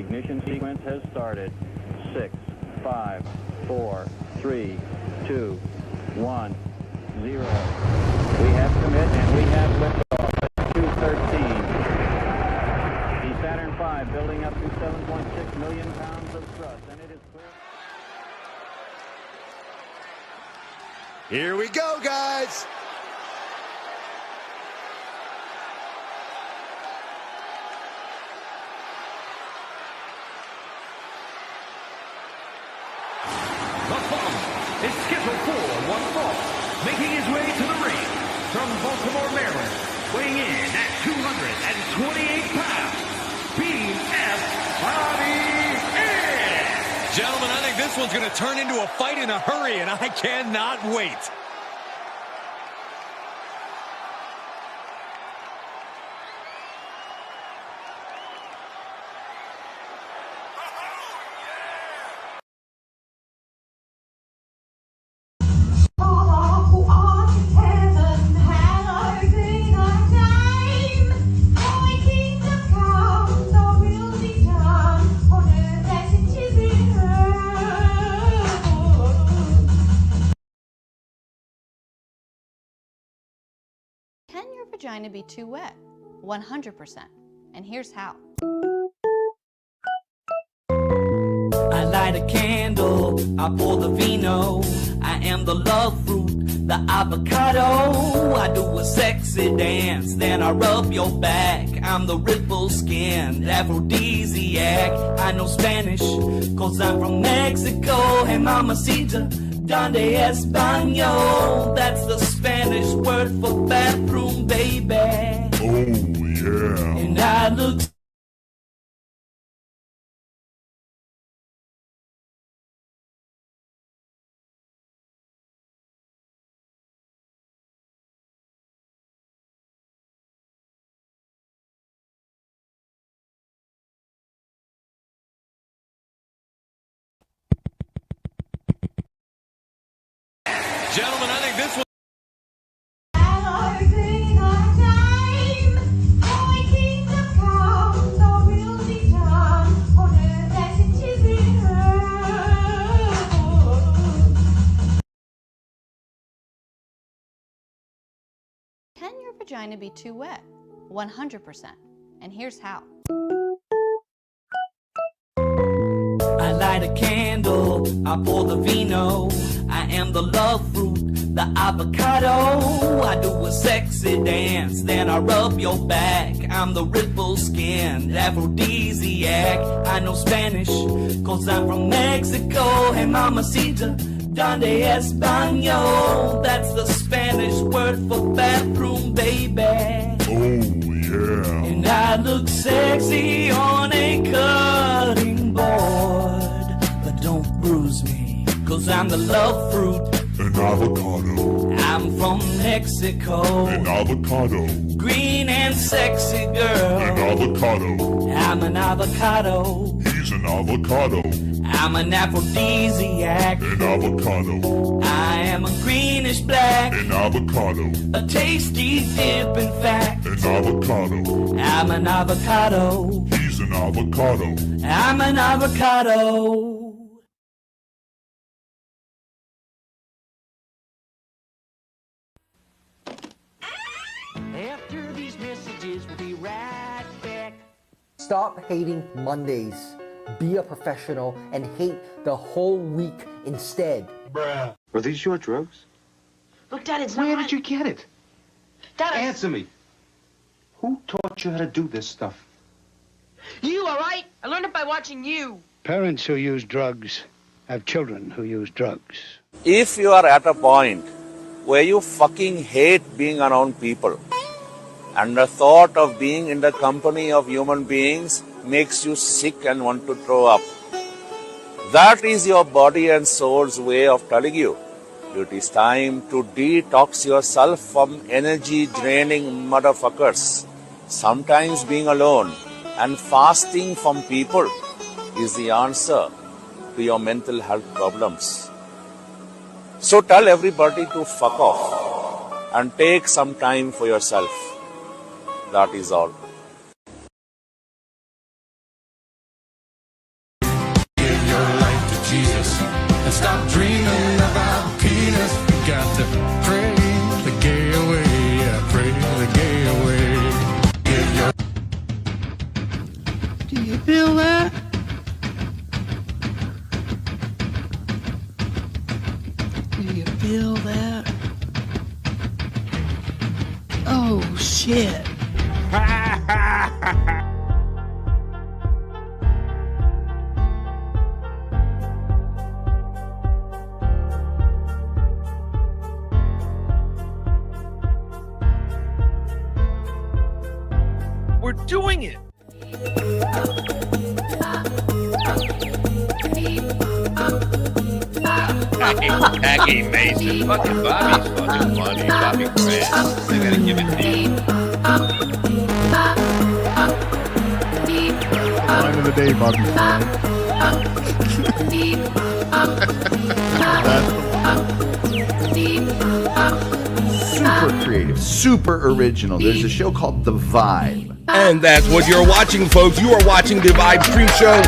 Ignition sequence has started. 6, 5, 4, 3, 2, 1, 0. We have commit and we have liftoff at 2:13. The Saturn V building up to 7.6 million pounds of thrust, and it is clear. Here we go, guys. The following is scheduled for one fall, making his way to the ring from Baltimore, Maryland, weighing in at 228 pounds, BF Bobby Inch. Gentlemen, I think this one's going to turn into a fight in a hurry, and I cannot wait. Can your vagina be too wet? 100%. And here's how. I light a candle, I pour the vino. I am the love fruit, the avocado. I do a sexy dance, then I rub your back. I'm the ripple skinned aphrodisiac. I know Spanish, cause I'm from Mexico. Hey mamacita, donde español? That's the Spanish word for bathroom, baby. Oh, yeah. And I look Gentlemen, I think this one... Can your vagina be too wet? 100%. And here's how. I light a candle, I pour the vino. I am the love fruit, the avocado. I do a sexy dance, then I rub your back. I'm the ripple skinned aphrodisiac. I know Spanish, cause I'm from Mexico. Hey mamacita, donde español? That's the Spanish word for bathroom, baby. Oh, yeah. And I look sexy on a cutting board. But don't bruise me, cause I'm the love fruit. An avocado. I'm from Mexico. An avocado. Green and sexy girl. An avocado. I'm an avocado. He's an avocado. I'm an aphrodisiac. An avocado. I am a greenish black. An avocado. A tasty dip, in fact. An avocado. I'm an avocado. He's an avocado. I'm an avocado. After these messages, we'll be right back. Stop hating Mondays. Be a professional and hate the whole week instead. Bruh. Are these your drugs? Look, Dad, it's Where not... did you get it? Dad, Answer me. Who taught you how to do this stuff? You, all right? I learned it by watching you. Parents who use drugs have children who use drugs. If you are at a point where you fucking hate being around people, and the thought of being in the company of human beings makes you sick and want to throw up, that is your body and soul's way of telling you it is time to detox yourself from energy-draining motherfuckers. Sometimes being alone and fasting from people is the answer to your mental health problems. So tell everybody to fuck off and take some time for yourself. That is all. Oh, shit. We're doing it. Jackie Mason. Fucking Bobby's fucking funny. Bobby Grant. I gotta give it to you. Line of the day, Bobby Super creative, super original. There's a show called The Vibe. And that's what you're watching, folks. You are watching the Vibe Stream Show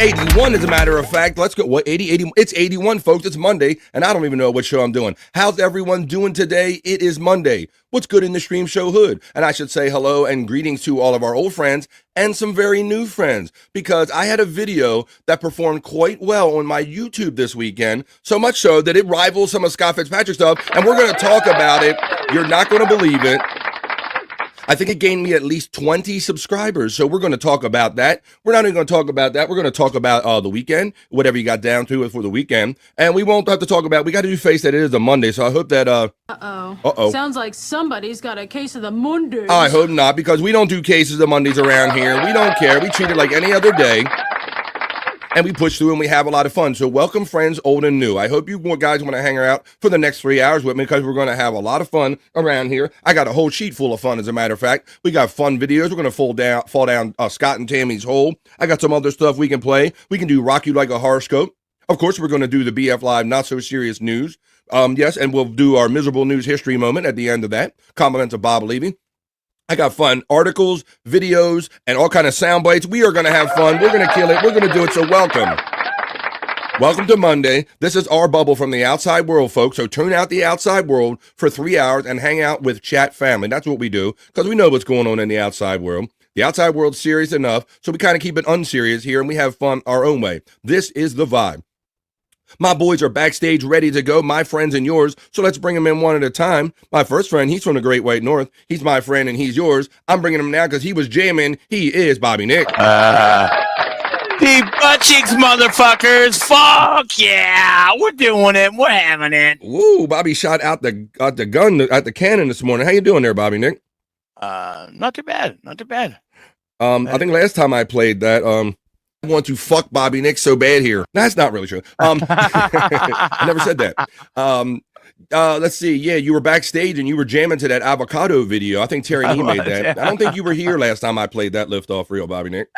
81, as a matter of fact. Let's go. What, 80? It's 81, folks. It's Monday, and I don't even know what show I'm doing. How's everyone doing today? It is Monday. What's good in the Stream Show hood? And I should say hello and greetings to all of our old friends and some very new friends, because I had a video that performed quite well on my YouTube this weekend, so much so that it rivals some of Scott Fitzpatrick's stuff, and we're going to talk about it. You're not going to believe it. I think it gained me at least 20 subscribers, so we're going to talk about that. We're not even going to talk about that. We're going to talk about the weekend, whatever you got down to for the weekend, and we won't have to talk about, we got to do face that it is a Monday, so I hope that, Uh-oh. Sounds like somebody's got a case of the Mondays. I hope not, because we don't do cases of Mondays around here. We don't care. We treat it like any other day. And we push through and we have a lot of fun. So welcome, friends, old and new. I hope you guys want to hang out for the next 3 hours with me, because we're going to have a lot of fun around here. I got a whole sheet full of fun, as a matter of fact. We got fun videos. We're going to fall down Scott and Tammy's hole. I got some other stuff we can play. We can do Rock You Like a Horoscope. Of course, we're going to do the BF Live Not So Serious News. Yes, and we'll do our miserable news history moment at the end of that. Compliments of Bob Levy. I got fun articles, videos, and all kind of sound bites. We are going to have fun. We're going to kill it. We're going to do it. So welcome. Welcome to Monday. This is our bubble from the outside world, folks. So tune out the outside world for 3 hours and hang out with Chat Family. That's what we do, because we know what's going on in the outside world. The outside world's serious enough, so we kind of keep it unserious here, and we have fun our own way. This is the vibe. My boys are backstage ready to go, my friends and yours, so let's bring them in one at a time. My first friend, he's from the Great White North. He's my friend and he's yours. I'm bringing him now because he was jamming. He is Bobby Nick. The butt cheeks, motherfuckers. Fuck yeah. We're doing it. We're having it. Woo, Bobby shot out the cannon this morning. How you doing there, Bobby Nick? Not too bad. Not too bad. I think last time I played that, I want to fuck Bobby Nick so bad here. That's not really true. I never said that. Let's see. Yeah, you were backstage and you were jamming to that avocado video. I think Terry made that. I don't think you were here last time I played that lift off reel, Bobby Nick.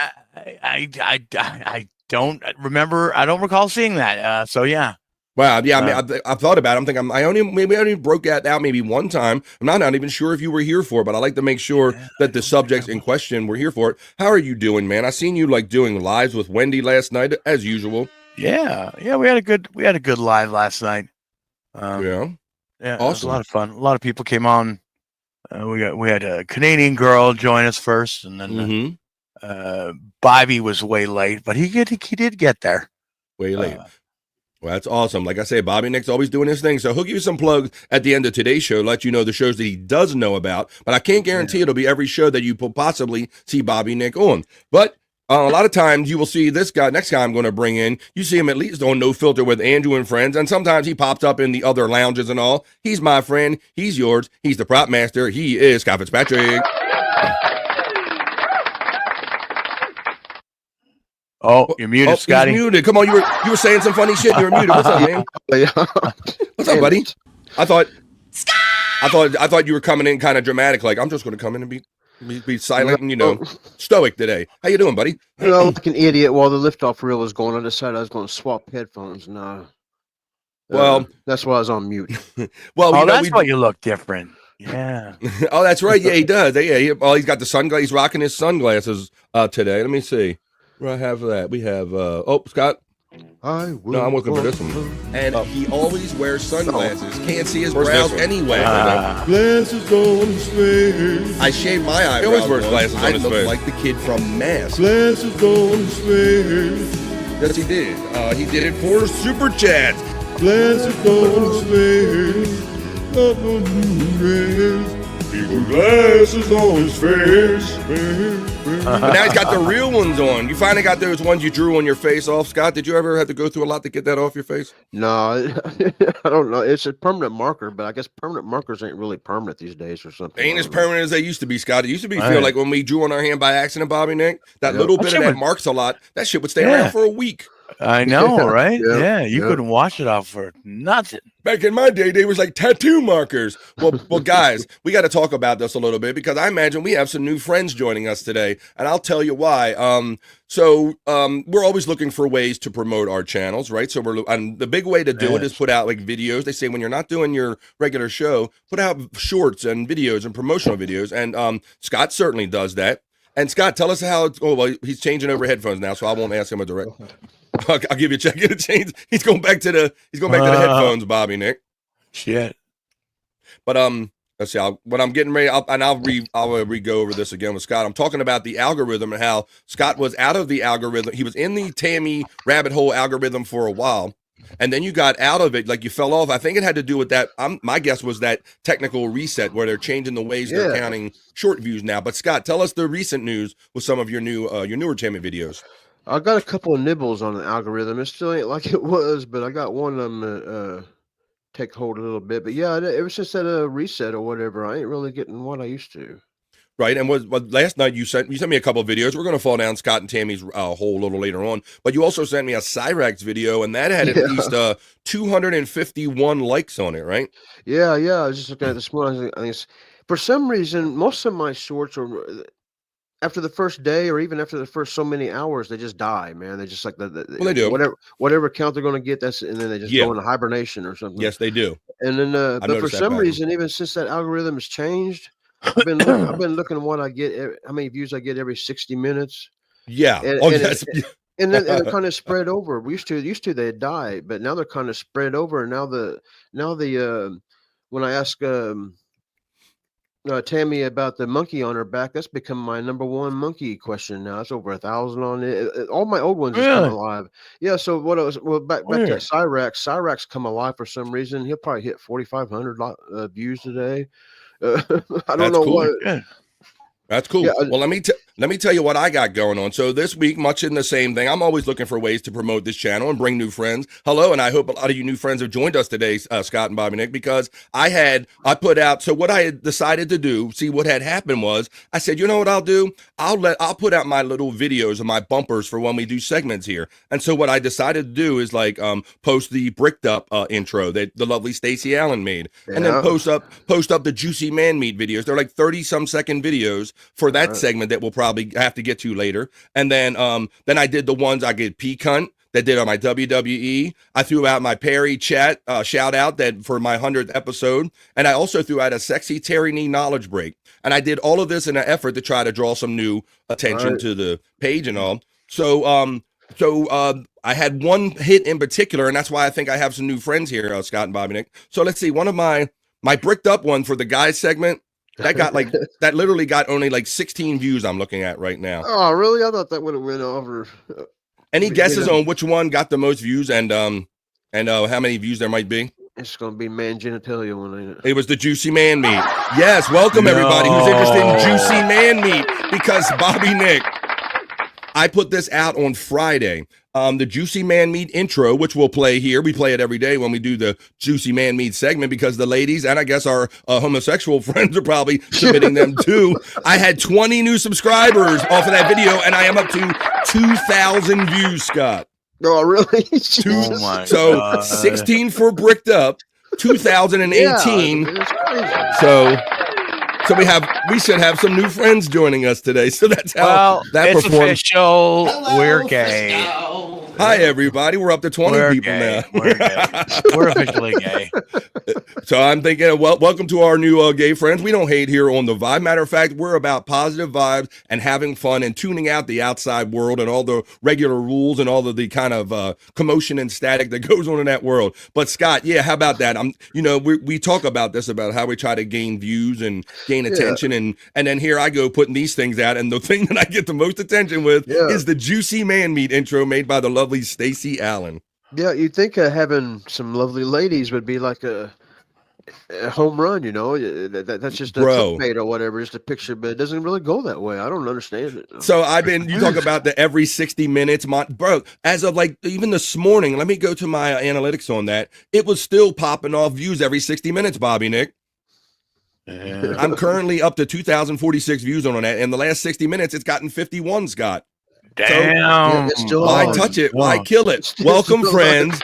I don't remember. I don't recall seeing that. So yeah. Wow. Yeah. I mean, I thought about it. I'm thinking I only broke that out maybe one time. I'm not even sure if you were here for it, but I like to make sure that the subjects in question were here for it. How are you doing, man? I seen you like doing lives with Wendy last night, as usual. Yeah. We had a good live last night. Yeah. Awesome. It was a lot of fun. A lot of people came on. We had a Canadian girl join us first, and then Bobby was way late, but he did get there. Way late. Well, that's awesome. Like I said, Bobby Nick's always doing his thing. So he'll give you some plugs at the end of today's show, let you know the shows that he does know about. But I can't guarantee it'll be every show that you will possibly see Bobby Nick on. But a lot of times you will see this guy, next guy I'm going to bring in, you see him at least on No Filter with Andrew and friends. And sometimes he pops up in the other lounges and all. He's my friend. He's yours. He's the prop master. He is Scott Fitzpatrick. Oh, you're muted, Scotty. He's muted. Come on, you were saying some funny shit. You were muted. What's up, man? What's up, buddy? I thought you were coming in kind of dramatic, like I'm just going to come in and be silent and stoic today. How you doing, buddy? Like an idiot while the liftoff reel was going. I decided I was going to swap headphones. No. Well, that's why I was on mute. Well, that's why you look different. Yeah. Oh, that's right. Yeah, he does. Yeah. He's got the sunglasses. He's rocking his sunglasses today. Let me see. Where I have that. We have Scott. No, I'm looking for this one. And he always wears sunglasses. Can't see his brows anyway. Glasses on his face. I shave my eyebrows. He always wears glasses on his face. I look like the kid from Mask. Glasses on his face. Yes, he did. He did it for Super Chats. Glasses on his face. He put glasses on his face. But now he's got the real ones on. You finally got those ones you drew on your face off, Scott. Did you ever have to go through a lot to get that off your face? No, I don't know. It's a permanent marker, but I guess permanent markers ain't really permanent these days or something. They ain't as permanent as they used to be, Scott. It used to be feel like when we drew on our hand by accident, Bobby Nick, that little bit of that marks a lot. That shit would stay around for a week. I know, right? Yeah, you couldn't wash it off for nothing. Back in my day, they was like tattoo markers. Well, guys, we got to talk about this a little bit because I imagine we have some new friends joining us today, and I'll tell you why. We're always looking for ways to promote our channels, right? So and the big way to do it is put out like videos. They say when you're not doing your regular show, put out shorts and videos and promotional videos, and Scott certainly does that. And Scott, tell us how. He's changing over headphones now, so I won't ask him a direct. I'll give you a check. Get a change. He's going back to the headphones, Bobby Nick. Shit. But let's see. When I'm getting ready, I'll re-go over this again with Scott. I'm talking about the algorithm and how Scott was out of the algorithm. He was in the Tammy rabbit hole algorithm for a while, and then you got out of it, like you fell off. I think it had to do with that. My guess was that technical reset where they're changing the ways they're counting short views now. But Scott, tell us the recent news with some of your newer Tammy videos. I got a couple of nibbles on the algorithm. It still ain't like it was, but I got one of them that take hold a little bit. But yeah, it was just at a reset or whatever. I ain't really getting what I used to. Right, and last night you sent me a couple of videos. We're going to fall down Scott and Tammy's hole a little later on. But you also sent me a Cyrax video, and that had at least 251 likes on it, right? Yeah. I was just looking at this morning. I think for some reason, most of my shorts are after the first day or even after the first so many hours, they just die, man. They just like they do whatever count they're going to get. And then they just go into hibernation or something. Yes, they do. And then, but for some reason, even since that algorithm has changed, I've been looking at what I get, how many views I get every 60 minutes. Yeah, and then they're kind of spread over. We used to they'd die, but now they're kind of spread over. And now the when I ask Tammy about the monkey on her back, that's become my number one monkey question now. It's over 1,000 on it. All my old ones just come alive. Yeah. So what else? Well, back to Cyrax. Cyrax come alive for some reason. He'll probably hit 4,500 views today. I don't know what. Yeah. That's cool. Yeah, well, let me tell you what I got going on. So this week, much in the same thing, I'm always looking for ways to promote this channel and bring new friends. Hello, and I hope a lot of you new friends have joined us today, Scott and Bobby Nick, because I put out. So what I had decided to do, see what had happened was, I said, you know what I'll do? I'll put out my little videos and my bumpers for when we do segments here. And so what I decided to do is like post the bricked up intro that the lovely Stacey Allen made, and then post up the Juicy Man Meat videos. They're like 30-some second videos for that segment that we'll probably have to get to later. And then I did the ones I get P-Cunt that did on my WWE. I threw out my Perry chat shout out that for my 100th episode. And I also threw out a sexy Terry Knee knowledge break. And I did all of this in an effort to try to draw some new attention to the page and all. So I had one hit in particular, and that's why I think I have some new friends here, Scott and Bobby Nick. So let's see, one of my bricked up one for the guys segment, that literally got only like 16 views I'm looking at right now. Oh, really? I thought that would have went over. Any guesses on which one got the most views and how many views there might be? It's going to be man genitalia one, ain't it? It was the Juicy Man Meat. Yes, welcome everybody who's interested in Juicy Man Meat, because Bobby Nick, I put this out on Friday. The Juicy Man Meat intro, which we'll play here. We play it every day when we do the Juicy Man Meat segment because the ladies, and I guess our homosexual friends are probably submitting them too. I had 20 new subscribers off of that video, and I am up to 2,000 views, Scott. Oh, really? Oh my God. 16 for bricked up, 2018. So we should have some new friends joining us today. So that's how that it's performed. Official. We're gay. Hi, everybody. We're up to 20 people gay. now. We're gay. We're officially gay. So I'm thinking, welcome to our new gay friends. We don't hate here on The Vibe. Matter of fact, we're about positive vibes and having fun and tuning out the outside world and all the regular rules and all of the kind of commotion and static that goes on in that world. But Scott, yeah, how about that? We talk about this, about how we try to gain views and gain attention. And then here I go putting these things out. And the thing that I get the most attention with is the Juicy Man Meat intro made by the lovely Stacey Allen. Yeah, you'd think having some lovely ladies would be like a home run, you know. That's just a Bro. clickbait or whatever, just a picture, but it doesn't really go that way. I don't understand it. So you talk about the every 60 minutes, bro, as of like even this morning, let me go to my analytics on that. It was still popping off views every 60 minutes, Bobby Nick. Yeah. I'm currently up to 2,046 views on that. In the last 60 minutes, it's gotten 51, Scott. Damn. So, why touch it? Why kill it? Welcome, friends.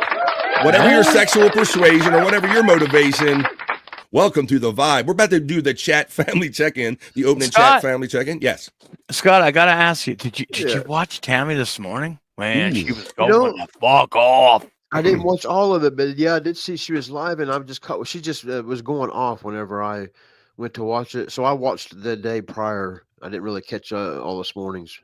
Whatever your sexual persuasion or whatever your motivation, welcome to the vibe. We're about to do the chat family check-in, the opening chat family check-in. Yes. Scott, I gotta ask you, did you watch Tammy this morning? Man, she was going the fuck off. I didn't watch all of it, but yeah, I did see she was live, and I'm just caught. She just was going off whenever I went to watch it. So I watched the day prior. I didn't really catch all this morning's.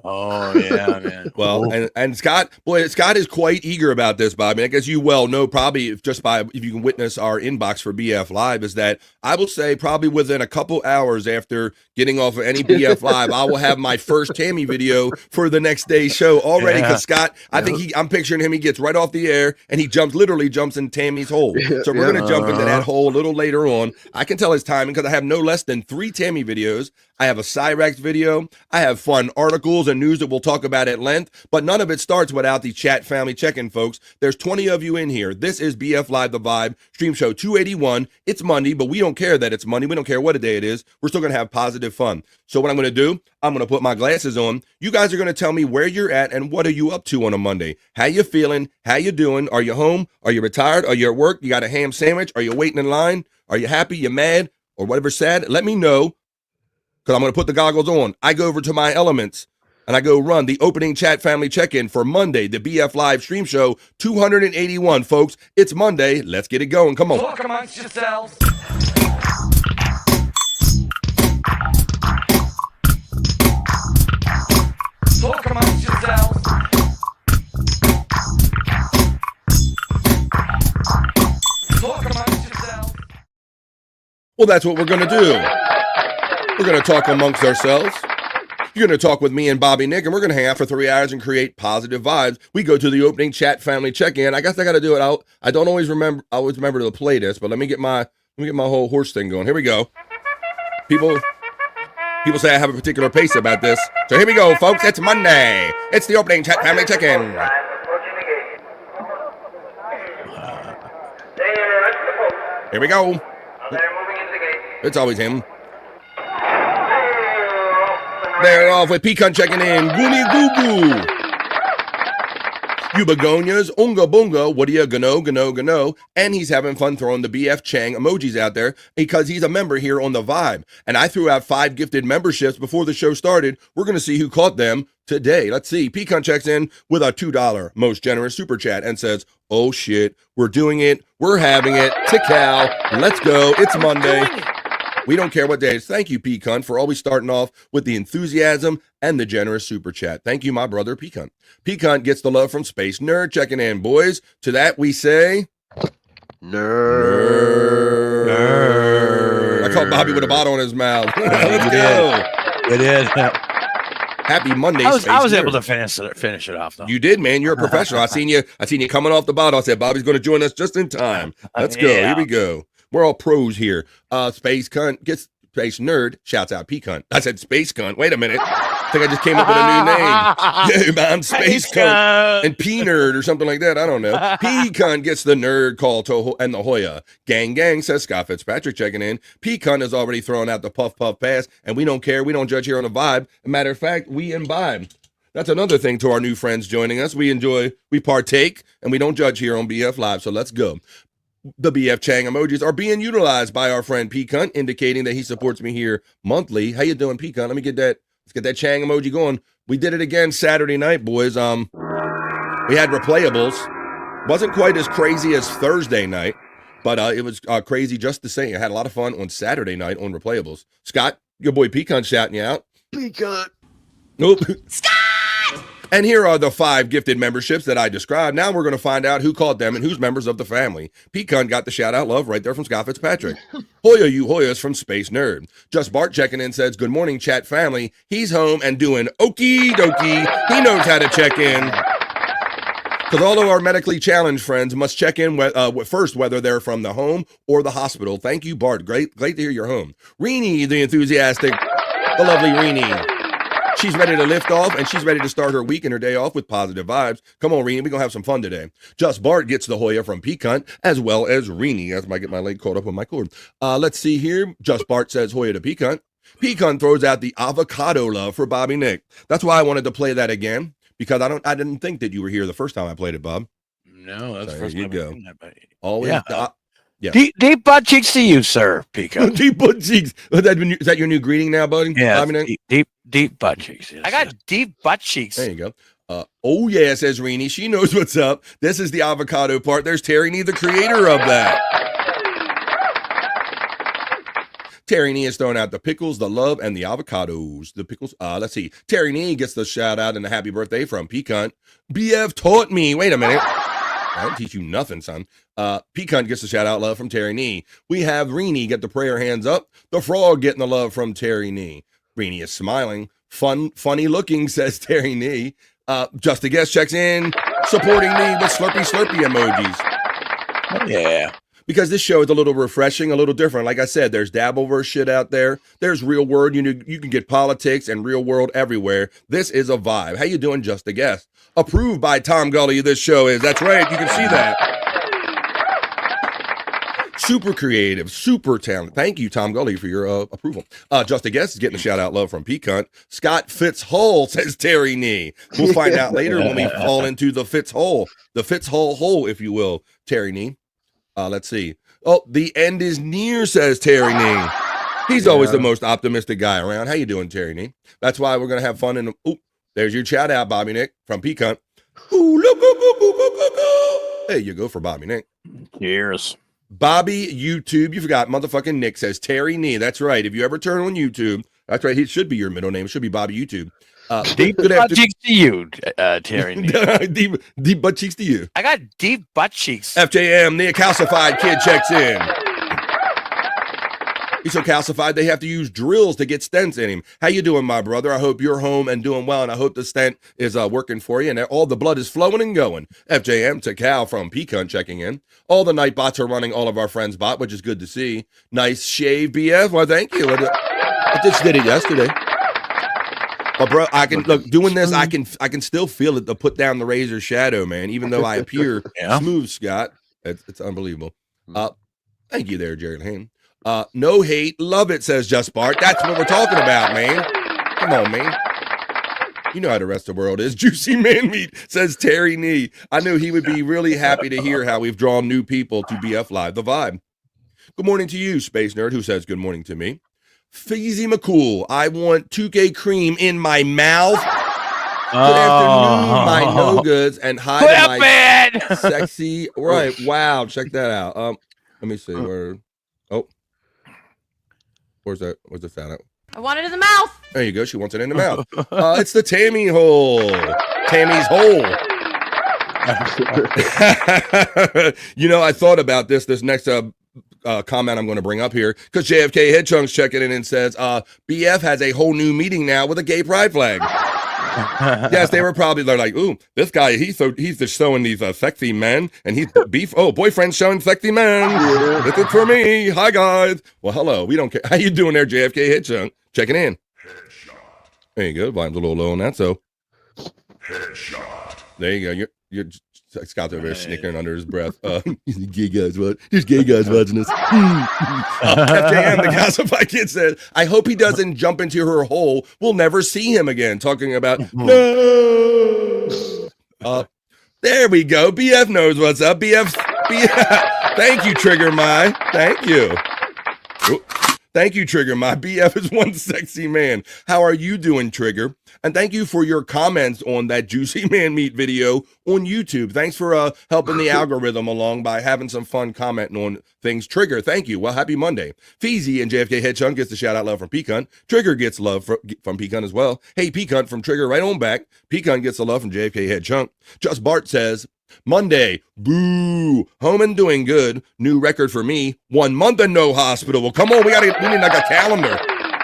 Oh yeah, man. Well, and Scott is quite eager about this, Bobby. I guess you well know probably if you can witness our inbox for BF Live is that I will say probably within a couple hours after getting off of any BF Live, I will have my first Tammy video for the next day's show already. Because Scott, I think I'm picturing him. He gets right off the air and he literally jumps in Tammy's hole. So we're gonna jump into that hole a little later on. I can tell his timing because I have no less than 3 Tammy videos. I have a Cyrex video. I have fun articles and news that we'll talk about at length, but none of it starts without the chat family check-in, folks. There's 20 of you in here. This is BF Live The Vibe, stream show 281. It's Monday, but we don't care that it's Monday. We don't care what a day it is. We're still going to have positive fun. So what I'm going to do, I'm going to put my glasses on. You guys are going to tell me where you're at and what are you up to on a Monday. How you feeling? How you doing? Are you home? Are you retired? Are you at work? You got a ham sandwich? Are you waiting in line? Are you happy? You mad? Or whatever sad? Let me know. Because I'm going to put the goggles on. I go over to my elements, and I go run the opening chat family check-in for Monday, the BF Live stream show 281, folks. It's Monday. Let's get it going. Come on. Talk amongst yourselves. Talk amongst yourselves. Talk amongst yourselves. Well, that's what we're going to do. We're going to talk amongst ourselves. You're going to talk with me and Bobby Nick, and we're going to hang out for 3 hours and create positive vibes. We go to the opening chat family check-in. I guess I got to do it. I don't always remember to play this, but let me get my whole horse thing going. Here we go. People say I have a particular pace about this. So here we go, folks. It's Monday. It's the opening chat family check-in. Here we go. It's always him. They're off with Pecan checking in. Goonie goo goo. You begonias, unga bunga, what do you gano. And he's having fun throwing the BF Chang emojis out there because he's a member here on The Vibe. And I threw out 5 gifted memberships before the show started. We're going to see who caught them today. Let's see. Pecan checks in with a $2 most generous super chat and says, oh shit, we're doing it. We're having it. To Cal. Let's go. It's Monday. We don't care what day it is. Thank you, Pecan, for always starting off with the enthusiasm and the generous super chat. Thank you, my brother, Pecan. Pecan gets the love from Space Nerd checking in, boys. To that we say... Nerd. I caught Bobby with a bottle in his mouth. Let's go. It is. Happy Monday, I was able to finish it off, though. You did, man. You're a professional. I seen you coming off the bottle. I said, Bobby's going to join us just in time. Let's go. Here we go. We're all pros here. Space Cunt gets Space Nerd shouts out P-Cunt. I said Space Cunt. Wait a minute. I think I just came up with a new name. Yeah, I'm Space Cunt and P-Nerd or something like that. I don't know. P-Cunt gets the nerd call and the Hoya. Gang, says Scott Fitzpatrick checking in. P-Cunt is already throwing out the puff pass, and we don't care. We don't judge here on the vibe. As a matter of fact, we imbibe. That's another thing to our new friends joining us. We enjoy, we partake, and we don't judge here on BF Live. So let's go. The BF Chang emojis are being utilized by our friend P-Cunt, indicating that he supports me here monthly. How you doing, P-Cunt? Let's get that Chang emoji going. We did it again Saturday night, boys. We had replayables. Wasn't quite as crazy as Thursday night, but it was crazy just the same. I had a lot of fun on Saturday night on replayables. Scott, your boy P-Cunt shouting you out. P-Cunt. Nope. Scott! And here are the 5 gifted memberships that I described. Now we're going to find out who called them and who's members of the family. P-Cunt got the shout-out love right there from Scott Fitzpatrick. Hoya, you Hoyas from Space Nerd. Just Bart checking in says, good morning, chat family. He's home and doing okie dokie. He knows how to check in. Because all of our medically challenged friends must check in first whether they're from the home or the hospital. Thank you, Bart. Great to hear you're home. Reenie, the enthusiastic, the lovely Reenie. She's ready to lift off, and she's ready to start her week and her day off with positive vibes. Come on, Reenie, we're going to have some fun today. Just Bart gets the Hoya from Peacunt, as well as Reenie, as I get my leg caught up with my cord. Let's see here. Just Bart says Hoya to Peacunt. Peacunt throws out the avocado love for Bobby Nick. That's why I wanted to play that again, because I didn't think that you were here the first time I played it, Bob. No, that's so the first time. There you go. Always. Yeah. Yeah. Deep butt cheeks to you, sir, Peacunt. Deep butt cheeks. Is that your new greeting now, buddy? Yeah, deep butt cheeks. Yes, I got deep butt cheeks. There you go. Oh yeah, says Reenie. She knows what's up. This is the avocado part. There's Terry Nee, the creator of that. Terry Nee is throwing out the pickles, the love, and the avocados. The pickles. Let's see. Terry Nee gets the shout out and the happy birthday from Peacunt. BF taught me. Wait a minute. I don't teach you nothing, son. Peacunt gets the shout out love from Terry Nee. We have Reenie get the prayer hands up. The frog getting the love from Terry Nee. Reenie is smiling. Funny looking, says Terry Nee. Just a guest checks in, supporting me with slurpy emojis. Oh, yeah. Because this show is a little refreshing, a little different. Like I said, there's Dabbleverse shit out there. There's real world. You can get politics and real world everywhere. This is a vibe. How you doing, Just a Guest? Approved by Tom Gully, this show is. That's right. You can see that. Super creative, super talented. Thank you, Tom Gully, for your approval. Just a Guest is getting a shout out love from Peacunt. Scott Fitzhull, says Terry Nee. We'll find out later when we fall into the Fitzhull hole, if you will, Terry Nee. Let's see. Oh, the end is near, says Terry Nee. He's always the most optimistic guy around. How you doing, Terry Nee? That's why we're going to have fun. There's your shout out, Bobby Nick, from Peacunt. There you go for Bobby Nick. Cheers. Bobby YouTube. You forgot motherfucking Nick, says Terry Nee. That's right. If you ever turn on YouTube, that's right. It should be your middle name. It should be Bobby YouTube. Deep butt cheeks to you, Terry Nee. deep butt cheeks to you. I got deep butt cheeks. FJM, the calcified kid checks in. He's so calcified they have to use drills to get stents in him. How you doing, my brother? I hope you're home and doing well, and I hope the stent is working for you and all the blood is flowing and going. FJM to Cal from Peacunt checking in. All the night bots are running all of our friends' bot, which is good to see. Nice shave, BF. Well, thank you. I just did it yesterday. But bro, I can look doing this. I can still feel it to put down the razor shadow, man. Even though I appear smooth, Scott, it's unbelievable. Thank you there, Jared Hain. No hate, love it, says Just Bart. That's what we're talking about, man. Come on, man. You know how the rest of the world is. Juicy Man Meat, says Terry Nee. I knew he would be really happy to hear how we've drawn new people to BF Live, the vibe. Good morning to you, Space Nerd, who says good morning to me. Feezy McCool, I want 2K cream in my mouth. Good afternoon, my no goods, and hi to my sexy. Right, wow, check that out. Let me see where. Oh, where's that? Where's the fat out? I want it in the mouth. There you go. She wants it in the mouth. It's the Tammy hole. Tammy's hole. I thought about this next comment I'm going to bring up here because JFK Headchunks checking in and says BF has a whole new meeting now with a gay pride flag. Yes, they're like, ooh, this guy, he's just showing these sexy men, and he's beef. Oh, boyfriend's showing sexy men. Yeah. This is for me. Hi guys. Well, hello. We don't care. How you doing there, JFK Headchunk? Checking in. Headshot. There you go. Volume's a little low on that, so. Headshot. There you go. You're Scott's over there snickering under his breath. Gay guys, what? There's gay guys watching us. FJM, the calcified kid said, I hope he doesn't jump into her hole. We'll never see him again. Talking about, no. There we go. BF knows what's up. BF. Thank you, Trigger My. Thank you. Ooh. Thank you, Trigger. My BF is one sexy man. How are you doing, Trigger? And thank you for your comments on that Juicy Man Meat video on YouTube. Thanks for helping the algorithm along by having some fun commenting on things. Trigger, thank you. Well, happy Monday. Feezy and JFK Headchunk gets the shout out love from Peacunt. Trigger gets love from Peacunt as well. Hey, Peacunt from Trigger right on back. Peacunt gets the love from JFK Headchunk. Just Bart says, Monday, boo, home and doing good. New record for me. 1 month and no hospital. Well, come on, we need like a calendar.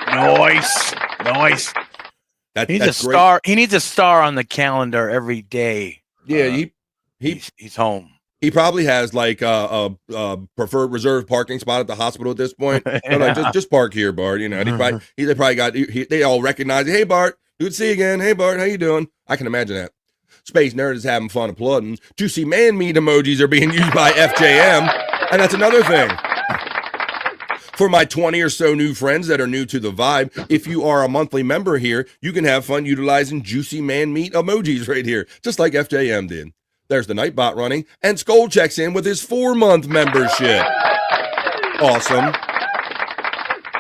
Nice. He needs a star. He needs a star on the calendar every day. Yeah, he's home. He probably has like a preferred reserved parking spot at the hospital at this point. They're like, just park here, Bart. You know, and they probably got. They all recognize it. Hey, Bart, good to see you again. Hey, Bart, how you doing? I can imagine that. Space Nerd is having fun applauding. Juicy man meat emojis are being used by FJM, and that's another thing. For my 20 or so new friends that are new to the vibe, if you are a monthly member here, you can have fun utilizing juicy man meat emojis right here, just like FJM did. There's the Nightbot running, and Skull checks in with his 4-month membership. Awesome.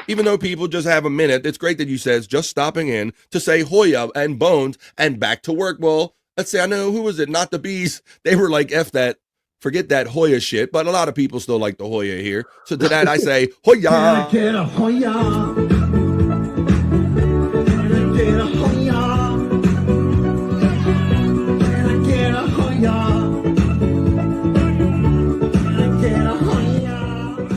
Even though people just have a minute, it's great that you says just stopping in to say Hoya and Bones and back to work. Well, let's say, I know, who was it? Not the Bees. They were like, F that. Forget that Hoya shit, but a lot of people still like the Hoya here. So to that I say, Hoya. Get a Hoya. Get a Hoya. Get a Hoya. Get a Hoya.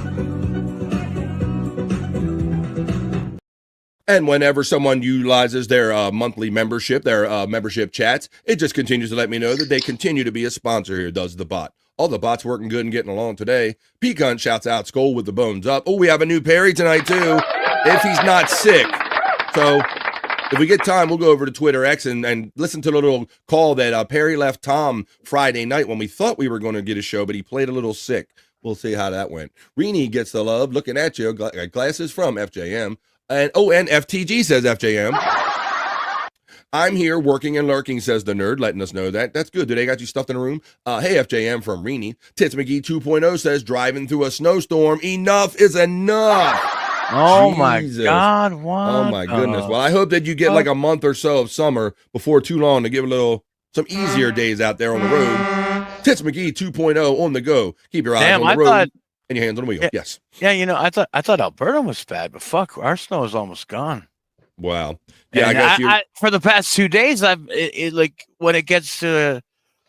And whenever someone utilizes their monthly membership, their membership chats, it just continues to let me know that they continue to be a sponsor here, does the bot. All the bots working good and getting along today. Pecan shouts out Skull with the bones up. Oh, we have a new Perry tonight, too, if he's not sick. So if we get time, we'll go over to Twitter X and listen to the little call that Perry left Tom Friday night when we thought we were going to get a show, but he played a little sick. We'll see how that went. Rini gets the love. Looking at you. Glasses from FJM. And FTG says FJM. I'm here working and lurking, says the nerd, letting us know that. That's good. Do they got you stuffed in a room? Hey, FJM from Rini. Tits McGee 2.0 says, driving through a snowstorm. Enough is enough. Oh, Jesus. my God. What? Oh, my goodness. Well, I hope that you get like a month or so of summer before too long to give some easier days out there on the road. Tits McGee 2.0 on the go. Keep your eyes on the road and your hands on the wheel. Yeah, yes. Yeah, I thought Alberta was bad, but fuck, our snow is almost gone. Wow. Yeah, and I guess for the past 2 days, like when it gets to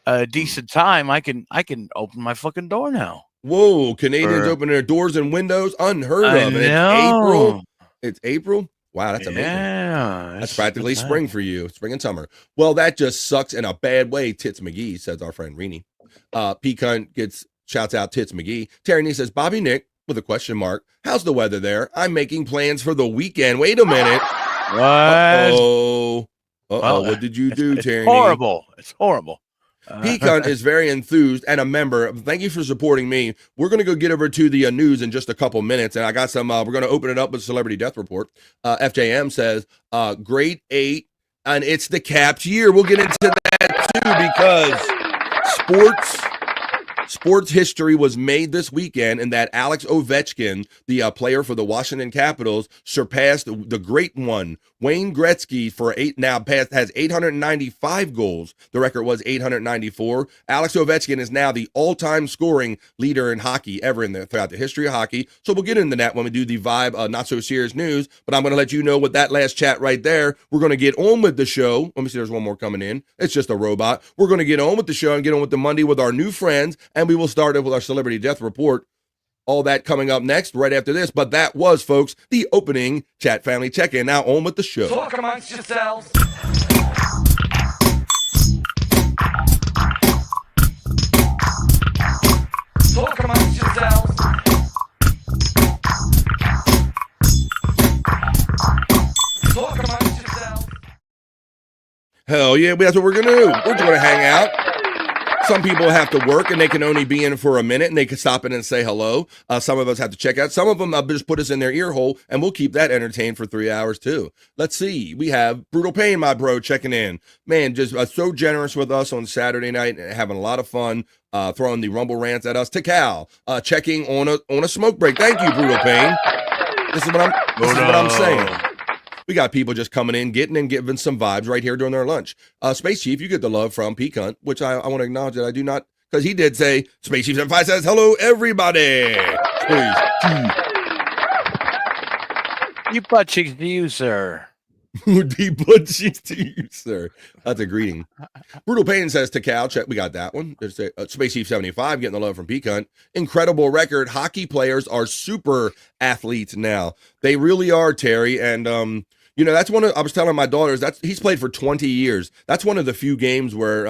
a decent time, I can open my fucking door now. Whoa, Canadians open their doors and windows, unheard of. And it's April. It's April. Wow, that's amazing. Yeah, that's practically spring for you, spring and summer. Well, that just sucks in a bad way. Tits McGee says our friend Rini. Pecan shouts out Tits McGee. Terry says Bobby Nick with a question mark. How's the weather there? I'm making plans for the weekend. Wait a minute. What? Uh-oh. Well, what did you do, Terry? Horrible. It's horrible. Pecan is very enthused and a member. Thank you for supporting me. We're going to go get over to the news in just a couple minutes, and I got some. We're going to open it up with Celebrity Death Report. FJM says, grade 8, and it's the Caps year. We'll get into that, too, because sports history was made this weekend in that Alex Ovechkin, the player for the Washington Capitals, surpassed the great one, Wayne Gretzky, has 895 goals. The record was 894. Alex Ovechkin is now the all-time scoring leader in hockey ever throughout the history of hockey. So we'll get into that when we do the Vibe Not So Serious News, but I'm going to let you know with that last chat right there, we're going to get on with the show. Let me see, there's one more coming in. It's just a robot. We're going to get on with the show and get on with the Monday with our new friends, and we will start it with our Celebrity Death Report. All that coming up next, right after this. But that was, folks, the opening Chat Family Check-In. Now on with the show. Talk amongst yourselves. Talk amongst yourselves. Talk amongst yourselves. Hell yeah, that's what we're going to do. We're just going to hang out. Some people have to work and they can only be in for a minute and they can stop in and say hello. Some of us have to check out. Some of them just put us in their ear hole and we'll keep that entertained for 3 hours too. Let's see. We have Brutal Pain, my bro, checking in. Man, just so generous with us on Saturday night and having a lot of fun, throwing the Rumble rants at us. Tikal, checking on a smoke break. Thank you, Brutal Pain. This is what I'm saying. We got people just coming in, giving some vibes right here during their lunch. Space Chief, you get the love from Pecan, which I want to acknowledge that I do not, because he did say, Space Chief 75 says, hello, everybody. Space Chief. You butt cheeks to you, sir. Deep butt cheeks to you, sir. That's a greeting. Brutal Pain says to Cal, check, we got that one. There's Space Chief 75 getting the love from Pecan. Incredible record. Hockey players are super athletes now. They really are, Terry. And, You know, that's one of, I was telling my daughters, he's played for 20 years. That's one of the few games where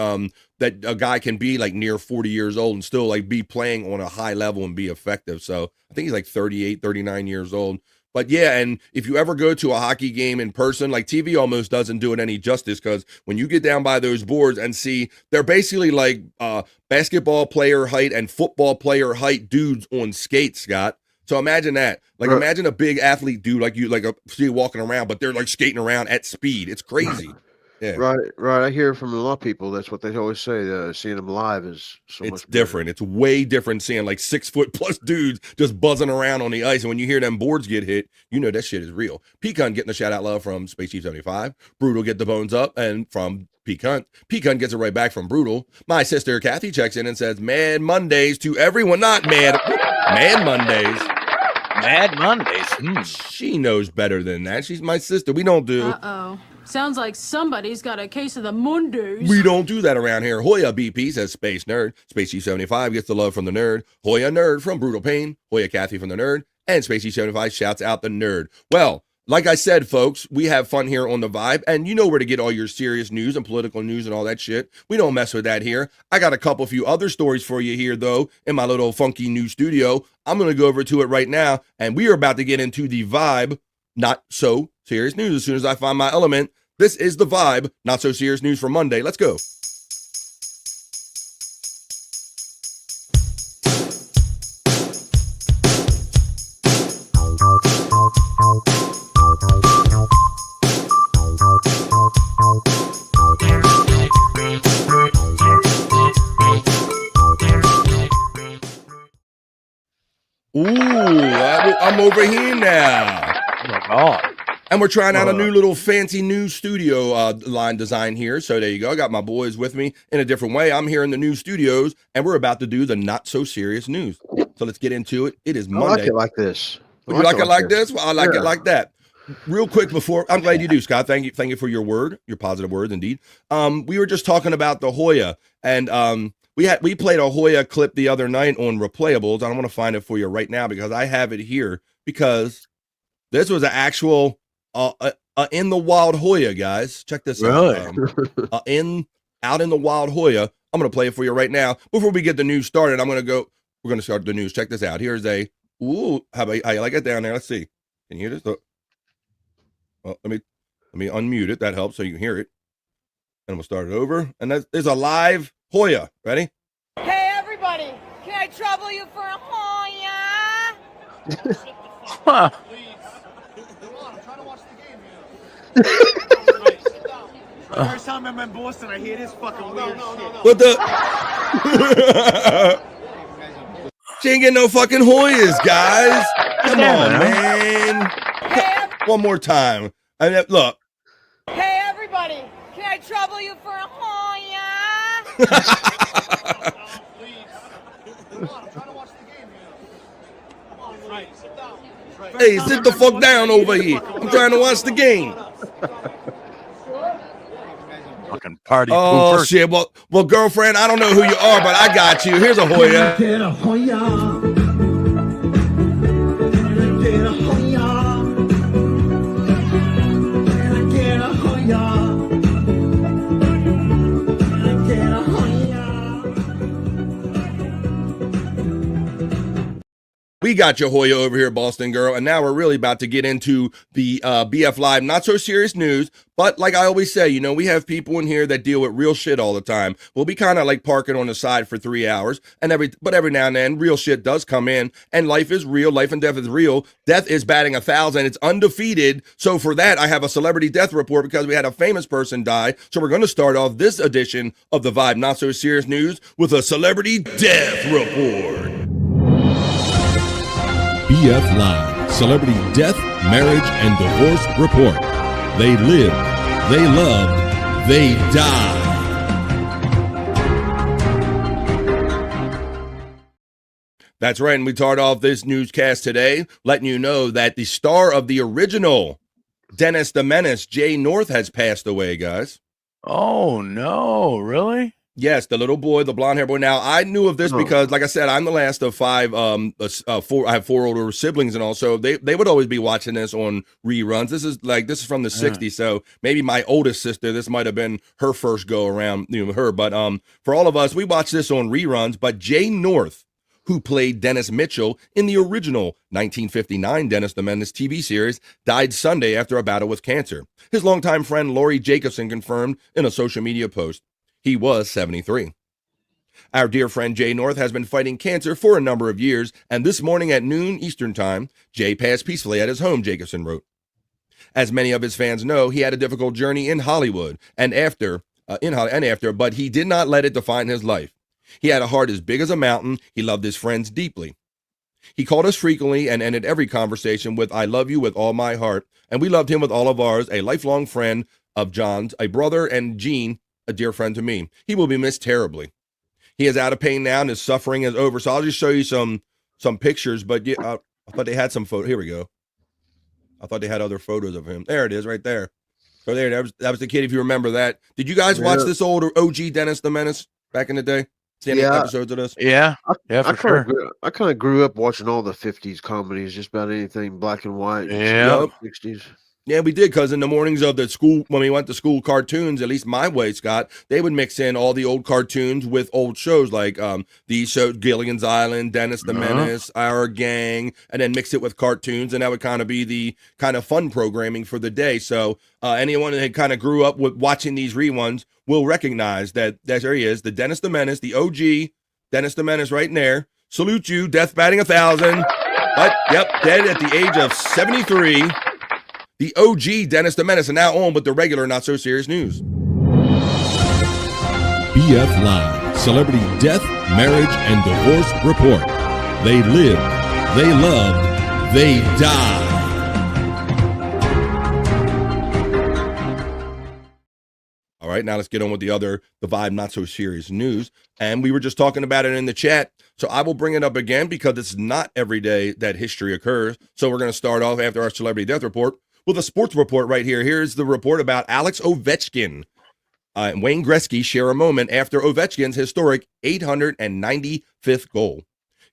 that a guy can be like near 40 years old and still like be playing on a high level and be effective. So I think he's like 38, 39 years old. But yeah, and if you ever go to a hockey game in person, like TV almost doesn't do it any justice, because when you get down by those boards and see, they're basically like basketball player height and football player height dudes on skates, Scott. So imagine that. Like, imagine a big athlete dude like you, see you walking around, but they're like skating around at speed. It's crazy. Yeah. Right. I hear from a lot of people. That's what they always say. Seeing them live is so much better. Different. It's way different seeing like 6 foot plus dudes just buzzing around on the ice. And when you hear them boards get hit, you know that shit is real. Pecan getting the shout out love from Space Chief 75. Brutal get the bones up and from Pecan. Pecan gets it right back from Brutal. My sister Kathy checks in and says, Mad Mondays to everyone. Not mad. Mad Mondays. Mad Mondays. She knows better than that. She's my sister. We don't do. Uh-oh. Sounds like somebody's got a case of the Mondays. We don't do that around here. Hoya BP says Space Nerd. Space Chief 75 gets the love from the nerd. Hoya Nerd from Brutal Pain. Hoya Kathy from the nerd. And Space Chief 75 shouts out the nerd. Well, like I said, folks, we have fun here on The Vibe, and you know where to get all your serious news and political news and all that shit. We don't mess with that here. I got a few other stories for you here, though, in my little funky new studio. I'm going to go over to it right now, and we are about to get into The Vibe, not so serious news. As soon as I find my element, this is The Vibe, not so serious news for Monday. Let's go. Ooh, I'm over here now. Oh my God. And we're trying out a new little fancy new studio line design here. So there you go. I got my boys with me in a different way. I'm here in the new studios, and we're about to do the not so serious news. So let's get into it. It is Monday. I like it like this. You like it like this? Well, I like it like that. Real quick before, I'm glad you do, Scott. Thank you for your word, your positive words, indeed. We were just talking about the Hoya, and we played a Hoya clip the other night on Replayables. I don't want to find it for you right now because I have it here, because this was an actual in the wild Hoya, guys. Check this out. Out in the wild Hoya. I'm gonna play it for you right now. Before we get the news started, we're gonna start the news. Check this out. Here's how you like it down there. Let's see. Can you hear this? Well, let me unmute it. That helps so you can hear it. And we'll start it over. And there's a live Hoya. Ready? Hey, everybody. Can I trouble you for a Hoya? Huh. First time I'm in Boston, I hear this fucking weird shit. What the? She ain't getting no fucking Hoyas, guys. Come on, man. One more time. Look. Hey, everybody. Can I trouble you for a Hoya? Hey, sit the fuck down over here. I'm trying to watch the game. Fucking party Oh, pooper. shit. Well, girlfriend, I don't know who you are, but I got you. Here's a Hoya. Get a Hoya. Get a Hoya. Get a Hoya. Get a We got your Hoya over here, Boston girl, and now we're really about to get into the BF Live not so serious news. But like I always say, you know, we have people in here that deal with real shit all the time. We'll be kind of like parking on the side for 3 hours, but every now and then, real shit does come in, and life is real. Life and death is real. Death is batting 1,000. It's undefeated. So for that, I have a celebrity death report because we had a famous person die. So we're going to start off this edition of the Vibe Not So Serious News with a celebrity death report. BF Live, Celebrity Death, Marriage, and Divorce Report. They lived, they loved, they died. That's right, and we start off this newscast today letting you know that the star of the original Dennis the Menace, Jay North, has passed away, guys. Oh, no, really? Yes, the little boy, the blonde hair boy. Now I knew of this because, like I said, I'm the last of five. Four. I have four older siblings, and also they would always be watching this on reruns. This is from the '60s, so maybe my oldest sister, this might have been her first go around, her. But for all of us, we watched this on reruns. But Jay North, who played Dennis Mitchell in the original 1959 Dennis the Menace TV series, died Sunday after a battle with cancer. His longtime friend Lori Jacobson confirmed in a social media post. He was 73. Our dear friend Jay North has been fighting cancer for a number of years, and this morning at noon Eastern Time, Jay passed peacefully at his home, Jacobson wrote. As many of his fans know, he had a difficult journey in Hollywood but he did not let it define his life. He had a heart as big as a mountain. He loved his friends deeply. He called us frequently and ended every conversation with, "I love you with all my heart," and we loved him with all of ours, a lifelong friend of John's, a brother, and Gene, a dear friend to me. He will be missed terribly. He is out of pain now and his suffering is over. So I'll just show you some pictures, but yeah, I thought they had some photos. Here we go. I thought they had other photos of him. There it is right there. So there, that was the kid, if you remember that. Did you guys watch this old OG Dennis the Menace back in the day? See any episodes of this? Yeah, for sure. I kind of grew up watching all the 50s comedies, just about anything black and white. Yeah. 60s. Yeah, we did, because in the mornings of the school, when we went to school cartoons, at least my way, Scott, they would mix in all the old cartoons with old shows like these shows, Gilligan's Island, Dennis the Menace, Our Gang, and then mix it with cartoons, and that would kind of be the kind of fun programming for the day. So anyone that kind of grew up with watching these reruns will recognize that there he is, the Dennis the Menace, the OG Dennis the Menace right in there. Salute you, death batting 1,000. But, yep, dead at the age of 73. The OG Dennis the Menace, and now on with the regular Not So Serious news. BF Live, Celebrity Death, Marriage, and Divorce Report. They lived, they loved, they died. All right, now let's get on with the Vibe Not So Serious news. And we were just talking about it in the chat, so I will bring it up again because it's not every day that history occurs. So we're going to start off after our Celebrity Death Report with a sports report right here. Here's the report about Alex Ovechkin. Wayne Gretzky share a moment after Ovechkin's historic 895th goal.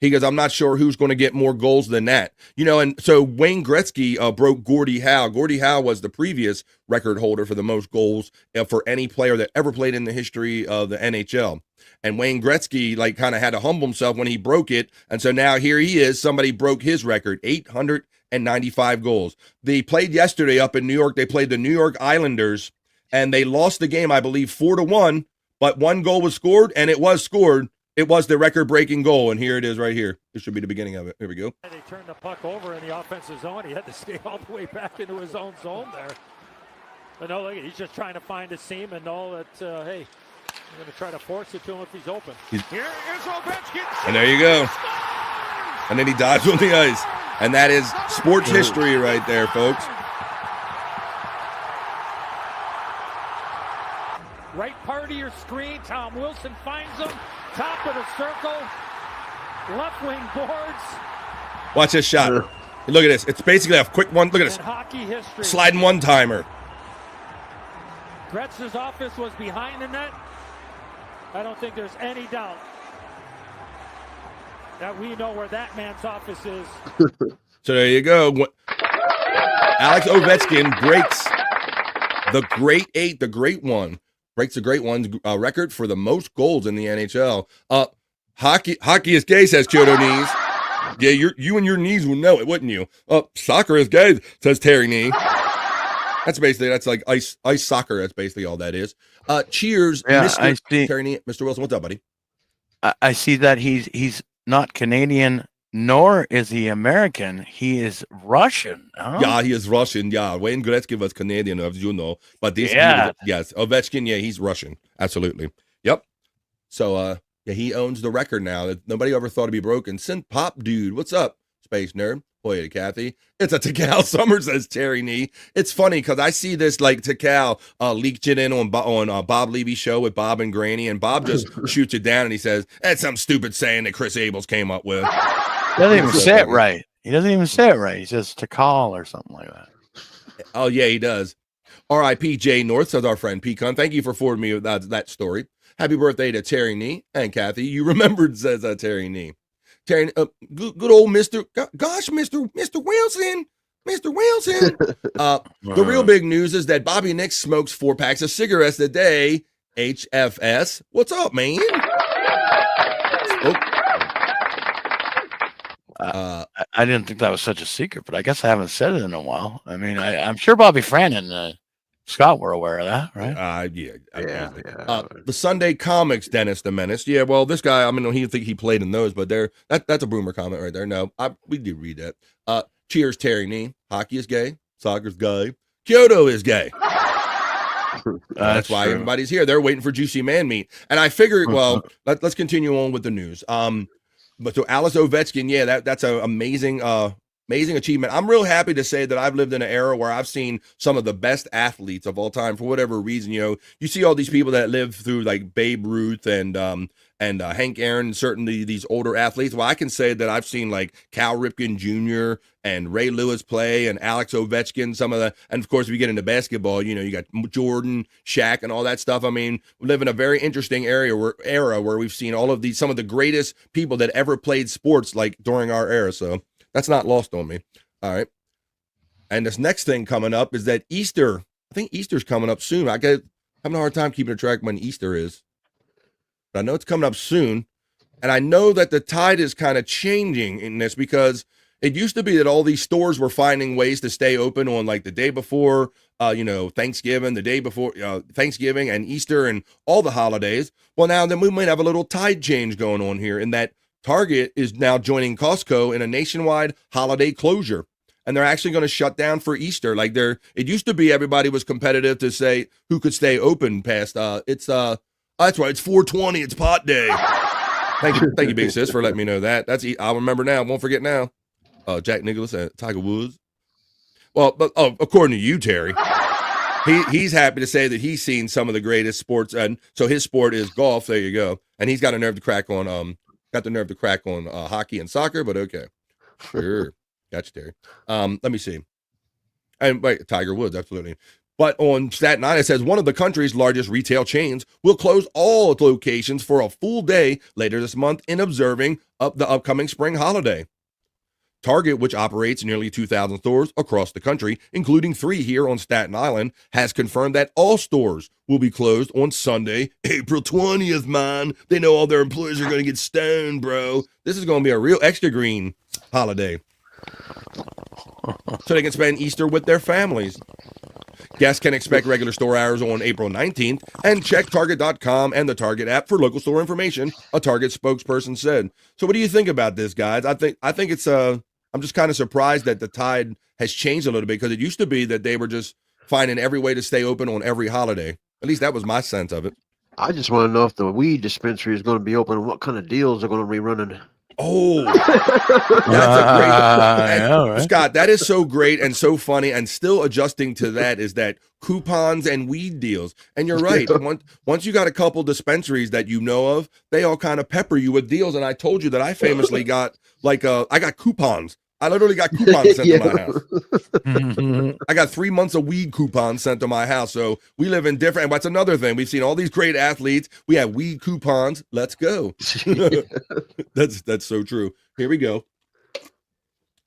He goes, "I'm not sure who's going to get more goals than that." And so Wayne Gretzky broke Gordie Howe. Gordie Howe was the previous record holder for the most goals for any player that ever played in the history of the NHL. And Wayne Gretzky kind of had to humble himself when he broke it. And so now here he is. Somebody broke his record, 895 goals. They played yesterday up in New York. They played the New York Islanders, and they lost the game, I believe, 4-1. But one goal was scored, and it was scored. It was the record-breaking goal, and here it is right here. This should be the beginning of it. Here we go. They turned the puck over in the offensive zone. He had to stay all the way back into his own zone there. But no, look, he's just trying to find a seam and know that, hey, I'm going to try to force it to him if he's open. Here is Ovechkin. And there you go. And then he dives on the ice. And that is sports history right there, folks. Right part of your screen, Tom Wilson finds him. Top of the circle. Left wing boards. Watch this shot. Look at this. It's basically a quick one. Look at this. In hockey history. Sliding one-timer. Gretzky's office was behind the net. I don't think there's any doubt that we know where that man's office is. So there you go. Alex Ovechkin breaks the great eight, the great one. Breaks the great one's record for the most goals in the NHL. Hockey is gay, says Kyoto Knees. Yeah, you and your knees will know it, wouldn't you? Soccer is gay, says Terry Knee. That's like ice soccer. That's basically all that is. Cheers, yeah, Mr. Terry Knee. Mr. Wilson, what's up, buddy? I see that he's not Canadian, nor is he American. He is Russian. Huh? Yeah, he is Russian. Yeah, Wayne Gretzky was Canadian, as you know. But this, yes, Ovechkin, yeah, he's Russian. Absolutely. Yep. So, yeah, he owns the record now. Nobody ever thought it'd be broken. Synth Pop Dude, what's up, Space Nerd? Boy, Kathy. It's a Takal Summer, says Terry Knee. It's funny because I see this Takal leaked it in on Bob Levy's show with Bob and Granny, and Bob just shoots it down and he says, "That's some stupid saying that Chris Abels came up with." He doesn't even say it right. He doesn't even say it right. He says Takal or something like that. Oh, yeah, he does. R.I.P. Jay North, says our friend Pecan. Thank you for forwarding me that story. Happy birthday to Terry Nee and Kathy. You remembered, says Terry Nee. Terry, good old Mr. Gosh, Mr. Wilson. Mr. Wilson. The real big news is that Bobby Nix smokes 4 packs of cigarettes a day. HFS. What's up, man? I didn't think that was such a secret, but I guess I haven't said it in a while. I mean, I'm sure Bobby Fran and Scott were aware of that, right? The Sunday Comics, Dennis the Menace. Yeah, well, this guy, I mean, he think he played in those, but that's a boomer comment right there. No, we do read that. Cheers, Terry Nee. Hockey is gay. Soccer's gay. Kyoto is gay. That's why everybody's here. They're waiting for juicy man meat. And I figured, well, let's continue on with the news. But so Alice Ovechkin, yeah, that's an amazing achievement. I'm real happy to say that I've lived in an era where I've seen some of the best athletes of all time for whatever reason. You know, you see all these people that live through like Babe Ruth and Hank Aaron, certainly these older athletes. Well, I can say that I've seen like Cal Ripken Jr. and Ray Lewis play and Alex Ovechkin, some of the, and of course, if you get into basketball, you know, you got Jordan, Shaq, and all that stuff. I mean, we live in a very interesting era where we've seen all of these, some of the greatest people that ever played sports like during our era. So that's not lost on me. All right. And this next thing coming up is that Easter. I think Easter's coming up soon. Having a hard time keeping track when Easter is. But I know it's coming up soon. And I know that the tide is kind of changing in this because it used to be that all these stores were finding ways to stay open on like the day before, Thanksgiving, the day before Thanksgiving and Easter and all the holidays. Well, now then we might have a little tide change going on here in that Target is now joining Costco in a nationwide holiday closure. And they're actually going to shut down for Easter. Like it used to be everybody was competitive to say who could stay open past. That's right. It's 420. It's pot day. Thank you, big sis, for letting me know that. I'll remember now. Won't forget now. Jack Nicklaus and Tiger Woods. Well, but according to you, Terry, he's happy to say that he's seen some of the greatest sports, and so his sport is golf. There you go. And he's got the nerve to crack on hockey and soccer. But okay, sure. Gotcha, Terry. Let me see. And wait, Tiger Woods, absolutely. But on Staten Island, it says one of the country's largest retail chains will close all locations for a full day later this month in observing the upcoming spring holiday. Target, which operates nearly 2,000 stores across the country, including 3 here on Staten Island, has confirmed that all stores will be closed on Sunday, April 20th, man. They know all their employees are going to get stoned, bro. This is going to be a real extra green holiday. So they can spend Easter with their families. Guests can expect regular store hours on April 19th and check Target.com and the Target app for local store information, a Target spokesperson said. So what do you think about this, guys? I think it's I'm just kind of surprised that the tide has changed a little bit because it used to be that they were just finding every way to stay open on every holiday. At least that was my sense of it. I just want to know if the weed dispensary is going to be open and what kind of deals are going to be running. Oh, that's a great Scott, that is so great and so funny, and still adjusting to that is that coupons and weed deals. And you're right. Once you got a couple dispensaries that you know of, they all kind of pepper you with deals. And I told you that I famously got I got coupons. I literally got coupons sent to my house. I got 3 months of weed coupons sent to my house. So we live in different, and that's another thing. We've seen all these great athletes. We have weed coupons. Let's go. That's so true. Here we go.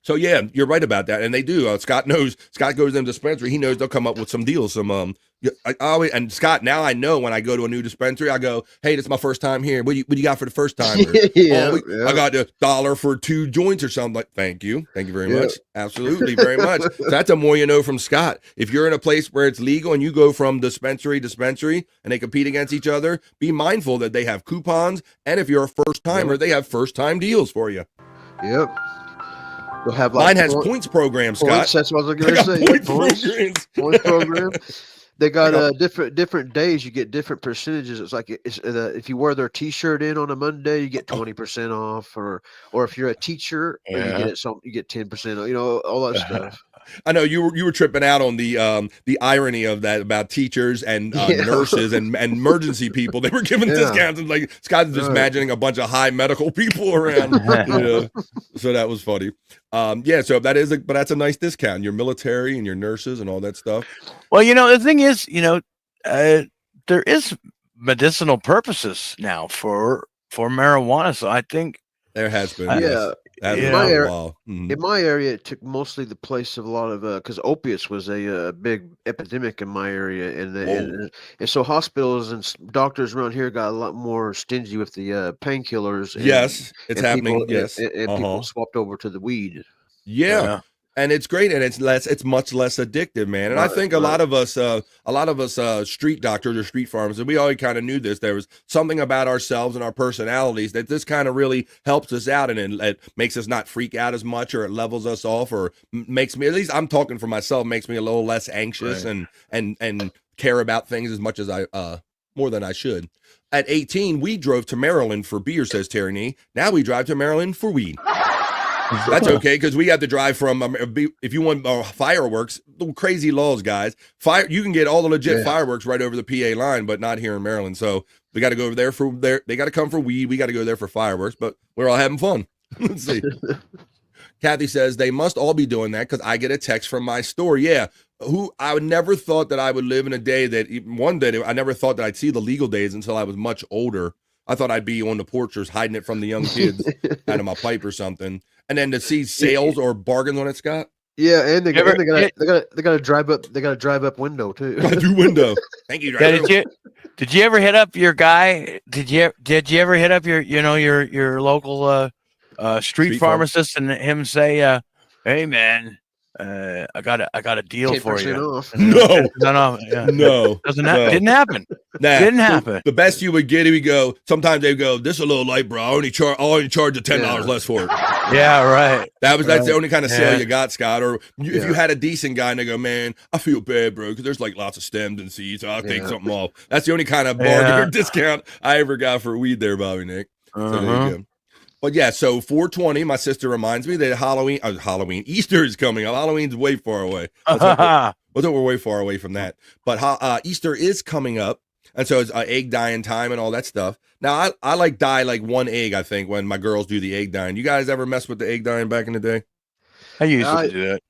So yeah, you're right about that. And they do. Scott knows. Scott goes in the dispensary. He knows they'll come up with some deals. And Scott, now I know when I go to a new dispensary, I go, hey, this is my first time here. What do you got for the first time? I got $1 for 2 joints or something. Like, thank you very much. Absolutely, very much. So that's a more you know from Scott. If you're in a place where it's legal and you go from dispensary to dispensary and they compete against each other, be mindful that they have coupons, and if you're a first timer, they have first time deals for you. Yep. They'll have mine has points programs, Scott. That's what I was going to say. Points program. They got different days. You get different percentages. It's like if you wear their T-shirt in on a Monday, you get 20% off, or if you're a teacher, you get 10%. You know, all that stuff. I know you were tripping out on the irony of that about teachers and nurses and emergency people. They were giving discounts, and like Scott's just imagining a bunch of high medical people around. So that was funny. So but that's a nice discount. Your military and your nurses and all that stuff. Well, the thing is, there is medicinal purposes now for marijuana. So I think there has been. Yeah. In my area, it took mostly the place of a lot of because opiates was a big epidemic in my area, and so hospitals and doctors around here got a lot more stingy with the painkillers. Yes, it's happening. People, and people swapped over to the weed. Yeah. And it's great, and it's much less addictive, man. And I think a lot of us street doctors or street pharmacists, we already kind of knew this. There was something about ourselves and our personalities that this kind of really helps us out, and it makes us not freak out as much, or it levels us off, or makes me, at least I'm talking for myself, makes me a little less anxious and care about things as much as more than I should. At 18, we drove to Maryland for beer, says Terry Nee. Now we drive to Maryland for weed. That's okay, because we have to drive from, if you want fireworks, crazy laws, guys. You can get all the legit fireworks right over the PA line, but not here in Maryland. So we got to go over there they got to come for weed. We got to go there for fireworks, but we're all having fun. Let's see. Kathy says, they must all be doing that because I get a text from my store. Yeah. I would never thought that I would live in a day that, one day, I never thought that I'd see the legal days until I was much older. I thought I'd be on the porch or hiding it from the young kids out of my pipe or something. And then to see sales or bargains on it, Scott. Yeah, and they got a drive up window too. Do window. Thank you. Yeah, did you ever hit up your guy? Did you ever hit up your local street pharmacist and him say, "Hey man, I got a deal for you"? Off. No. Didn't happen. Nah, didn't happen. The best you would get, he would go. Sometimes they go, "This is a little light, bro. I'll only charge you $10 less for it." Yeah, right. That's the only kind of sale you got, Scott. Or if you had a decent guy and they go, "Man, I feel bad, bro, because there's like lots of stems and seeds. So I'll take something off." That's the only kind of bargain or discount I ever got for weed, there, Bobby Nick. So there you go. But yeah, so 420, my sister reminds me that Easter is coming up. Halloween's way far away. We're way far away from that. But Easter is coming up. And so it's egg dyeing time and all that stuff. Now, I dye like one egg, I think, when my girls do the egg dyeing. You guys ever mess with the egg dyeing back in the day? I used to do that.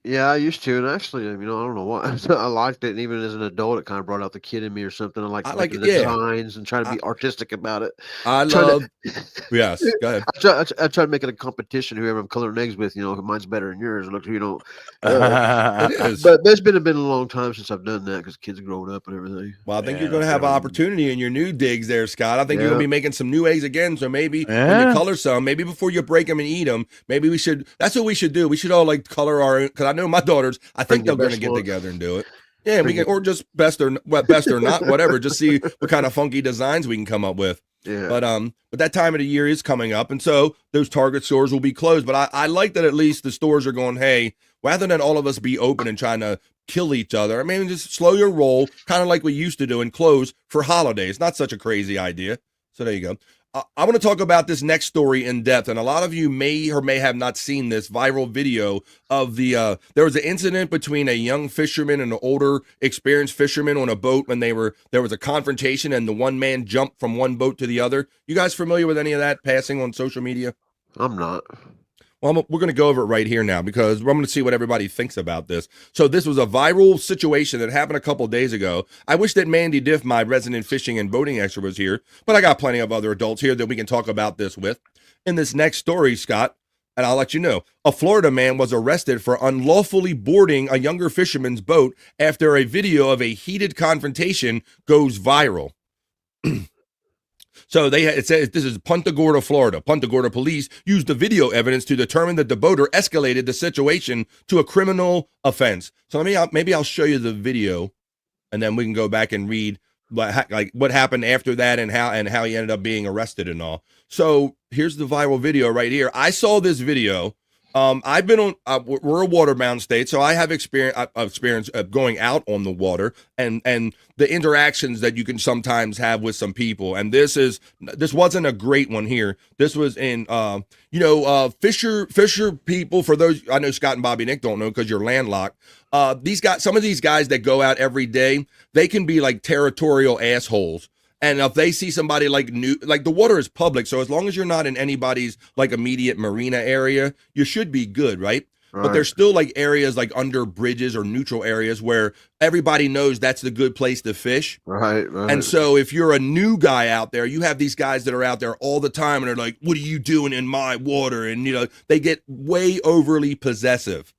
Yeah, I used to, and actually, I don't know why. I liked it, and even as an adult, it kind of brought out the kid in me or something. I like the designs and trying to be artistic about it. Yes, go ahead. I try to make it a competition. Whoever I'm coloring eggs with, if mine's better than yours. Look, it is. But it's been a long time since I've done that because kids growing up and everything. Well, I think you're going to have an opportunity in your new digs there, Scott. I think you're going to be making some new eggs again. So maybe when you color some, maybe before you break them and eat them, maybe that's what we should do. We should all color our own, because I know my daughters, I think they're going to get together and do it. Yeah, we can, or just best or not, whatever. Just see what kind of funky designs we can come up with. Yeah. But that time of the year is coming up, and so those Target stores will be closed. But I like that at least the stores are going, hey, rather than all of us be open and trying to kill each other, I mean, just slow your roll, kind of like we used to do, and close for holidays. Not such a crazy idea. So there you go. I want to talk about this next story in depth, and a lot of you may or may have not seen this viral video of there was an incident between a young fisherman and an older, experienced fisherman on a boat when there was a confrontation, and the one man jumped from one boat to the other. You guys familiar with any of that passing on social media? I'm not. Well, we're going to go over it right here now because I'm going to see what everybody thinks about this. So this was a viral situation that happened a couple of days ago. I wish that Mandy Diff, my resident fishing and boating expert, was here, but I got plenty of other adults here that we can talk about this with. In this next story, Scott, and I'll let you know, a Florida man was arrested for unlawfully boarding a younger fisherman's boat after a video of a heated confrontation goes viral. So it says this is Punta Gorda, Florida. Punta Gorda police used the video evidence to determine that the boater escalated the situation to a criminal offense. So maybe I'll show you the video, and then we can go back and read what happened after that and how he ended up being arrested and all. So here's the viral video right here. I saw this video. I've been on. We're a waterbound state, so I have experience of going out on the water and the interactions that you can sometimes have with some people. And this wasn't a great one here. This was in fisher people. For those I know, Scott and Bobby Nick don't know because you're landlocked. Some of these guys that go out every day, they can be like territorial assholes. And if they see somebody like the water is public, so as long as you're not in anybody's like immediate marina area, you should be good, right? but there's still like areas like under bridges or neutral areas where everybody knows that's the good place to fish. Right. And so if you're a new guy out there, you have these guys that are out there all the time and they're like, what are you doing in my water? And, you know, they get way overly possessive.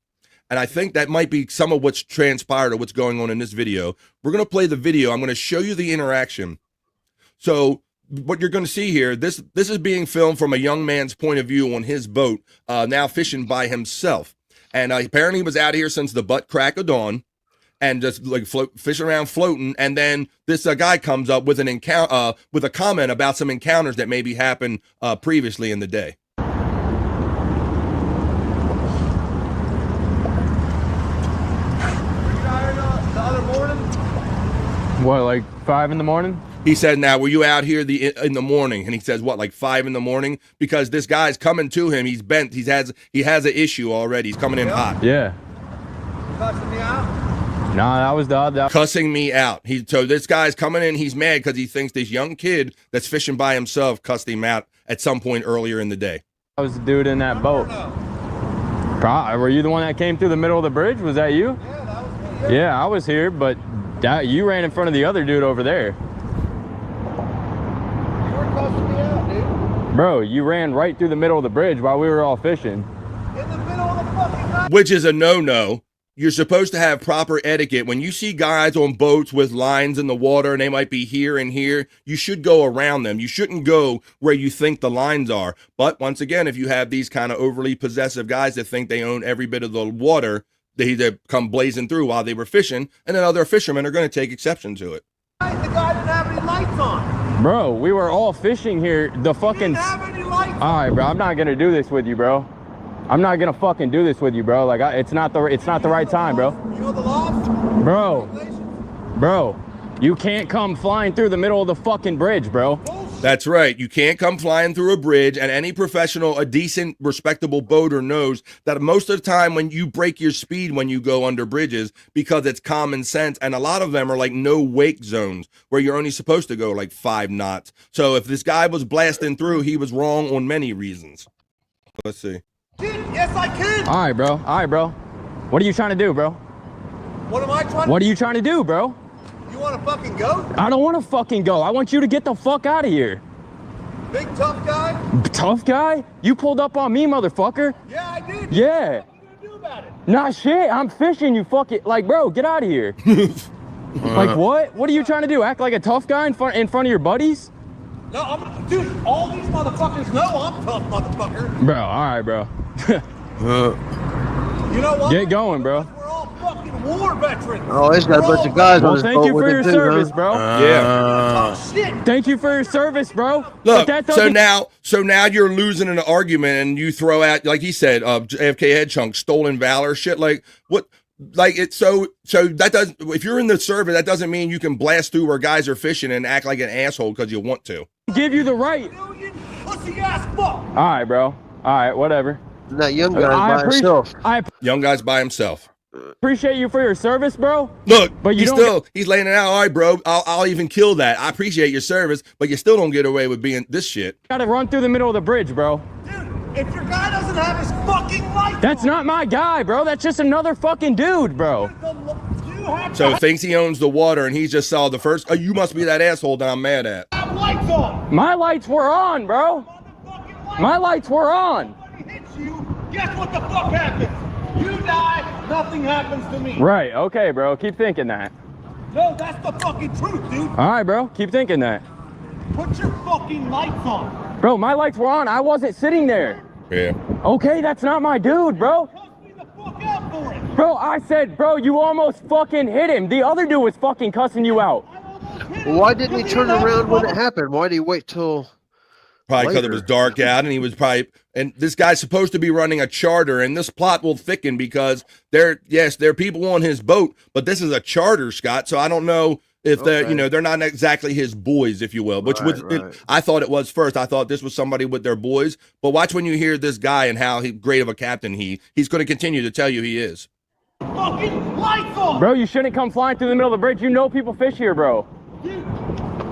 And I think that might be some of what's transpired or what's going on in this video. We're going to play the video. I'm going to show you the interaction. So what you're going to see here, this is being filmed from a young man's point of view on his boat, now fishing by himself. And apparently he was out here since the butt crack of dawn and just like fishing around floating. And then this guy comes up with with a comment about some encounters that maybe happened previously in the day. What, like 5 in the morning? He said, now, were you out here in the morning? And he says, what, like 5 in the morning? Because this guy's coming to him. He's bent. He has an issue already. He's coming in hot. Yeah. Cussing me out? Nah, that was the other. Cussing me out. So this guy's coming in. He's mad because he thinks this young kid that's fishing by himself cussed him out at some point earlier in the day. I was the dude in that boat. Were you the one that came through the middle of the bridge? Was that you? Yeah, that was me. Yeah, I was here, but you ran in front of the other dude over there. You were cussing me out, dude. Bro, you ran right through the middle of the bridge while we were all fishing. In the middle of the fucking night. Which is a no-no. You're supposed to have proper etiquette. When you see guys on boats with lines in the water and they might be here and here, you should go around them. You shouldn't go where you think the lines are. But once again, if you have these kind of overly possessive guys that think they own every bit of the water, they come blazing through while they were fishing, and then other fishermen are going to take exception to it. The guy didn't have any lights on. Bro, we were all fishing here. The fucking. Didn't have any lights on. All right, bro. I'm not gonna do this with you, bro. I'm not gonna fucking do this with you, bro. Like, it's not the right time, bro. You know the laws? Bro, you can't come flying through the middle of the fucking bridge, bro. That's right. You can't come flying through a bridge, and any professional, a decent, respectable boater knows that most of the time when you break your speed when you go under bridges, because it's common sense, and a lot of them are like no wake zones where you're only supposed to go like 5 knots. So if this guy was blasting through, he was wrong on many reasons. Let's see. Yes, I can. All right, bro. What are you trying to do, bro? What am I trying to What are you trying to do, bro? You want to fucking go? I don't want to fucking go. I want you to get the fuck out of here. Big tough guy? Tough guy? You pulled up on me, motherfucker. Yeah, I did. Yeah. What are you gonna do about it? Nah, shit. I'm fishing, you fucking. Like, bro, get out of here. Like, what? What are you trying to do? Act like a tough guy in front of your buddies? No, dude, all these motherfuckers know I'm tough, motherfucker. Bro, all right, bro. You know what? Get going, bro. We're all fucking war veterans. Oh, he's got a bunch of guys on his boat. Thank you for your service, bro. Yeah. Shit. Thank you for your service, bro. Look, so now you're losing an argument, and you throw out, like he said, AFK head chunk, stolen valor, shit. Like what? Like it's so that does. If you're in the service, that doesn't mean you can blast through where guys are fishing and act like an asshole because you want to. Give you the right. Pussy ass fuck. All right, bro. All right, whatever. That young guy's by himself. Young guy's by himself. Appreciate you for your service, bro. Look, but he's laying it out. All right, bro. I'll even kill that. I appreciate your service, but you still don't get away with being this shit. Gotta run through the middle of the bridge, bro. Dude, if your guy doesn't have his fucking light, that's not my guy, bro. That's just another fucking dude, bro. So thinks he owns the water, and he just saw the first. Oh, you must be that asshole that I'm mad at. Lights on. My lights were on, bro. My lights were on. Hits you. Guess what the fuck happens? You die. Nothing happens to me. Right. Okay, bro. Keep thinking that. No, that's the fucking truth, dude. All right, bro. Keep thinking that. Put your fucking lights on. Bro, my lights were on. I wasn't sitting there. Yeah. Okay, that's not my dude, bro. Bro, I said, bro, you almost fucking hit him. The other dude was fucking cussing you out. Well, why didn't he turn around when it happened? Why did he wait till? Probably because it was dark out, and he was probably. And this guy's supposed to be running a charter, and this plot will thicken because there are people on his boat, but this is a charter, Scott. So I don't know if they're not exactly his boys, if you will. Which I thought it was first. I thought this was somebody with their boys. But watch when you hear this guy and how great of a captain he's going to continue to tell you he is. Fucking lights on. Bro, you shouldn't come flying through the middle of the bridge. You know people fish here, bro.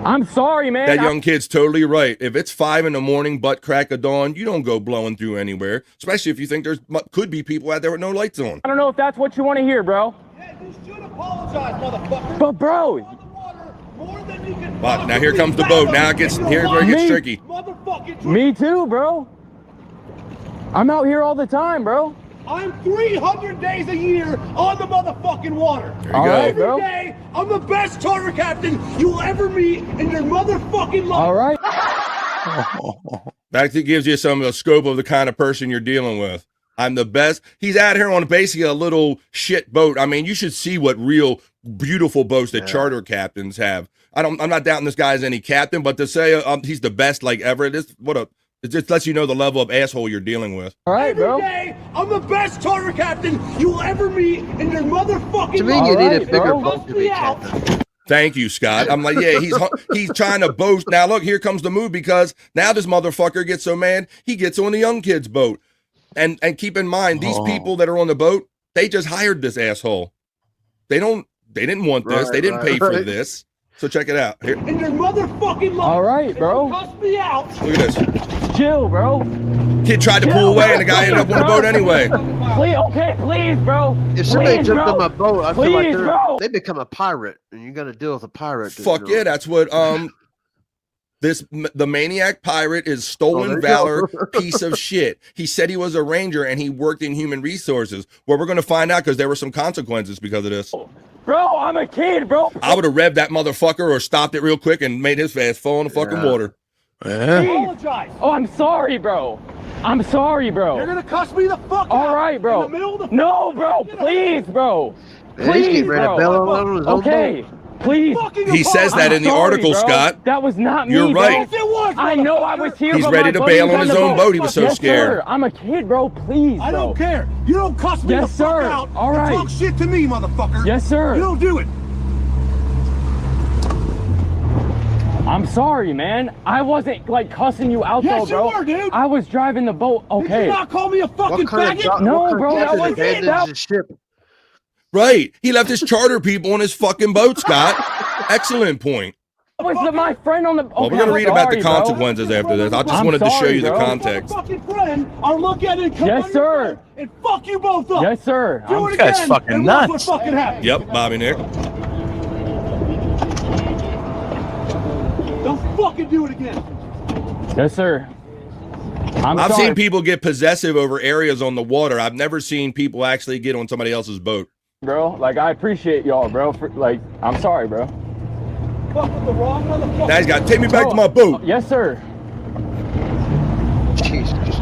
I'm sorry, man. That young kid's totally right. If it's 5 a.m, butt crack of dawn, you don't go blowing through anywhere, especially if you think could be people out there with no lights on. I don't know if that's what you want to hear, bro. Yeah, you should apologize, motherfucker. But bro. But now here comes the boat. Now it gets tricky. Me too, bro. I'm out here all the time, bro. I'm 300 days a year on the motherfucking water. There you go. Every bro. day, I'm the best charter captain you'll ever meet in your motherfucking life. All right. That gives you some scope of the kind of person you're dealing with. I'm the best. He's out here on basically a little shit boat. I mean, you should see what real beautiful boats that charter captains have. I'm not doubting this guy's any captain, but to say he's the best like ever, it just lets you know the level of asshole you're dealing with. All right, bro. Every day, I'm the best charter captain you'll ever meet in your motherfucking To me, life. you need a bigger Bro. boat to be captain. Thank you, Scott. I'm like, yeah, he's trying to boast. Now, look, here comes the move because now this motherfucker gets so mad, he gets on the young kid's boat. And keep in mind, these people that are on the boat, they just hired this asshole. They didn't want this. They didn't pay for this. So check it out. Here. In your motherfucking life. All right, bro. Cuss me out. Look at this. Chill, bro. Kid tried to pull away, and the guy ended up on the boat anyway. Please, okay, please, bro. If somebody Please, jumped bro. on my boat, I feel Please, like bro. they become a pirate, and you got to deal with a pirate. Fuck yeah, that's what the maniac pirate is stolen valor piece of shit. He said he was a ranger and he worked in human resources. Well, we're going to find out because there were some consequences because of this. Bro, I'm a kid, bro. I would have revved that motherfucker or stopped it real quick and made his ass fall in the fucking water. Apologize. Oh, I'm sorry, bro. I'm sorry, bro. You're gonna cuss me the fuck out. All right, bro. In the middle of the No, bro. Please, bro. Man, he's Please, getting ready to bro. bail on his own Okay. boat. Please. He says that in the Sorry, article, bro. Scott. That was not me. You're bro. right. Yes, it was, I know I was here. He's but ready my to bail buddy's on his the own boat. He was so yes, scared. Sir. I'm a kid, bro. Please, I bro. don't care. You don't cuss me Yes, the fuck sir. out. All and right. talk shit to me, motherfucker. Yes, sir. You don't do it. I'm sorry, man. I wasn't like cussing you out, Yes, though, bro. you were, dude. I was driving the boat. Did Okay. you not call me a fucking faggot? No, bro, that was it. Abandons his ship. Right. He left his charter people on his fucking boat, Scott. Excellent point. was my friend on the. Okay, Well, we're going to read about the sorry, bro. consequences after this. I just I'm wanted to show sorry, you the bro. context. Fucking friend, I'll look at it and come Yes, on your sir. phone and fuck you both up. Yes, sir. Do it This guy's again, fucking and watch nuts. what fucking happens. Yep, Bobby Nick. Don't fucking do it again. Yes, sir. I've seen people get possessive over areas on the water. I've never seen people actually get on somebody else's boat. Bro, like I appreciate y'all, bro. Like I'm sorry, bro. Fuck with the wrong motherfucker. Now he's got to take me back to my boat. Yes, sir. Jesus.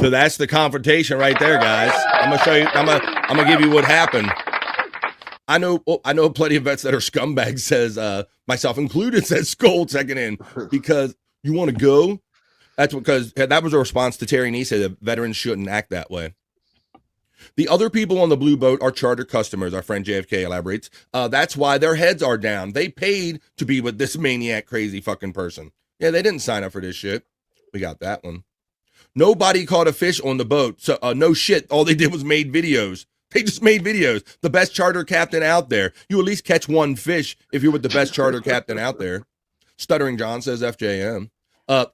So that's the confrontation right there, guys. I'm gonna show you. I'm gonna give you what happened. I know plenty of vets that are scumbags. Says myself included. Says Skull checking in because you want to go. That's because that was a response to Terry Nee said that veterans shouldn't act that way. The other people on the blue boat are charter customers. Our friend JFK elaborates. That's why their heads are down. They paid to be with this maniac, crazy fucking person. Yeah, they didn't sign up for this shit. We got that one. Nobody caught a fish on the boat. So no shit. All they did was made videos. They just made videos. The best charter captain out there. You at least catch one fish if you're with the best charter captain out there. Stuttering John says FJM.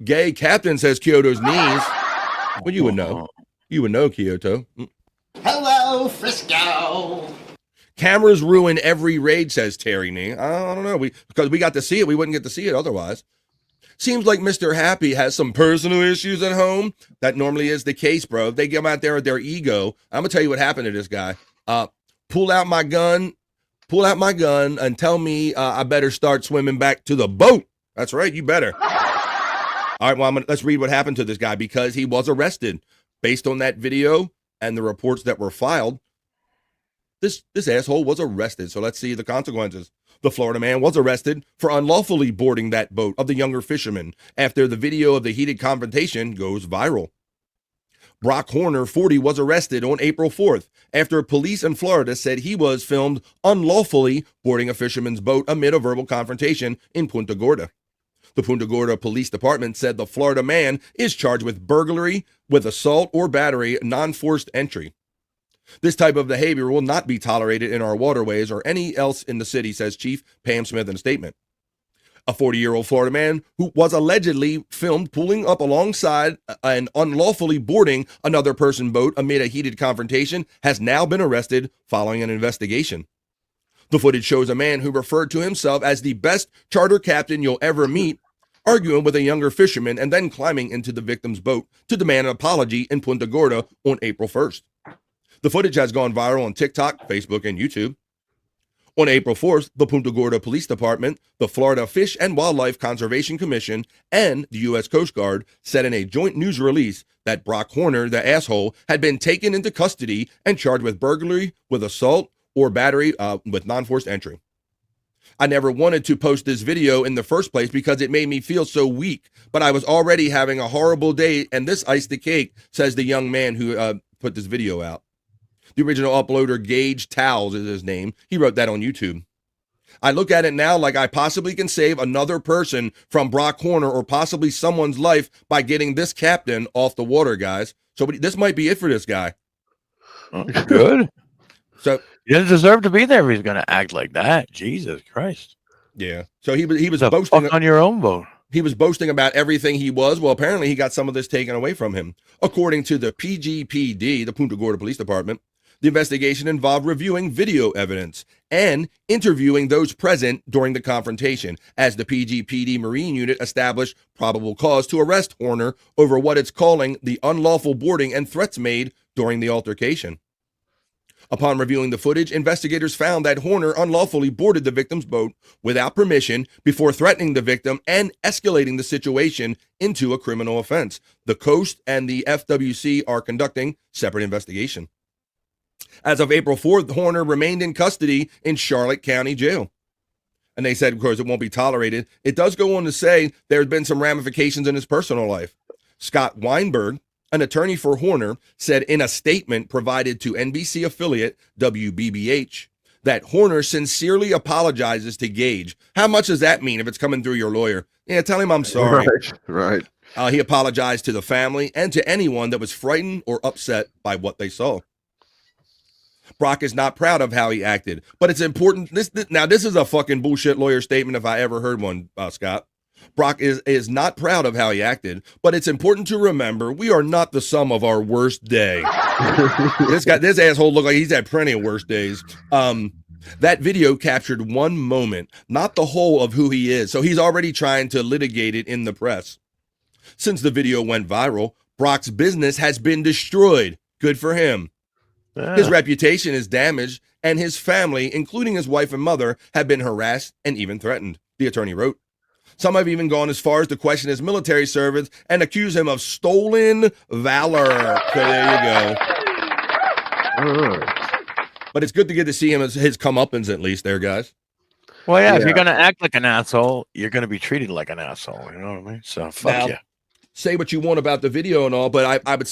Gay captain says Kyoto's knees. Well, you would know. You would know, Kyoto. Hello, Frisco. Cameras ruin every raid, says Terry Nee. I don't know. Because we got to see it. We wouldn't get to see it otherwise. Seems like Mr. Happy has some personal issues at home. That normally is the case, bro. If they come out there with their ego, I'm going to tell you what happened to this guy. Pull out my gun, and tell me I better start swimming back to the boat. That's right, you better. All right, well, let's read what happened to this guy because he was arrested. Based on that video and the reports that were filed, this asshole was arrested. So let's see the consequences. The Florida man was arrested for unlawfully boarding that boat of the younger fisherman after the video of the heated confrontation goes viral. Brock Horner, 40, was arrested on April 4th after police in Florida said he was filmed unlawfully boarding a fisherman's boat amid a verbal confrontation in Punta Gorda. The Punta Gorda Police Department said the Florida man is charged with burglary, with assault or battery, non-forced entry. This type of behavior will not be tolerated in our waterways or any else in the city, says Chief Pam Smith in a statement. A 40-year-old Florida man who was allegedly filmed pulling up alongside and unlawfully boarding another person's boat amid a heated confrontation has now been arrested following an investigation. The footage shows a man who referred to himself as the best charter captain you'll ever meet, arguing with a younger fisherman and then climbing into the victim's boat to demand an apology in Punta Gorda on April 1st. The footage has gone viral on TikTok, Facebook, and YouTube. On April 4th, the Punta Gorda Police Department, the Florida Fish and Wildlife Conservation Commission, and the U.S. Coast Guard said in a joint news release that Brock Horner, the asshole, had been taken into custody and charged with burglary, with assault, or battery with non-forced entry. I never wanted to post this video in the first place because it made me feel so weak, but I was already having a horrible day, and this iced the cake, says the young man who put this video out. The original uploader, Gage Towles is his name. He wrote that on YouTube. I look at it now like I possibly can save another person from Brock Horner or possibly someone's life by getting this captain off the water, guys. So this might be it for this guy. Oh, good. So he doesn't deserve to be there if he's going to act like that. Jesus Christ. Yeah. So he was boasting on your own boat. He was boasting about everything he was. Well, apparently he got some of this taken away from him. According to the PGPD, the Punta Gorda Police Department, the investigation involved reviewing video evidence and interviewing those present during the confrontation, as the PGPD Marine Unit established probable cause to arrest Horner over what it's calling the unlawful boarding and threats made during the altercation. Upon reviewing the footage, investigators found that Horner unlawfully boarded the victim's boat without permission before threatening the victim and escalating the situation into a criminal offense. The Coast and the FWC are conducting separate investigation. As of April 4th, Horner remained in custody in Charlotte County Jail. And they said, of course, it won't be tolerated. It does go on to say there's been some ramifications in his personal life. Scott Weinberg, an attorney for Horner, said in a statement provided to NBC affiliate WBBH that Horner sincerely apologizes to Gage. How much does that mean if it's coming through your lawyer? Yeah, tell him I'm sorry. Right. He apologized to the family and to anyone that was frightened or upset by what they saw. Brock is not proud of how he acted, but it's important. This is a fucking bullshit lawyer statement if I ever heard one, Scott. Brock is not proud of how he acted, but it's important to remember we are not the sum of our worst day. This asshole looked like he's had plenty of worst days. That video captured one moment, not the whole of who he is. So he's already trying to litigate it in the press. Since the video went viral, Brock's business has been destroyed. Good for him. His reputation is damaged, and his family, including his wife and mother, have been harassed and even threatened, the attorney wrote. Some have even gone as far as to question his military service and accuse him of stolen valor. So there you go. But it's good to get to see him as his comeuppance at least there, guys. Well, yeah, if you're going to act like an asshole, you're going to be treated like an asshole. You know what I mean? So fuck you. Say what you want about the video and all, but I would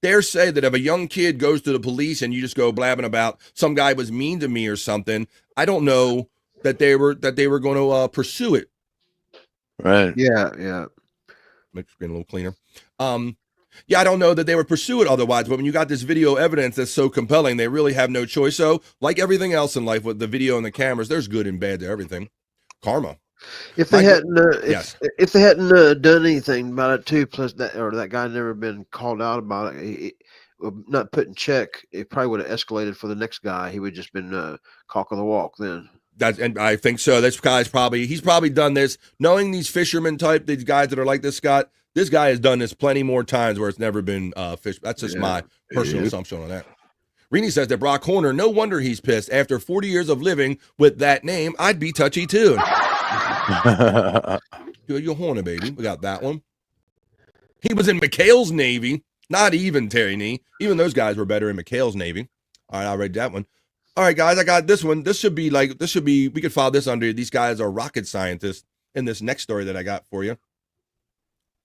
dare say that if a young kid goes to the police and you just go blabbing about some guy was mean to me or something, I don't know that they were going to pursue it. Right. Yeah. Make the screen a little cleaner. Yeah, I don't know that they would pursue it otherwise, but when you got this video evidence that's so compelling, they really have no choice. So, like everything else in life with the video and the cameras, there's good and bad to everything. Karma. If they hadn't, if they hadn't done anything about it too, plus that guy never been called out about it, not put in check, it probably would have escalated for the next guy. He would just been cock of the walk then. And I think so. This guy's he's probably done this knowing these fishermen type, these guys that are like this, Scott. This guy has done this plenty more times where it's never been fish. That's just my personal assumption on that. Rini says that Brock Horner, no wonder he's pissed. After 40 years of living with that name, I'd be touchy too. You're Horner, baby. We got that one. He was in McHale's Navy. Not even Terry Nee. Even those guys were better in McHale's Navy. All right, I'll read that one. All right, guys, I got this one. We could file this under these guys are rocket scientists in this next story that I got for you.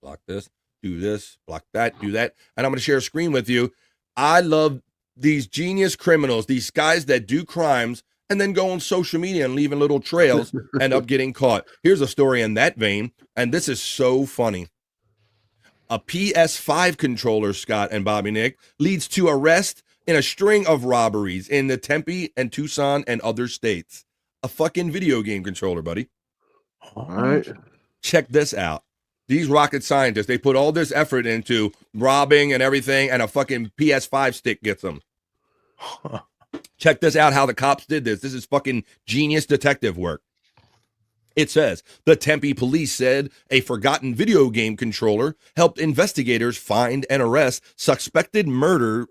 Block this. do this, block that, do that. And I'm going to share a screen with you. I love these genius criminals, these guys that do crimes and then go on social media and leaving little trails and up getting caught. Here's a story in that vein, and this is so funny. A PS5 controller, Scott and Bobby Nick, leads to arrest in a string of robberies in the Tempe and Tucson and other states. A fucking video game controller, buddy. All right. Check this out. These rocket scientists, they put all this effort into robbing and everything, and a fucking PS5 stick gets them. Check this out, how the cops did this. This is fucking genius detective work. It says, the Tempe police said a forgotten video game controller helped investigators find and arrest suspected members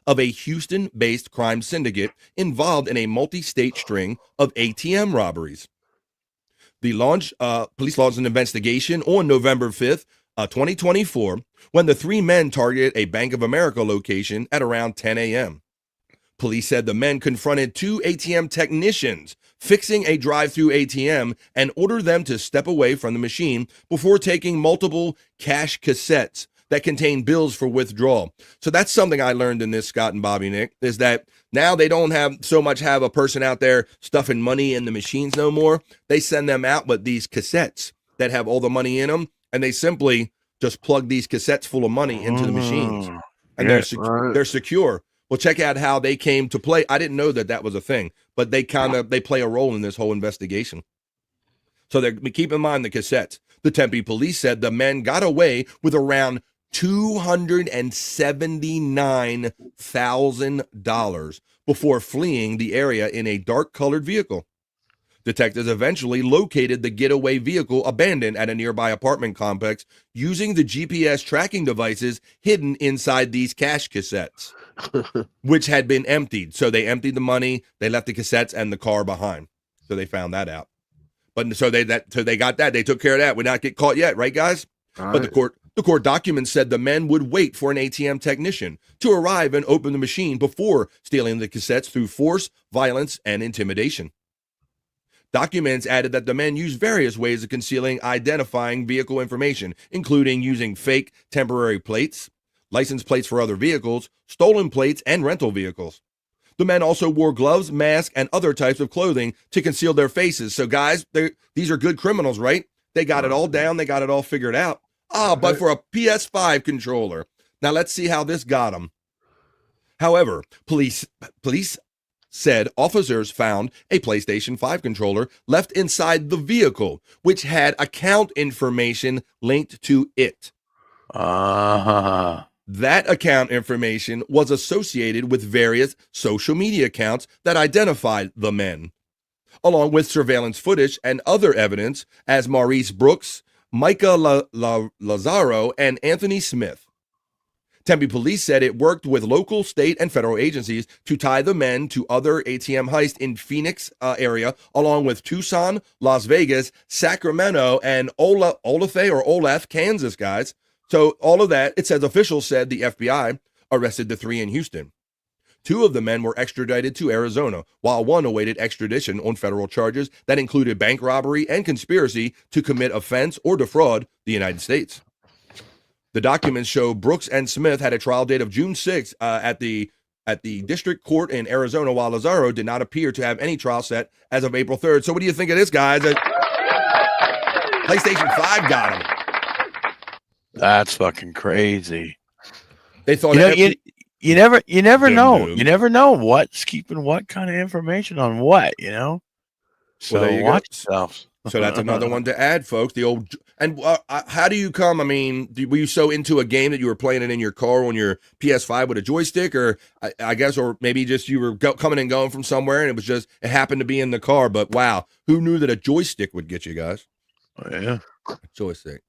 of a Houston-based crime syndicate involved in a multi-state string of ATM robberies. Police launched an investigation on November 5th, 2024, when the three men targeted a Bank of America location at around 10 a.m. Police said the men confronted two ATM technicians fixing a drive-through ATM and ordered them to step away from the machine before taking multiple cash cassettes that contain bills for withdrawal. So that's something I learned in this, Scott and Bobby Nick, is that now they don't have a person out there stuffing money in the machines no more. They send them out with these cassettes that have all the money in them, and they simply just plug these cassettes full of money into the machines, and they're secure. Well, check out how they came to play. I didn't know that was a thing, but they play a role in this whole investigation. So keep in mind the cassettes. The Tempe police said the men got away with around $279,000 before fleeing the area in a dark-colored vehicle. Detectives eventually located the getaway vehicle abandoned at a nearby apartment complex using the GPS tracking devices hidden inside these cash cassettes, which had been emptied. So they emptied the money, they left the cassettes and the car behind. So they found that out. But so they got that. They took care of that. We're not get caught yet, right, guys? But the court documents said the men would wait for an ATM technician to arrive and open the machine before stealing the cassettes through force, violence, and intimidation. Documents added that the men used various ways of concealing identifying vehicle information, including using fake temporary plates, license plates for other vehicles, stolen plates, and rental vehicles. The men also wore gloves, masks, and other types of clothing to conceal their faces. So, guys, these are good criminals, right? They got it all down. They got it all figured out. But for a PS5 controller. Now, let's see how this got them. However, police said officers found a PlayStation 5 controller left inside the vehicle, which had account information linked to it. That account information was associated with various social media accounts that identified the men, along with surveillance footage and other evidence as Maurice Brooks, Micah Lazaro, and Anthony Smith. Tempe police said it worked with local, state, and federal agencies to tie the men to other ATM heists in Phoenix area, along with Tucson, Las Vegas, Sacramento, and Olathe, Kansas, guys. So all of that, it says officials said the FBI arrested the three in Houston. Two of the men were extradited to Arizona, while one awaited extradition on federal charges that included bank robbery and conspiracy to commit offense or defraud the United States. The documents show Brooks and Smith had a trial date of June 6th at the district court in Arizona, while Lazaro did not appear to have any trial set as of April 3rd. So what do you think of this, guys? PlayStation 5 got him. That's fucking crazy. They thought you never know. You never know what's keeping what kind of information on what, you know. So well, there you watch go. yourself. So that's another one to add, folks. The old how do you come? I mean, were you so into a game that you were playing it in your car on your PS5 with a joystick, or I guess, or maybe just you were coming and going from somewhere, and it happened to be in the car. But wow, who knew that a joystick would get you guys? Oh, yeah, joystick.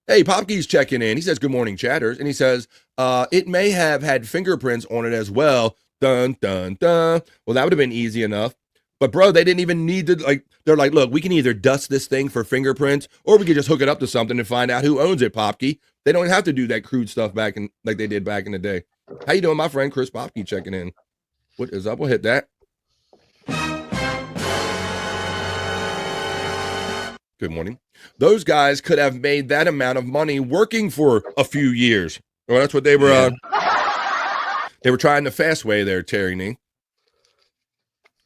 Hey, Popkey's checking in. He says, "Good morning, chatters," and he says, "It may have had fingerprints on it as well." Dun dun dun. Well, that would have been easy enough. But bro, they didn't even need to, they're like, look, we can either dust this thing for fingerprints or we could just hook it up to something and find out who owns it, Popkey. They don't have to do that crude stuff like they did back in the day. How you doing, my friend? Chris Popkey checking in. What is up? We'll hit that. Good morning. Those guys could have made that amount of money working for a few years. Well, that's what they were. They were trying the fast way there, Terry Nee.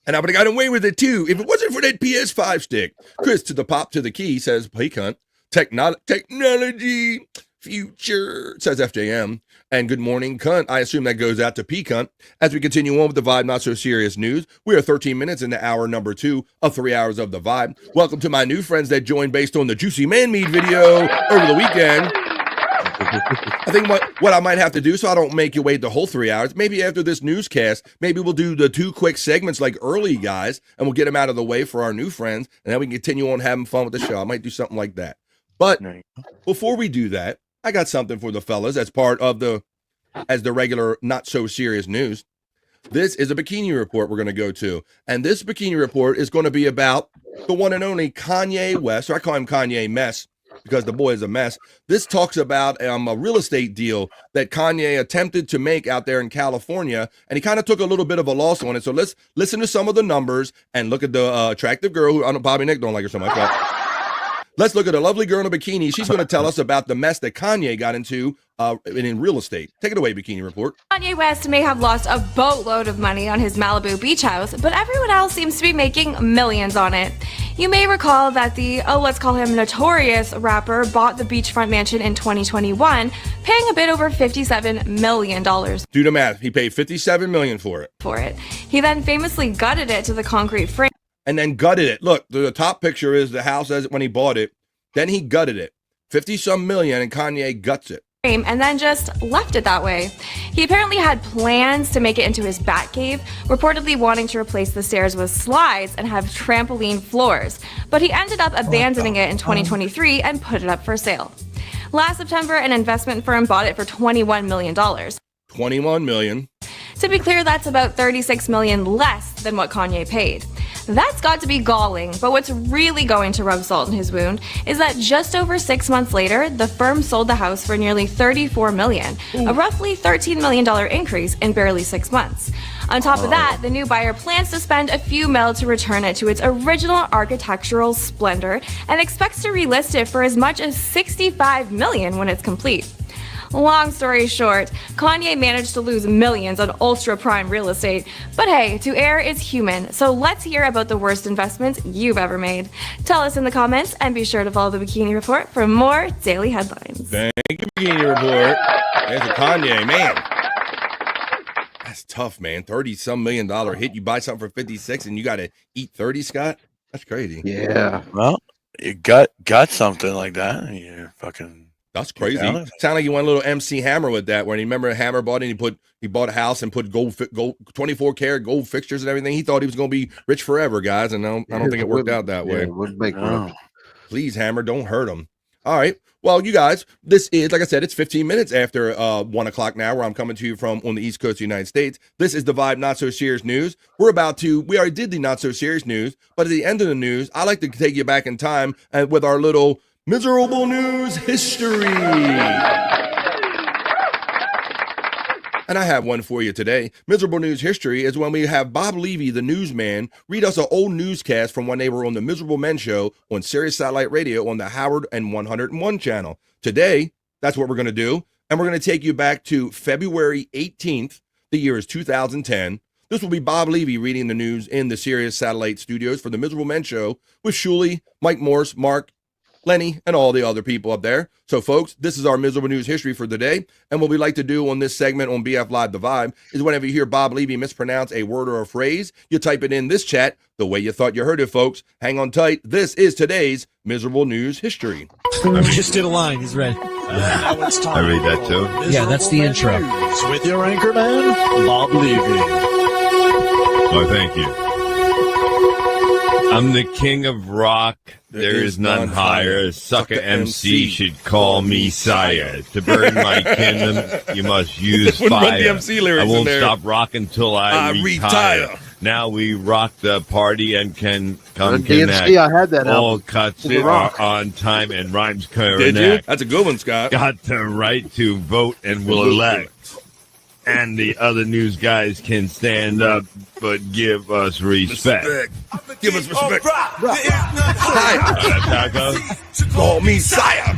And I would have got away with it too if it wasn't for that PS5 stick. Chris to the pop to the key says, hey, cunt. Technology future, says FJM. And good morning, cunt. I assume that goes out to P cunt. As we continue on with the Vibe Not So Serious news, we are 13 minutes into hour number 2 of 3 hours of the Vibe. Welcome to my new friends that joined based on the Juicy Man Meat video over the weekend. I think what I might have to do so I don't make you wait the whole 3 hours, maybe after this newscast, maybe we'll do the 2 quick segments like early guys, and we'll get them out of the way for our new friends, and then we can continue on having fun with the show. I might do something like that. But before we do that, I got something for the fellas as part of the regular Not So Serious news. This is a bikini report we're going to go to, and this bikini report is going to be about the one and only Kanye West, or I call him Kanye Mess, because the boy is a mess. This talks about a real estate deal that Kanye attempted to make out there in California, and he kind of took a little bit of a loss on it. So let's listen to some of the numbers and look at the attractive girl who, I know Bobby Nick don't like her so much, but let's look at a lovely girl in a bikini. She's going to tell us about the mess that Kanye got into in real estate. Take it away, Bikini Report. Kanye West may have lost a boatload of money on his Malibu beach house, but everyone else seems to be making millions on it. You may recall that the, let's call him notorious rapper, bought the beachfront mansion in 2021, paying a bit over $57 million. Do the math. He paid $57 million for it. He then famously gutted it to the concrete frame. And then gutted it. Look, the top picture is the house as when he bought it. Then he gutted it. 50-some million, and Kanye guts it. And then just left it that way. He apparently had plans to make it into his bat cave, reportedly wanting to replace the stairs with slides and have trampoline floors. But he ended up abandoning it in 2023 and put it up for sale. Last September, an investment firm bought it for $21 million. $21 million. To be clear, that's about $36 million less than what Kanye paid. That's got to be galling, but what's really going to rub salt in his wound is that just over 6 months later, the firm sold the house for nearly $34 million, a roughly $13 million increase in barely 6 months. On top of that, the new buyer plans to spend a few mil to return it to its original architectural splendor and expects to relist it for as much as $65 million when it's complete. Long story short, Kanye managed to lose millions on ultra-prime real estate. But hey, to err is human, so let's hear about the worst investments you've ever made. Tell us in the comments, and be sure to follow the Bikini Report for more daily headlines. Thank you, Bikini Report. There's a Kanye, man. That's tough, man. $30-some million hit. You buy something for 56 and you got to eat 30, Scott? That's crazy. Yeah. Well, you got something like that. You're fucking... That's crazy. Sound like you went a little MC Hammer with that. When you remember Hammer bought it, and he bought a house and put gold 24 karat gold fixtures and everything. He thought he was going to be rich forever, guys. And I don't think it worked out that way. Please, Hammer, don't hurt him. All right. Well, you guys, this is, like I said, it's 15 minutes after 1 o'clock now, where I'm coming to you from on the East Coast of the United States. This is the Vibe Not So Serious news. We already did the Not So Serious news, but at the end of the news, I like to take you back in time with our little miserable news history. And I have one for you today. Miserable news history is when we have Bob Levy, the newsman, read us an old newscast from when they were on the Miserable Men Show on Sirius Satellite Radio on the Howard and 101 channel. Today, that's what we're going to do. And we're going to take you back to February 18th. The year is 2010. This will be Bob Levy reading the news in the Sirius Satellite studios for the Miserable Men Show with Shuli, Mike Morse, Mark, Lenny, and all the other people up there. So, folks, this is our miserable news history for the day. And what we like to do on this segment on BF Live The Vibe is whenever you hear Bob Levy mispronounce a word or a phrase, you type it in this chat the way you thought you heard it, folks. Hang on tight. This is today's miserable news history. I just did a line. He's ready. Now it's time. I read that too. Yeah, that's the intro. With your anchor man, Bob Levy. Oh, thank you. I'm the king of rock. There is none higher. Sucker MC should call me sire. To burn my kingdom, you must use fire. I won't stop rocking till I retire. Now we rock the party and can come connect. I had that All album. cuts are on time and rhymes correct. Did you? That's a good one, Scott. Got the right to vote and will elect. and the other news guys can stand up, but give us respect. Give us respect. Call me sire.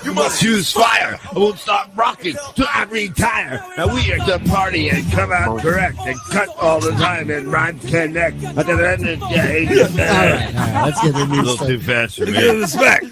You must use fire. I won't stop rocking till I retire. Now we are to party and come out correct and cut all the time and rhyme connect. At the end of the day, all right. Let's get the a news. little too fast for me. Give respect.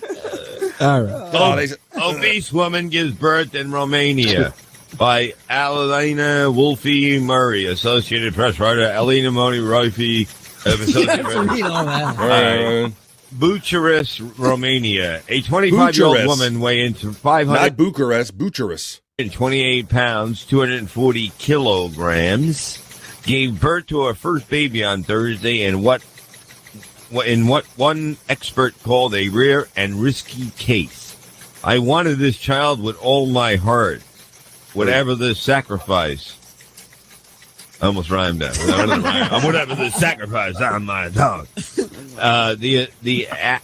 All right. Obese woman gives birth in Romania. By Alina Wolfie Murray, Associated Press writer. Elena Moni Roifi of Associated Press. Read all that. Bucharest, Romania. A 25-year-old woman weighing 500. Not Bucharest, Bucharest. 28 pounds, 240 kilograms, gave birth to her first baby on Thursday in what one expert called a rare and risky case. I wanted this child with all my heart, whatever the sacrifice. I almost rhymed that. Whatever the sacrifice on my dog. The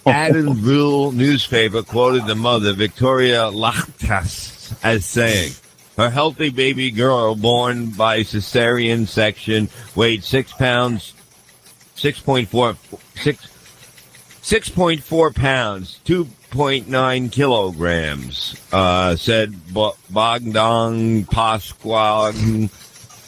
Adamville newspaper quoted the mother, Victoria Lachtas, as saying, her healthy baby girl born by cesarean section weighed 6 pounds, 6.4 pounds, 2.9 kilograms, said Bogdan Pasquale,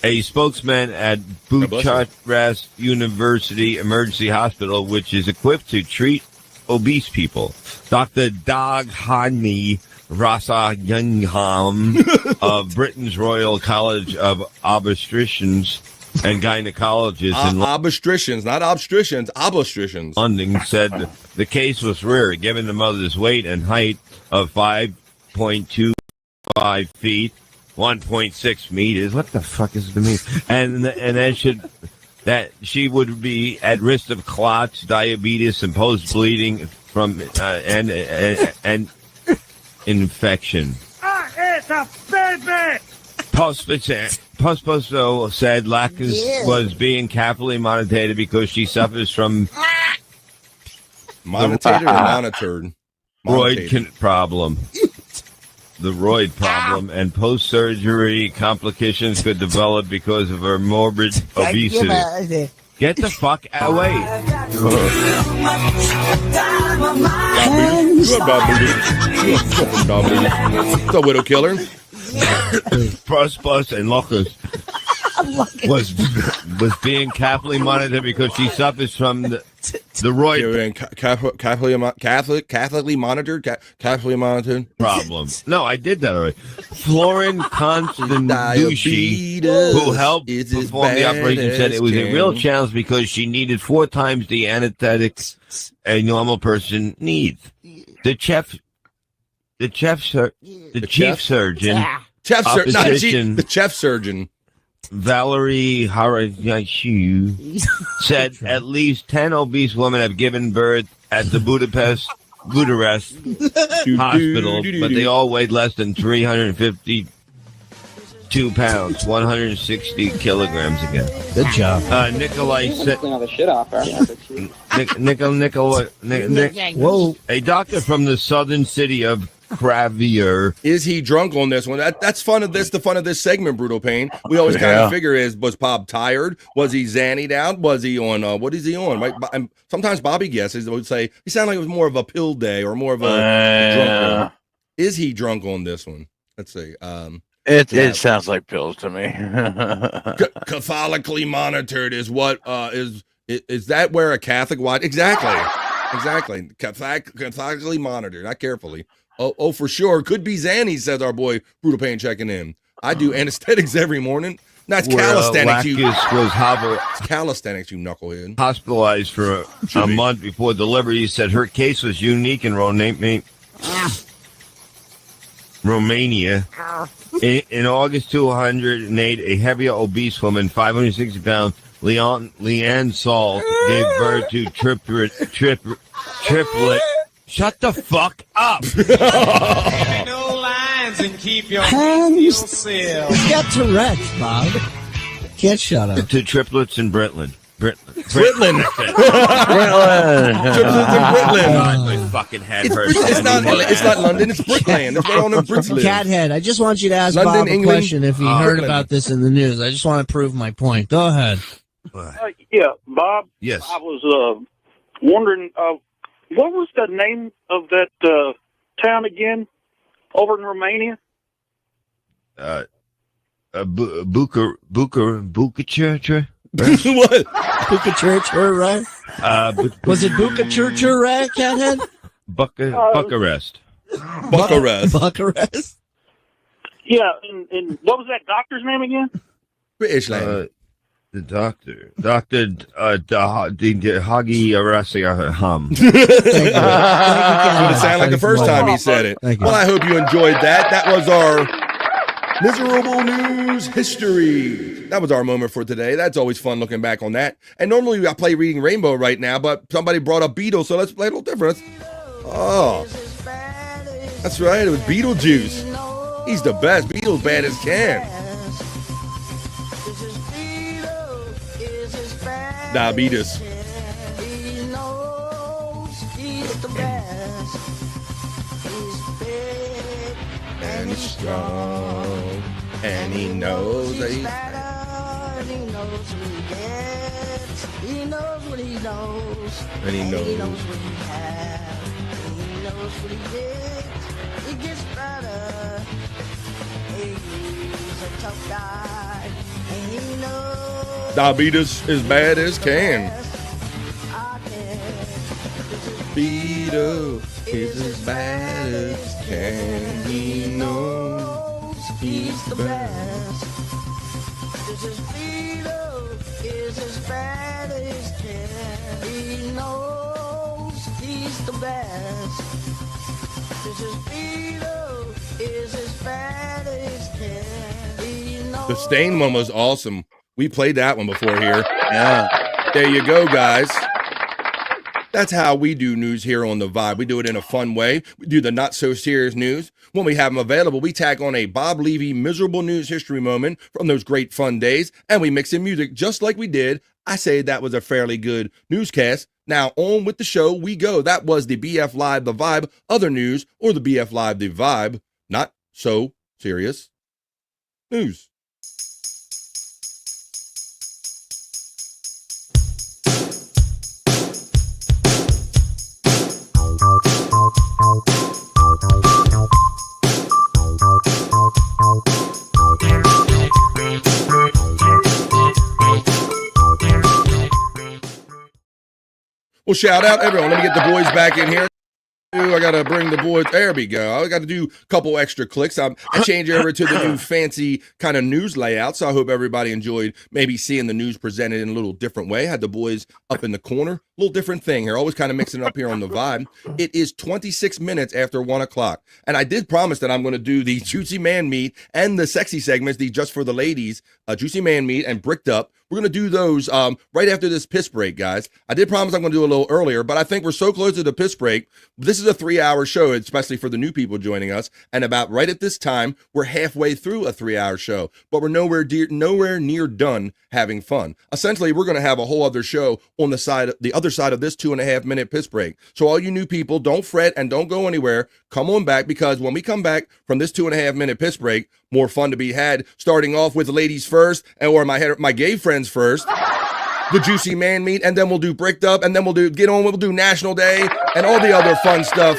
a spokesman at Bucharest University Emergency Hospital, which is equipped to treat obese people. Dr. Daghani Rasa Youngham of Britain's Royal College of Obstetricians and Gynecologists in obstetricians, not obstetricians, obstetricians. London said the case was rare, given the mother's weight and height of 5.25 feet. 1.6 meters. What the fuck is the mean? And that she would be at risk of clots, diabetes, and post bleeding from and infection. It's a baby. Posposo said Lacus was being carefully monitored because she suffers from monitored. Roid problem. The roid problem and post-surgery complications could develop because of her morbid obesity. Get the fuck away. The widow killer. Prosperous and Locus was being carefully monitored because she suffers from the roid Catholically monitored problem. No, I did that already. Florin Constanducci, who helped perform the operation, said it was a real challenge because she needed 4 times the anesthetics a normal person needs. The chief surgeon. Valerie Harayashu said at least 10 obese women have given birth at the Bucharest hospital, but they all weighed less than 352 pounds, 160 kilograms again. Good job. Nikolai said, Whoa. A doctor from the southern city of Cravier. Is he drunk on this one? That's fun of this. The fun of this segment, Brutal Pain. We always kind of figure was Bob tired? Was he zannied out? Was he on? What is he on? Right? And sometimes Bobby guesses would say he sounded like it was more of a pill day or more of a drunk one. Is he drunk on this one? Let's see. It sounds like pills to me. Catholically monitored is what is that where a Catholic watch? Exactly. Catholically monitored, not carefully. Oh, for sure. Could be Zanny, says our boy Brutal Pain checking in. I do anesthetics every morning. That's calisthenics, you. It's calisthenics, you knucklehead. Hospitalized for a month before delivery. He said her case was unique in Romania. In August 2008, a heavier obese woman, 560 pounds, Leanne Saul, gave birth to triplet. Shut the fuck up! No lines and keep your He's got Tourette's, Bob. Can't shut up. To triplets in Britland. Britland. Britland. Trips is in Britland. God, my fucking head hurts. It's not London. It's Britland. It's where all the Brits live. Cathead, I just want you to ask London, Bob a England, question if he heard Britland. about this in the news. I just want to prove my point. Go ahead. Yeah, Bob. Yes. I was wondering, what was the name of that town again over in Romania? Bukachercher. What? Bukachercher, right? Was it Bukachercher, right, Cathead? Bucharest. Bucharest? Yeah, and what was that doctor's name again? British land. The doctor. Dr. Hagi Arasiham. It sounded like the first time he said it. Well, I hope you enjoyed that. That was our miserable news history. That was our moment for today. That's always fun looking back on that. And normally I play Reading Rainbow right now, but somebody brought up Beatles, so let's play a little different. Oh, that's right. It was Beetlejuice. He's the best. Beatles bad as can. Diabetes. And he's strong, and he knows that he's and he knows what he gets. He knows what he knows. And he knows. He knows what he has. He knows what he gets. He gets better. He's a tough guy. And he knows. Diabetes as bad as can. Beetle is as bad as can. He knows he's the best. This is Beetle is as bad as can. He knows he's the best. This is Beetle is as bad as can. He knows. The Stain one was awesome. We played that one before here. Yeah. There you go, guys. That's how we do news here on The Vibe. We do it in a fun way. We do the not so serious news. When we have them available, we tack on a Bob Levy miserable news history moment from those great fun days, and we mix in music just like we did. I say that was a fairly good newscast. Now on with the show we go. That was the BF Live The Vibe other news, or the BF Live The Vibe not so serious news. Well, shout out everyone. Let me get the boys back in here. I got to bring the boys. There we go. I got to do a couple extra clicks. I changed over to the new fancy kind of news layout, so I hope everybody enjoyed maybe seeing the news presented in a little different way. Had the boys up in the corner. A little different thing here. Always kind of mixing it up here on The Vibe. It is 26 minutes after 1 o'clock. And I did promise that I'm going to do the Juicy Man Meat and the sexy segments, the Just for the Ladies, Juicy Man Meat and Bricked Up. We're going to do those right after this piss break, guys. I did promise I'm going to do a little earlier, but I think we're so close to the piss break. This is a 3-hour show, especially for the new people joining us. And about right at this time, we're halfway through a 3-hour show, but we're nowhere near done having fun. Essentially, we're going to have a whole other show on the other side of this 2.5-minute piss break. So all you new people, don't fret and don't go anywhere. Come on back, because when we come back from this 2.5-minute piss break, more fun to be had, starting off with the ladies first, or my gay friends first, the Juicy Man Meat, and then we'll do Bricked Up, and then we'll do National Day, and all the other fun stuff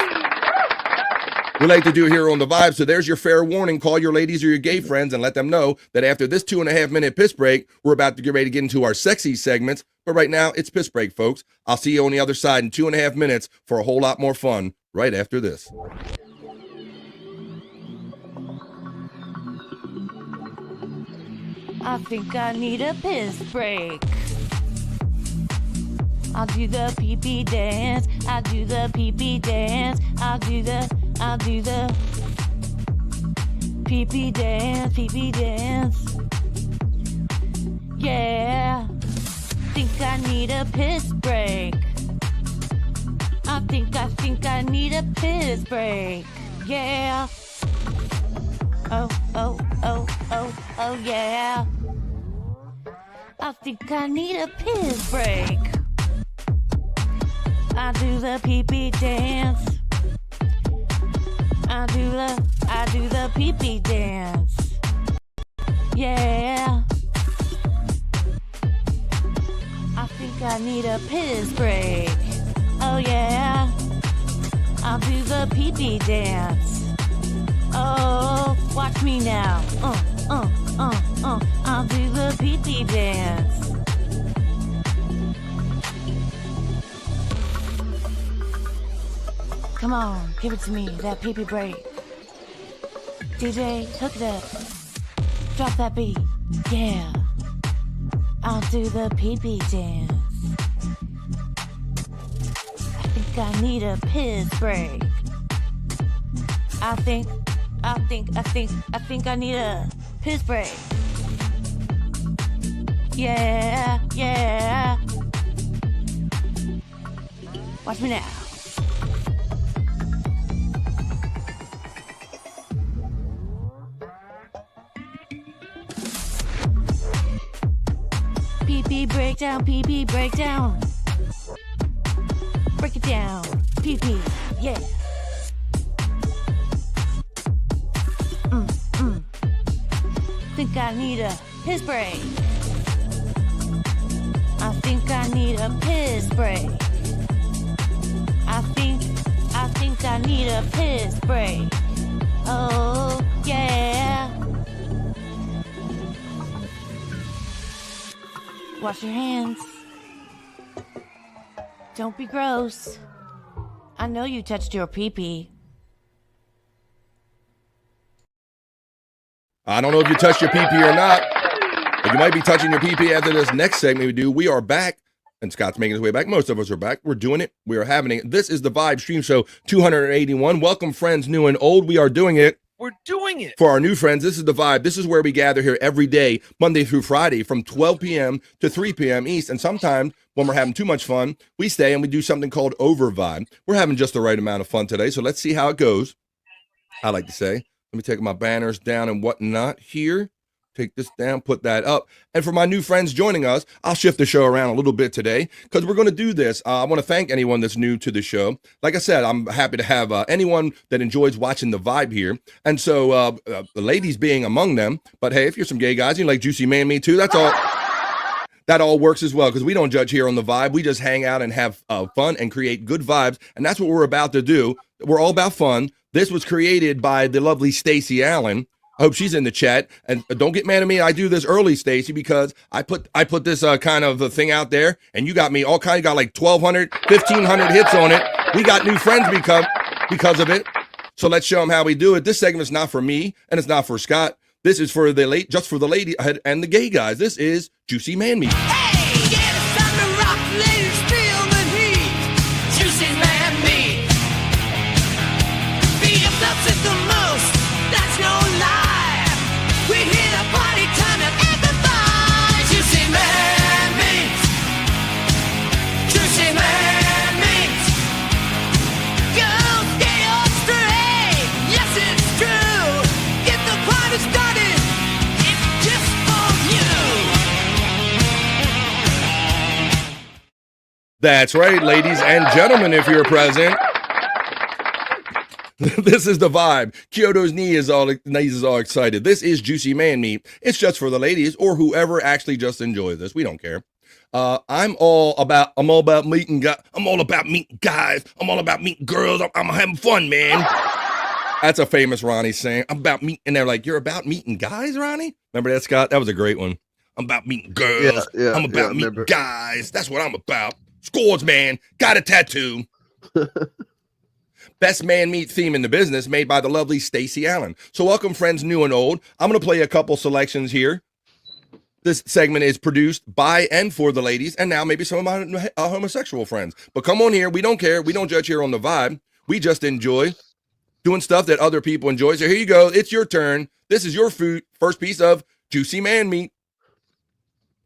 we like to do here on The Vibe. So there's your fair warning. Call your ladies or your gay friends and let them know that after this 2.5-minute piss break, we're about to get ready to get into our sexy segments. But right now, it's piss break, folks. I'll see you on the other side in 2.5 minutes for a whole lot more fun right after this. I think I need a piss break. I'll do the pee-pee dance. I'll do the pee-pee dance. I'll do the pee-pee dance, pee-pee dance. Yeah. Think I need a piss break. I think I need a piss break. Yeah. Oh, yeah. I think I need a piss break. I do the pee-pee dance. I do the pee-pee dance. Yeah. I think I need a piss break. Oh yeah. I'll do the pee-pee dance. Oh, watch me now. I'll do the pee-pee dance. Come on, give it to me, that pee-pee break. DJ, hook it up. Drop that beat. Yeah. I'll do the pee-pee dance. I think I need a piss break. I think I need a piss break. Yeah, yeah. Watch me now. Pee-pee breakdown, pee-pee breakdown. Break it down, pee-pee, yeah. Think I need a piss break. I think I need a piss break. I think I need a piss break. Oh, yeah. Wash your hands. Don't be gross. I know you touched your pee-pee. I don't know if you touched your pee-pee or not, but you might be touching your pee-pee after this next segment we do. We are back, and Scott's making his way back. Most of us are back. We're doing it. We are having it. This is the Vibe Stream Show 281. Welcome, friends, new and old. We are doing it. We're doing it. For our new friends, this is the Vibe. This is where we gather here every day, Monday through Friday, from 12 p.m. to 3 p.m. East. And sometimes when we're having too much fun, we stay and we do something called Over Vibe. We're having just the right amount of fun today, so let's see how it goes. I like to say. Let me take my banners down and whatnot here. Take this down, put that up. And for my new friends joining us, I'll shift the show around a little bit today because we're going to do this. I want to thank anyone that's new to the show. Like I said, I'm happy to have anyone that enjoys watching the Vibe here. And so the ladies being among them. But hey, if you're some gay guys, you like Juicy Man Me Too, that's all. That all works as well because we don't judge here on the Vibe. We just hang out and have fun and create good vibes. And that's what we're about to do. We're all about fun. This was created by the lovely Stacey Allen. I hope she's in the chat. And don't get mad at me. I do this early, Stacey, because I put this kind of a thing out there, and you got me all kind of got like 1,200, 1,500 hits on it. We got new friends because of it. So let's show them how we do it. This segment's not for me, and it's not for Scott. This is for just for the lady and the gay guys. This is Juicy Man Meat. Hey, yeah, it's time to rock, ladies, feel the heat. Juicy Man Meat. Beat up upset the most, that's no lie. We hit a party time and everybody. Juicy Man Meat. Juicy Man Meat. Girls, gay or straight, yes it's true. Get the party started, it's just for you. That's right, ladies and gentlemen, if you're present. This is the Vibe. Kyoto's knees is all excited. This is Juicy Man Meat. It's just for the ladies or whoever actually just enjoys this. We don't care. I'm all about meeting guys. I'm all about meeting guys. I'm all about meeting girls. I'm having fun, man. That's a famous Ronnie saying. I'm about meeting. And they're like, you're about meeting guys, Ronnie? Remember that, Scott? That was a great one. I'm about meeting girls. I'm about meeting guys. That's what I'm about. Scores, man. Got a tattoo. Best man meat theme in the business made by the lovely Stacey Allen. So welcome, friends new and old. I'm going to play a couple selections here. This segment is produced by and for the ladies, and now maybe some of my homosexual friends. But come on here. We don't care. We don't judge here on the Vibe. We just enjoy doing stuff that other people enjoy. So here you go. It's your turn. This is your first piece of Juicy Man Meat.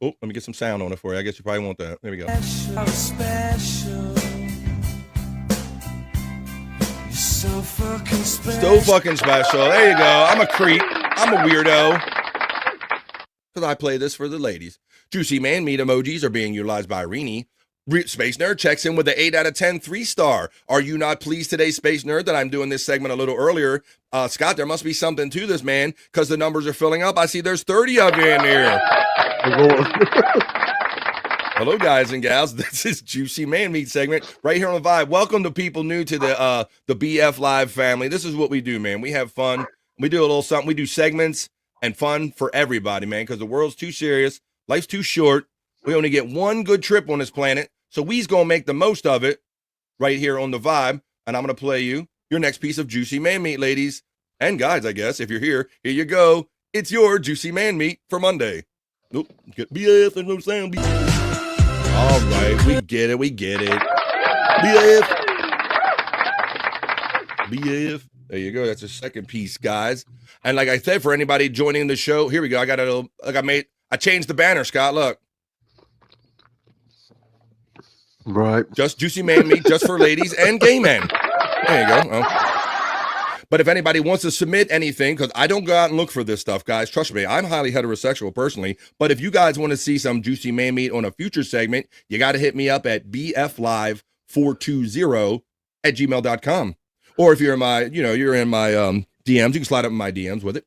Oh, let me get some sound on it for you. I guess you probably want that. There we go. Special. So fucking special. So fucking special. There you go. I'm a creep. I'm a weirdo. Because because I play this for the ladies. Juicy Man Meat emojis are being utilized by Rini. Space Nerd checks in with an 8 out of 10 3-star. Are you not pleased today, Space Nerd, that I'm doing this segment a little earlier? Scott, there must be something to this, man, because the numbers are filling up. I see there's 30 of you in here. Hello, guys and gals. This is Juicy Man Meat segment right here on the Vibe. Welcome to people new to the BF Live family. This is what we do, man. We have fun. We do a little something. We do segments and fun for everybody, man, because the world's too serious. Life's too short. We only get one good trip on this planet. So we's going to make the most of it right here on the Vibe. And I'm going to play you your next piece of Juicy Man Meat, ladies and guys, I guess. If you're here, here you go. It's your Juicy Man Meat for Monday. Nope. Get BF and no sound. All right. We get it. We get it. BF. There you go. That's a second piece, guys. And like I said, for anybody joining the show, here we go. I got a little, I changed the banner, Scott. Look. Right. Just Juicy Man Meat, just for ladies and gay men. There you go. Oh. But if anybody wants to submit anything, because I don't go out and look for this stuff, guys, trust me, I'm highly heterosexual personally. But if you guys want to see some Juicy Man Meat on a future segment, you got to hit me up at bflive420@gmail.com. Or if you're in my, you're in my DMs, you can slide up in my DMs with it.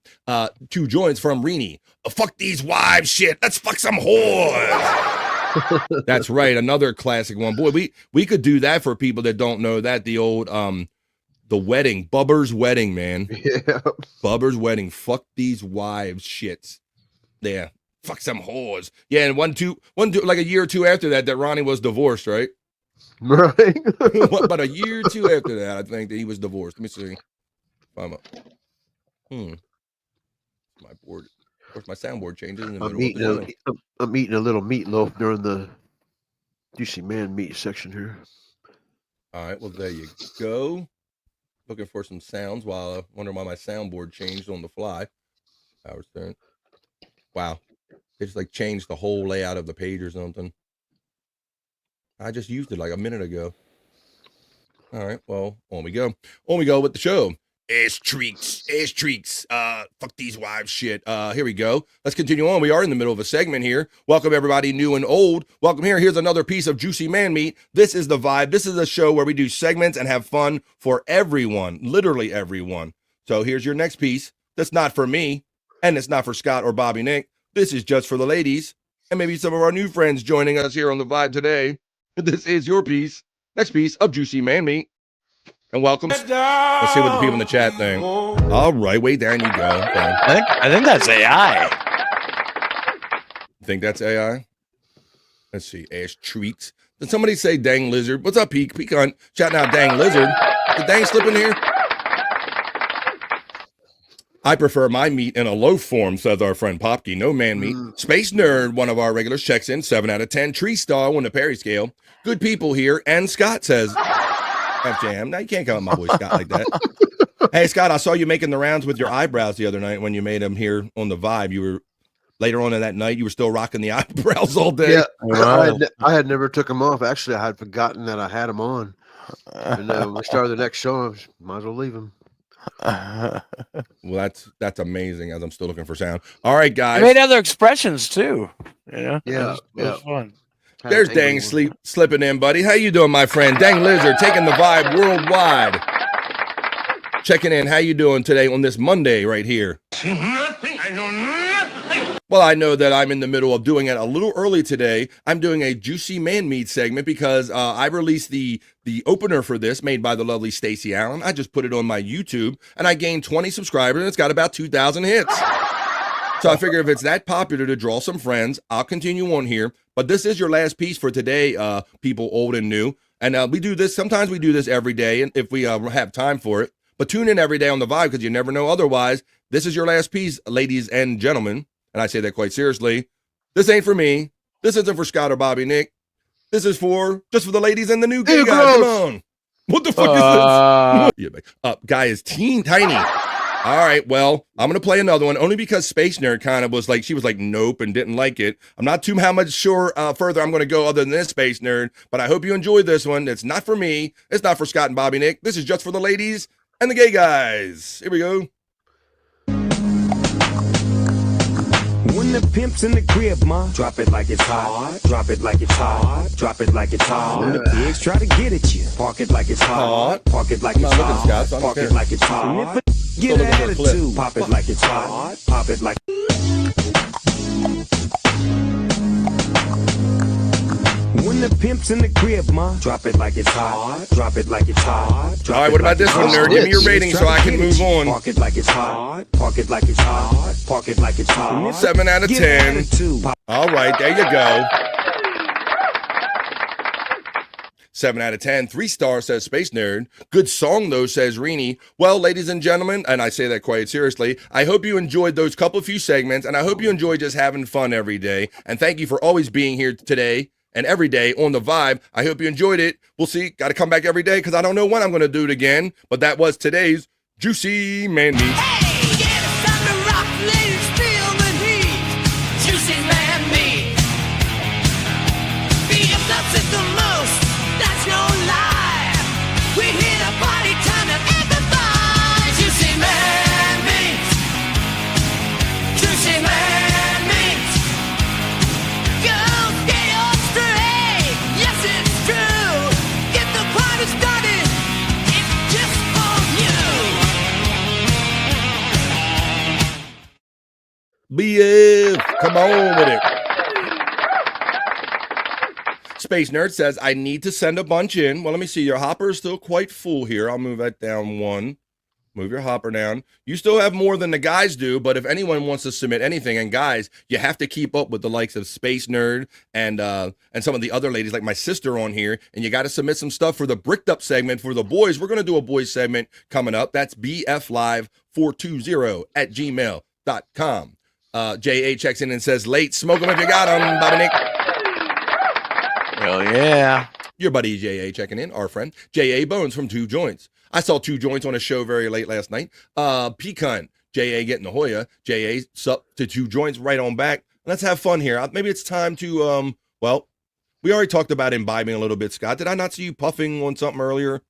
2 joints from Rini. Fuck these wives shit. Let's fuck some whores. That's right, another classic one. Boy, we could do that for people that don't know that. The old the wedding, Bubber's wedding, man. Yeah. Bubber's wedding. Fuck these wives shits. Yeah. Fuck some whores. Yeah, and one, two, like a year or two after that Ronnie was divorced, right? Right. About a year or two after that, I think that he was divorced. Let me see. I'm up. My board. Of course, my soundboard changes in the middle. I'm eating a little meatloaf during the Juicy Man Meat section here. All right, well, there you go. Looking for some sounds while I wonder why my soundboard changed on the fly. Power turn. Wow. They just like changed the whole layout of the page or something. I just used it like a minute ago. All right, well, on we go. On we go with the show. Ass treats. Fuck these wives shit. Here we go. Let's continue on. We are in the middle of a segment here. Welcome everybody new and old. Welcome here. Here's another piece of Juicy Man Meat. This is the Vibe. This is a show where we do segments and have fun for everyone, literally everyone. So here's your next piece. That's not for me, and it's not for Scott or Bobby Nick. This is just for the ladies and maybe some of our new friends joining us here on the Vibe today. This is your piece. Next piece of Juicy Man Meat. And welcome. Let's see what the people in the chat think. All right, way down you go. Okay. I think that's AI. You think that's AI? Let's see. Ash treats. Did somebody say dang lizard? What's up, Pecan? Shouting out dang lizard. Did dang slip in here? I prefer my meat in a loaf form, says our friend Popke. No man meat. Space Nerd, one of our regulars, checks in 7 out of 10. Tree star on the Perry scale. Good people here. And Scott says, F-Jam. Now you can't call my boy Scott like that. Hey, Scott, I saw you making the rounds with your eyebrows the other night when you made them here on the Vibe. You were later on in that night, you were still rocking the eyebrows all day. Yeah, I had never took them off. Actually, I had forgotten that I had them on. And when we started the next show, I might as well leave them. Well, that's amazing. As I'm still looking for sound. All right, guys. I made other expressions too. Yeah, it was fun. There's Dang slipping in, buddy. How you doing, my friend? Dang Lizard taking the Vibe worldwide. Checking in. How you doing today on this Monday right here? Well, I know that I'm in the middle of doing it a little early today. I'm doing a Juicy Man Meat segment because I released the opener for this made by the lovely Stacey Allen. I just put it on my YouTube and I gained 20 subscribers and it's got about 2,000 hits. So I figure if it's that popular to draw some friends, I'll continue on here. But this is your last piece for today, people old and new. And we do this, sometimes we do this every day and if we have time for it. But tune in every day on the Vibe because you never know otherwise. This is your last piece, ladies and gentlemen. And I say that quite seriously. This ain't for me. This isn't for Scott or Bobby Nick. This is just for the ladies and the new gay guys. Come on. What the fuck is this? Guy is tiny. All right, well, I'm going to play another one only because Space Nerd kind of was like, she was like, nope, and didn't like it. I'm not too how much sure further I'm going to go other than this, Space Nerd, but I hope you enjoyed this one. It's not for me. It's not for Scott and Bobby Nick. This is just for the ladies and the gay guys. Here we go. When When the pimp's in the crib, ma, drop it like it's hot. Drop it like it's hot. Drop it like it's hot. When the pigs try to get at you, park it like it's hot. Park it like it's hot. Park it like it's hot. And if a get an attitude, pop it like it's hot. Pop it like. When the pimp's in the crib, ma, drop it like it's hot. Drop it like it's hot. All right, what about this one, nerd? Give me your rating so I can move on. Park it like it's hot. Park it like it's hot. Park it like it's hot. 7 out of 10. All right, there you go. 7 out of 10. 3 stars, says Space Nerd. Good song, though, says Rini. Well, ladies and gentlemen, and I say that quite seriously, I hope you enjoyed those few segments, and I hope you enjoy just having fun every day. And thank you for always being here today and every day on The Vibe. I hope you enjoyed it. We'll see. Got to come back every day because I don't know when I'm going to do it again. But that was today's Juicy Man Meat. Hey, yeah, it's time to rock, ladies, feel the heat. Juicy Man Meat. Being upset the most, that's no lie. We hit a party time to amplify. Juicy Man Meat. Juicy Man Meat. Go get your straight. Yes, it's true. Get the party started. It's just for you. BF, come on with it. Space Nerd says, I need to send a bunch in. Well, let me see. Your hopper is still quite full here. I'll move that down 1. Move your hopper down. You still have more than the guys do, but if anyone wants to submit anything, and guys, you have to keep up with the likes of Space Nerd and some of the other ladies like my sister on here, and you got to submit some stuff for the Bricked Up segment for the boys. We're going to do a boys segment coming up. That's bflive420@gmail.com. J.A. checks in and says, late, smoke them if you got them, Bobby Nick. Hell yeah. Your buddy J.A. checking in, our friend. J.A. Bones from Two Joints. I saw Two Joints on a show very late last night. Pecan, J.A. getting the Hoya. J.A. sup to Two Joints right on back. Let's have fun here. Maybe it's time to, well, we already talked about imbibing a little bit, Scott. Did I not see you puffing on something earlier?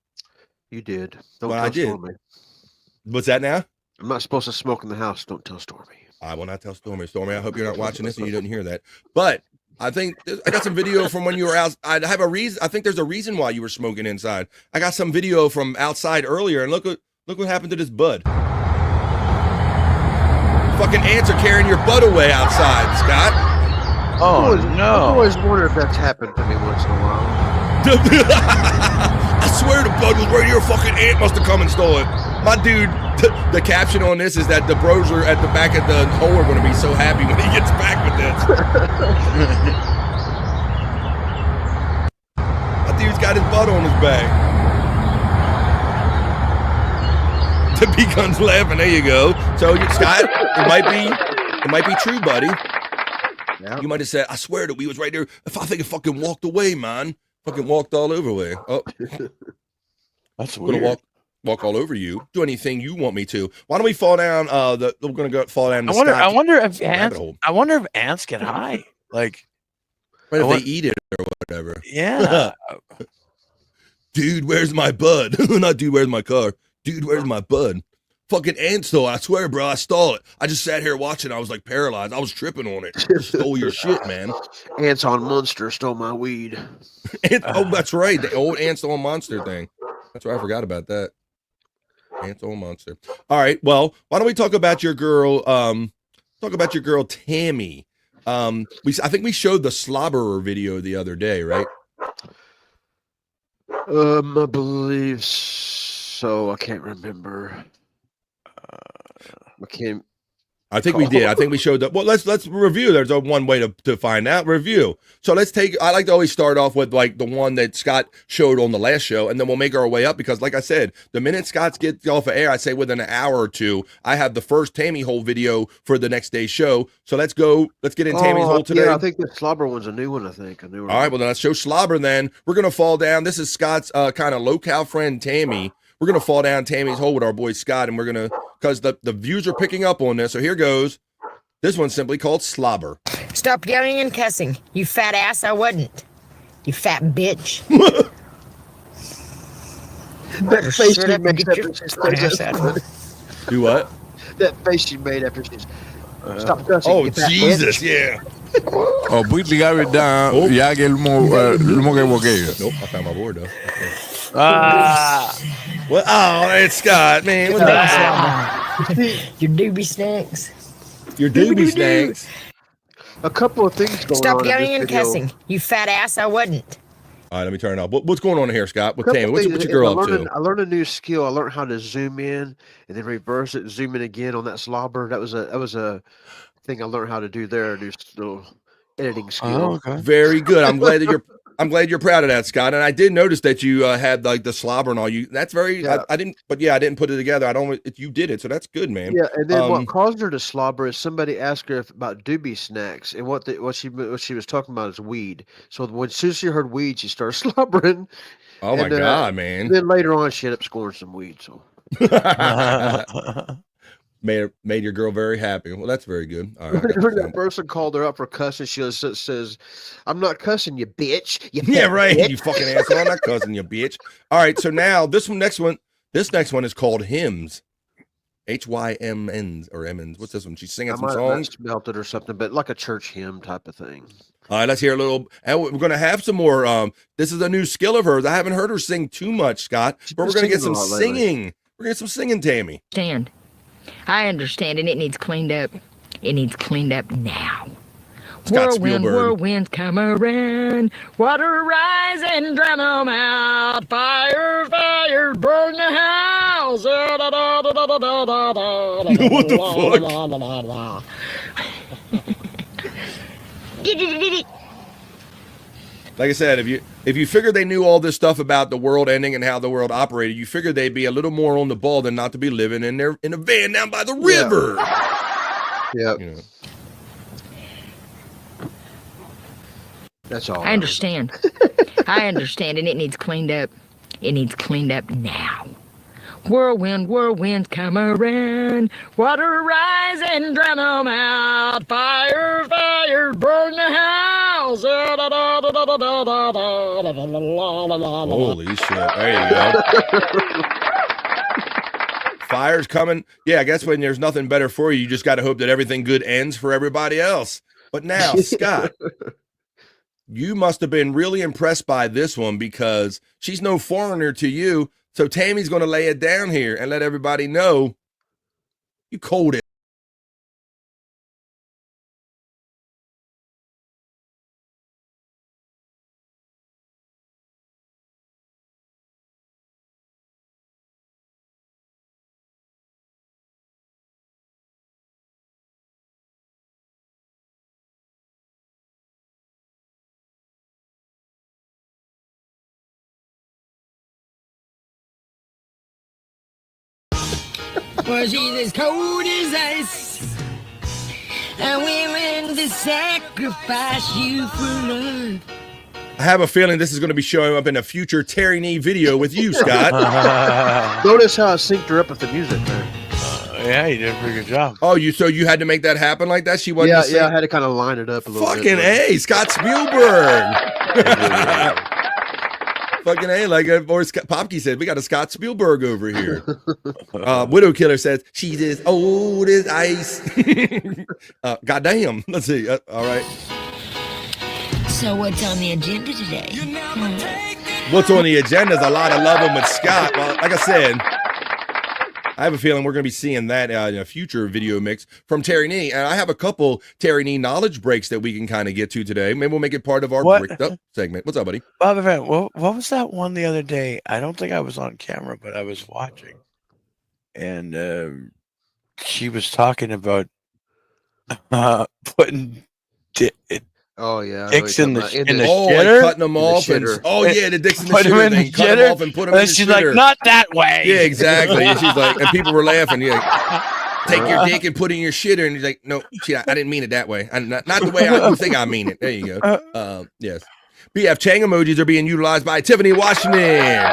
You did. Don't Well, tell I did. Stormy. What's that now? I'm not supposed to smoke in the house. Don't tell Stormy. I will not tell Stormy. Stormy, I hope you're not watching this and you didn't hear that. But I think I got some video from when you were out. I have a reason. I think there's a reason why you were smoking inside. I got some video from outside earlier, and look what happened to this bud. Fucking ants are carrying your bud away outside, Scott. Oh, no. I always wonder if that's happened to me once in a while. I swear the bud was right here. A fucking ant must have come and stole it. My dude, the caption on this is that the bros are at the back of the hole are going to be so happy when he gets back with this. My dude's got his butt on his back. The pecan's laughing. There you go. So Scott, it might be true, buddy. Yeah. You might have said, I swear that we was right there. If I think it fucking walked away, man. Fucking walked all over way. Oh, that's weird. Walk all over you. Do anything you want me to. Why don't we fall down? We're gonna go fall down. I wonder if ants get high. Like, right, if they eat it or whatever. Yeah. Dude, where's my bud? Not dude, where's my car? Dude, where's my bud? Fucking ant stole it. I swear, bro, I stole it. I just sat here watching. I was like paralyzed. I was tripping on it. Stole your shit, man. Ants on Monster stole my weed. Oh, that's right. The old ants on Monster thing. That's right. I forgot about that. Ants on Monster. All right. Well, why don't we talk about your girl? Tammy. I think we showed the slobberer video the other day, right? I believe so. I can't remember. I think we did. I think we showed that. Well, let's review. There's one way to find out. Review. So let's take. I like to always start off with like the one that Scott showed on the last show, and then we'll make our way up because, like I said, the minute Scott gets off of air, I say within an hour or two, I have the first Tammy hole video for the next day's show. So let's go. Let's get in Tammy's hole today. Yeah, I think the slobber one's a new one. I think a new one. All right. Well, then let's show slobber. Then we're gonna fall down. This is Scott's kind of locale friend Tammy. We're going to fall down Tammy's hole with our boy Scott, and we're going to, because the views are picking up on this. So here goes. This one's simply called Slobber. Stop yelling and cussing. You fat ass, I wouldn't. You fat bitch. That face she made after she said that. Do what? That face she made after she's. Stop cussing. Oh, you fat Jesus, bitch. yeah. Oh, put the garbage down. Oh. Ya que el mo que boqueo. Nope, I found my board, though. Well, oh, it's Scott, man. What's Your doobie snacks. Your doobie snacks. A couple of things going Stop on. yelling in and this video. cussing. You fat ass, I wouldn't. All right, let me turn it off. What's going on here, Scott? With Couple Tammy? What's your things. girl up to? I learned a new skill. I learned how to zoom in and then reverse it, zoom in again on that slobber. That was a thing I learned how to do there. New little editing skill. Oh, okay. Very good. I'm glad that you're proud of that, Scott. And I did notice that you had like the slobber and all. That's very. Yeah. I didn't put it together. You did it, so that's good, man. Yeah, and then what caused her to slobber is somebody asked her about doobie snacks, and what she was talking about is weed. So when soon as she heard weed, she started slobbering. Oh my God, man! Then later on, she ended up scoring some weed. So made your girl very happy. Well, that's very good. All right. when that person called her up for cussing, she says, "I'm not cussing you, bitch." You Yeah, fat right. bitch." You fucking asshole. I'm not cussing you, bitch. All right. So now this next one is called hymns. HYMNs or MNs. What's this one? She's singing some I might have songs. smelt it or something, but like a church hymn type of thing. All right, let's hear a little. And we're going to have some more. This is a new skill of hers. I haven't heard her sing too much, Scott, but we're going to get some singing. We're going to get some singing, Tammy. I understand, and it needs cleaned up. It needs cleaned up now. Scott Spielberg. Whirlwinds come around, water rise and drown them out. Fire, fire, burn the house. What the Like I said, if you figured they knew all this stuff about the world ending and how the world operated, you figured they'd be a little more on the ball than not to be living in a van down by the river. Yeah. You know. That's all. I understand. I understand, and it needs cleaned up. It needs cleaned up now. Whirlwinds come around, water rise and drown them out. Fire, fire, burn the house. Holy shit. There you go. Fire's coming. Yeah, I guess when there's nothing better for you, you just got to hope that everything good ends for everybody else. But now, Scott, you must have been really impressed by this one because she's no foreigner to you. So Tammy's going to lay it down here and let everybody know you cold it. Well, she's as cold as ice. I'm willing to sacrifice you for love. I have a feeling this is going to be showing up in a future Terry Nee video with you, Scott. Notice how I synced her up with the music there. Yeah, you did a pretty good job. Oh, so you had to make that happen like that? She wasn't. Yeah, I had to kind of line it up a little bit. Fucking A, Scott Spielberg. Fucking A, like Popke said, we got a Scott Spielberg over here. Widow Killer says, she's as old as ice. Goddamn. Let's see. All right. So what's on the agenda today? What's on the agenda is a lot of loving with Scott. Well, like I said, I have a feeling we're going to be seeing that in a future video mix from Terry Nee. And I have a couple Terry Nee knowledge breaks that we can kind of get to today. Maybe we'll make it part of our bricked up segment. What's up, buddy? Bob, what was that one the other day? I don't think I was on camera, but I was watching. And she was talking about putting Oh yeah, dicks in the shitter, like cutting them off, and the dicks in the shitter, and then cut them off and put them in the shitter. She's like, not that way. Yeah, exactly. And she's like, and people were laughing. You're like, take your dick and put it in your shitter, and he's like, no, I didn't mean it that way. Not the way you think I mean it. There you go. Yes. BF Chang emojis are being utilized by Tiffany Washington.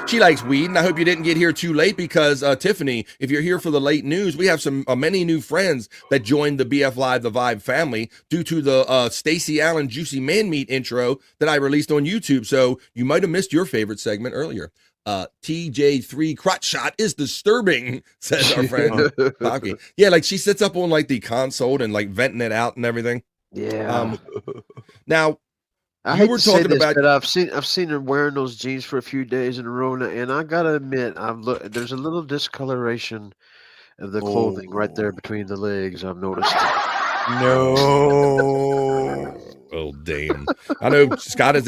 She likes weed, and I hope you didn't get here too late because, Tiffany, if you're here for the late news, we have some many new friends that joined the BF Live The Vibe family due to the Stacey Allen Juicy Man Meat intro that I released on YouTube, so you might have missed your favorite segment earlier. TJ3 crotch shot is disturbing, says our friend Poppy. Yeah, like she sits up on like the console and like venting it out and everything. Yeah. Now, I you hate were to say talking this, about. but I've seen her wearing those jeans for a few days in a row, and I gotta admit, there's a little discoloration of the clothing right there between the legs. I've noticed. No. Oh damn! I know Scott's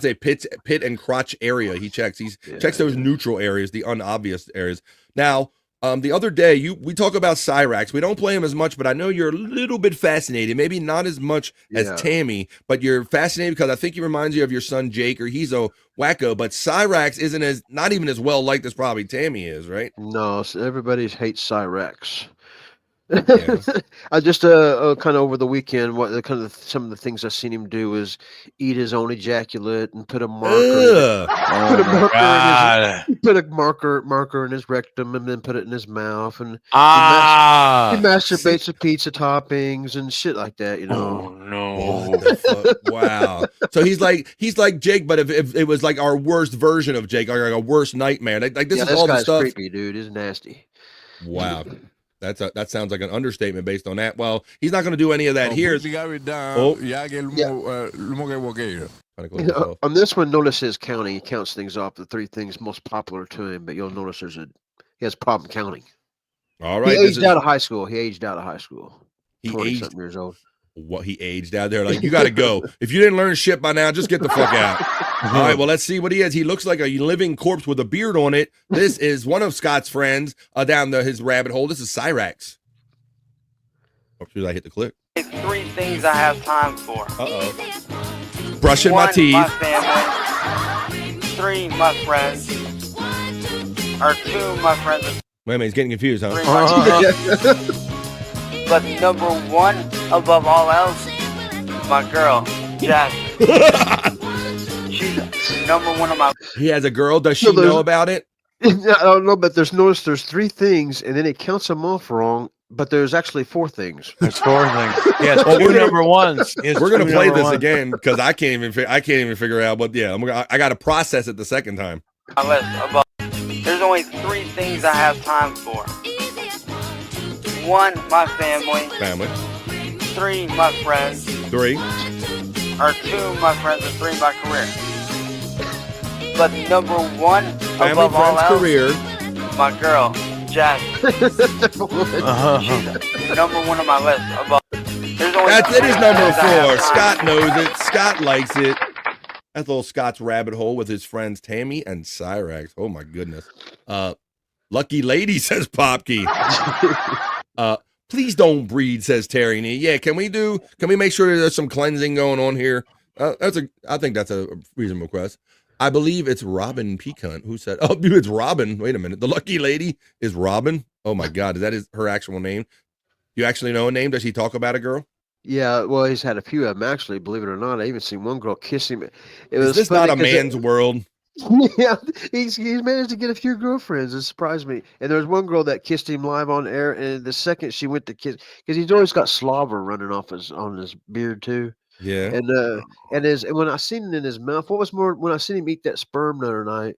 a pit and crotch area. He checks. Checks those neutral areas, the unobvious areas. Now, the other day we talk about Cyrax. We don't play him as much, but I know you're a little bit fascinated. Maybe not as much as Tammy, but you're fascinated because I think he reminds you of your son Jake, or he's a wacko. But Cyrax isn't not even as well liked as probably Tammy is, right? No, everybody hates Cyrax. Yeah. I just kind of over the weekend, some of the things I've seen him do is eat his own ejaculate and put a marker. Put a marker in his rectum and then put it in his mouth, and he masturbates with pizza toppings and shit like that. You know? Oh no! What the fuck? Wow. So he's like Jake, but if it was like our worst version of Jake, like a worst nightmare. Like this is all the stuff. Creepy, dude. He's nasty. Wow. That sounds like an understatement based on that. Well, he's not going to do any of that here. On this one, notice his counting. He counts things off, the 3 things most popular to him, but you'll notice he has problem counting. All right. He aged out of high school. He aged 20-something years old. What, he aged out there? Like, you got to go. If you didn't learn shit by now, just get the fuck out. All right, well, let's see what he is. He looks like a living corpse with a beard on it. This is one of Scott's friends down his rabbit hole. This is Cyrax. Oh, should I hit the click? 3 things I have time for. Uh-oh. Brushing my teeth. My family. 3, my friends. Or 2, my friends. Wait a minute, he's getting confused, huh? But number 1, above all else, my girl, Jess. She's number 1 of my. He has a girl. Does she know about it? I don't know, but there's 3 things, and then he counts them off wrong. But there's actually 4 things. There's 4 things. Yes, well, 2 number ones. We're gonna play this again because I can't even figure out. But yeah, I got to process it the second time. There's only 3 things I have time for. 1, my family. 3, my friends. 3. Or 2, my friends, and 3, my career. But number 1, family, above all friends, else, career. My girl, Jess. She's number 1 on my list. It is number 4. Scott knows it. Scott likes it. That's little Scott's rabbit hole with his friends Tammy and Cyrax. Oh my goodness. Lucky lady, says Popkey. Please don't breed, says Terry Nee. Yeah, can we make sure there's some cleansing going on here? I think that's a reasonable request. I believe it's Robin Peacunt who said, oh, dude, it's Robin. Wait a minute. The lucky lady is Robin. Oh my God. Is that her actual name? You actually know a name? Does he talk about a girl? Yeah, well, he's had a few of them actually, believe it or not. I even seen one girl kiss him. Is this not a man's world? Yeah, he's managed to get a few girlfriends. It surprised me. And there was one girl that kissed him live on air, and the second she went to kiss, because he's always got slobber running off on his beard too. Yeah. And when I seen it in his mouth, when I seen him eat that sperm the other night,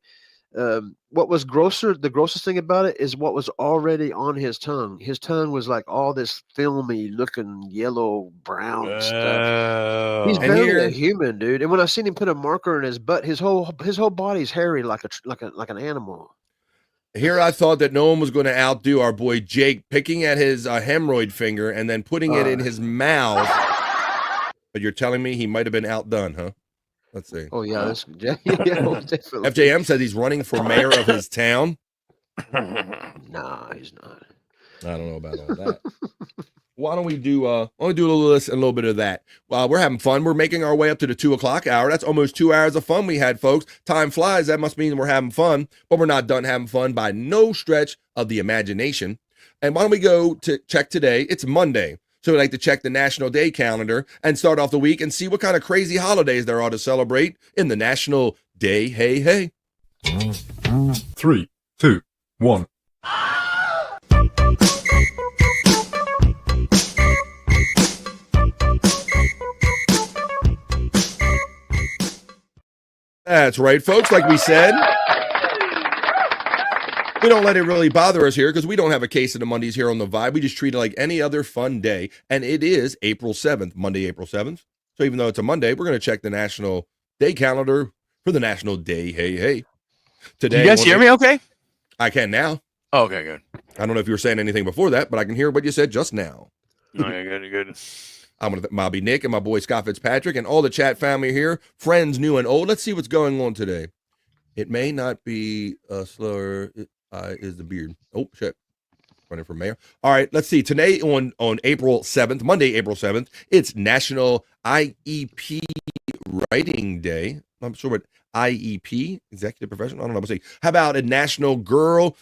what was the grossest thing about it is what was already on his tongue. His tongue was like all this filmy looking yellow brown stuff. He's barely a human, dude. And when I seen him put a marker in his butt, his whole body's hairy like an animal. Here I thought that no one was going to outdo our boy Jake picking at his hemorrhoid finger and then putting it in his mouth. But you're telling me he might have been outdone, huh? Let's see. Oh, yeah. Definitely. FJM says he's running for mayor of his town. Nah, he's not. I don't know about all that. Why don't we do a little of this and a little bit of that? We're having fun. We're making our way up to the 2:00 hour. That's almost 2 hours of fun we had, folks. Time flies. That must mean we're having fun, but we're not done having fun by no stretch of the imagination. And why don't we go to check today? It's Monday. So we like to check the National Day calendar and start off the week and see what kind of crazy holidays there are to celebrate in the National Day. Hey, hey. 3, 2, 1. That's right, folks. Like we said, We don't let it really bother us here because we don't have a case of the Mondays here on the Vibe. We just treat it like any other fun day. And it is April 7th, Monday, April 7th. So even though it's a Monday, we're going to check the national day calendar for the national day. Hey. Today, you guys hear me okay? I can now. Oh, okay, good. I don't know if you were saying anything before that, but I can hear what you said just now. Okay, good. I'm going to Bobby Nick and my boy Scott Fitzpatrick and all the chat family here, friends new and old. Let's see what's going on today. It may not be slower. Is the beard. Oh, shit. Running for mayor. All right, let's see. Today on April 7th, Monday, April 7th, it's National IEP Writing Day. I'm sure what IEP, Executive Professional. I don't know what to say. How about a National Girl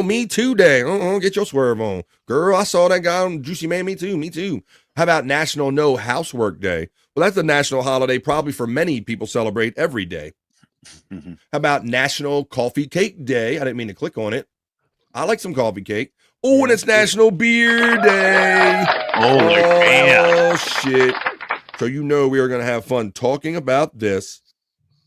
Me Too Day? Get your swerve on. Girl, I saw that guy on Juicy Man. Me too. How about National No Housework Day? Well, that's a national holiday probably for many people celebrate every day. How about National Coffee Cake Day? I didn't mean to click on it. I like some coffee cake. Oh, and it's National Beer Day. Oh, shit. So you know we are going to have fun talking about this.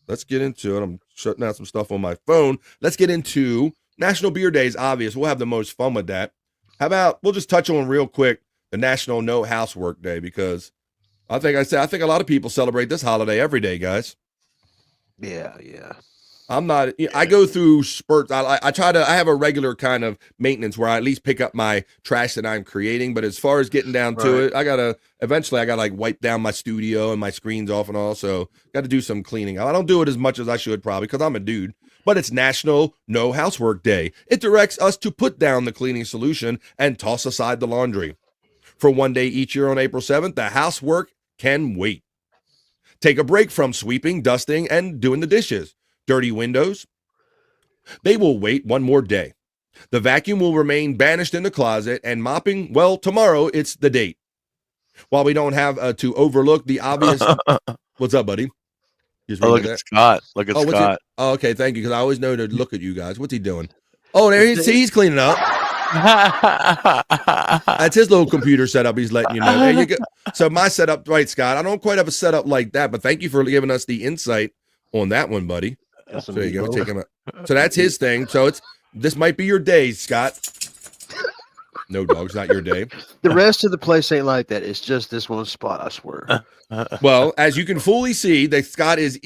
Let's get into it. I'm shutting out some stuff on my phone. Let's get into National Beer Day is obvious. We'll have the most fun with that. How about we'll just touch on real quick the National No Housework Day because I think a lot of people celebrate this holiday every day, guys. Yeah. I go through spurts. I have a regular kind of maintenance where I at least pick up my trash that I'm creating. But as far as getting down to it, I gotta like wipe down my studio and my screens off and all. So got to do some cleaning. I don't do it as much as I should probably because I'm a dude. But it's National No Housework Day. It directs us to put down the cleaning solution and toss aside the laundry. For one day each year on April 7th, the housework can wait. Take a break from sweeping, dusting, and doing the dishes. Dirty windows, they will wait one more day. The vacuum will remain banished in the closet, and mopping, well, tomorrow it's the date. While we don't have to overlook the obvious. What's up, buddy? Look at Scott. Scott. Oh, okay, thank you, because I always know to look at you guys. What's he doing? Oh, there he's cleaning up. That's his little computer setup. He's letting you know. There you go. So my setup, right, Scott? I don't quite have a setup like that, but thank you for giving us the insight on that one, buddy. So you go take him out. So that's his thing. So this might be your day, Scott. No, dog's not your day. The rest of the place ain't like that. It's just this one spot, I swear. Well, as you can fully see, that Scott is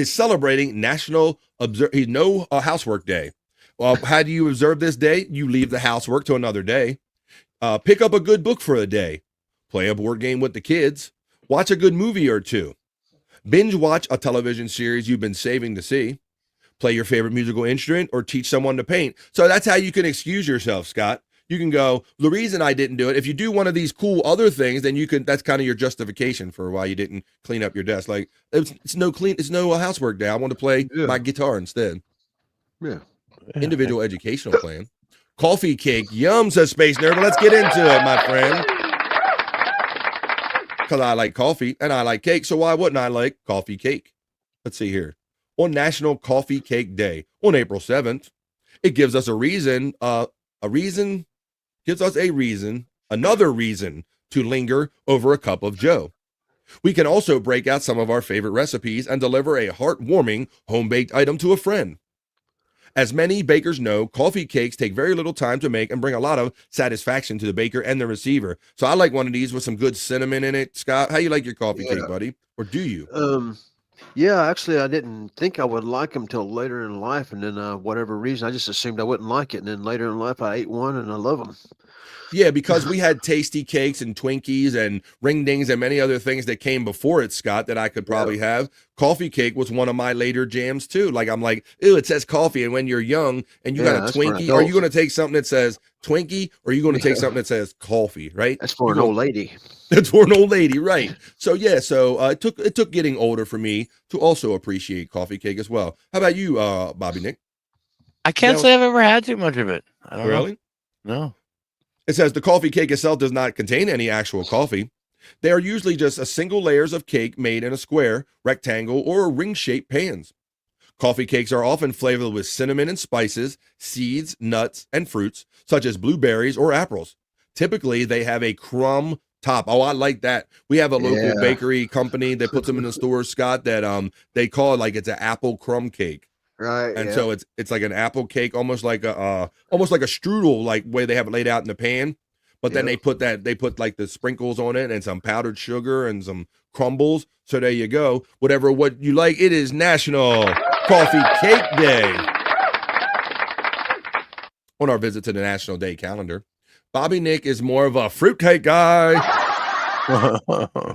celebrating National No Housework Day. Well, how do you observe this day? You leave the housework to another day. Pick up a good book for a day. Play a board game with the kids. Watch a good movie or two. Binge watch a television series you've been saving to see. Play your favorite musical instrument or teach someone to paint. So that's how you can excuse yourself, Scott. You can go, the reason I didn't do it, if you do one of these cool other things, then that's kind of your justification for why you didn't clean up your desk. Like it's no housework day. I want to play my guitar instead. Yeah. Individual educational plan. Coffee cake. Yum, says Space Nerd. But let's get into it, my friend. Because I like coffee and I like cake. So why wouldn't I like coffee cake? Let's see here. On National Coffee Cake Day on April 7th, it gives us another reason to linger over a cup of joe. We can also break out some of our favorite recipes and deliver a heartwarming home-baked item to a friend. As many bakers know, coffee cakes take very little time to make and bring a lot of satisfaction to the baker and the receiver. So I like one of these with some good cinnamon in it. Scott, how you like your coffee cake, buddy? Or do you? Yeah, actually, I didn't think I would like them till later in life, and then whatever reason, I just assumed I wouldn't like it, and then later in life, I ate one, and I love them. Yeah, because we had tasty cakes and Twinkies and ring dings and many other things that came before it, Scott, that I could probably have. Coffee cake was one of my later jams too. Like I'm like, ew, it says coffee. And when you're young and you got a Twinkie, are you going to take something that says Twinkie or are you going to take something that says coffee, right? That's for an old lady. That's for an old lady, right? So yeah, it took getting older for me to also appreciate coffee cake as well. How about you, Bobby Nick? I can't say I've ever had too much of it. I don't know. No. It says the coffee cake itself does not contain any actual coffee. They are usually just a single layers of cake made in a square, rectangle, or ring-shaped pans. Coffee cakes are often flavored with cinnamon and spices, seeds, nuts, and fruits, such as blueberries or apples. Typically, they have a crumb top. Oh, I like that. We have a local bakery company that puts them in the stores, Scott, that they call it like it's an apple crumb cake. Right. And yeah. so it's like an apple cake, almost like a strudel, like way they have it laid out in the pan. But then they put like the sprinkles on it and some powdered sugar and some crumbles. So there you go. What you like. It is National Coffee Cake Day. On our visit to the National Day calendar, Bobby Nick is more of a fruitcake guy.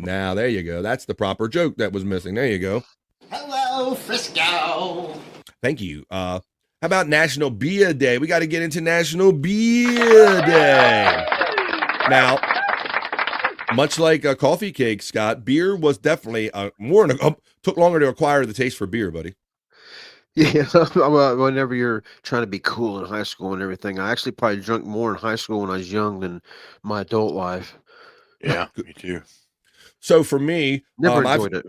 Now there you go. That's the proper joke that was missing. There you go. Hello, Frisco. Thank you. How about National Beer Day? We got to get into National Beer Day. Now, much like a coffee cake, Scott, beer was definitely took longer to acquire the taste for beer, buddy. Yeah, whenever you're trying to be cool in high school and everything, I actually probably drank more in high school when I was young than my adult life. Yeah, me too. So for me, Never enjoyed it.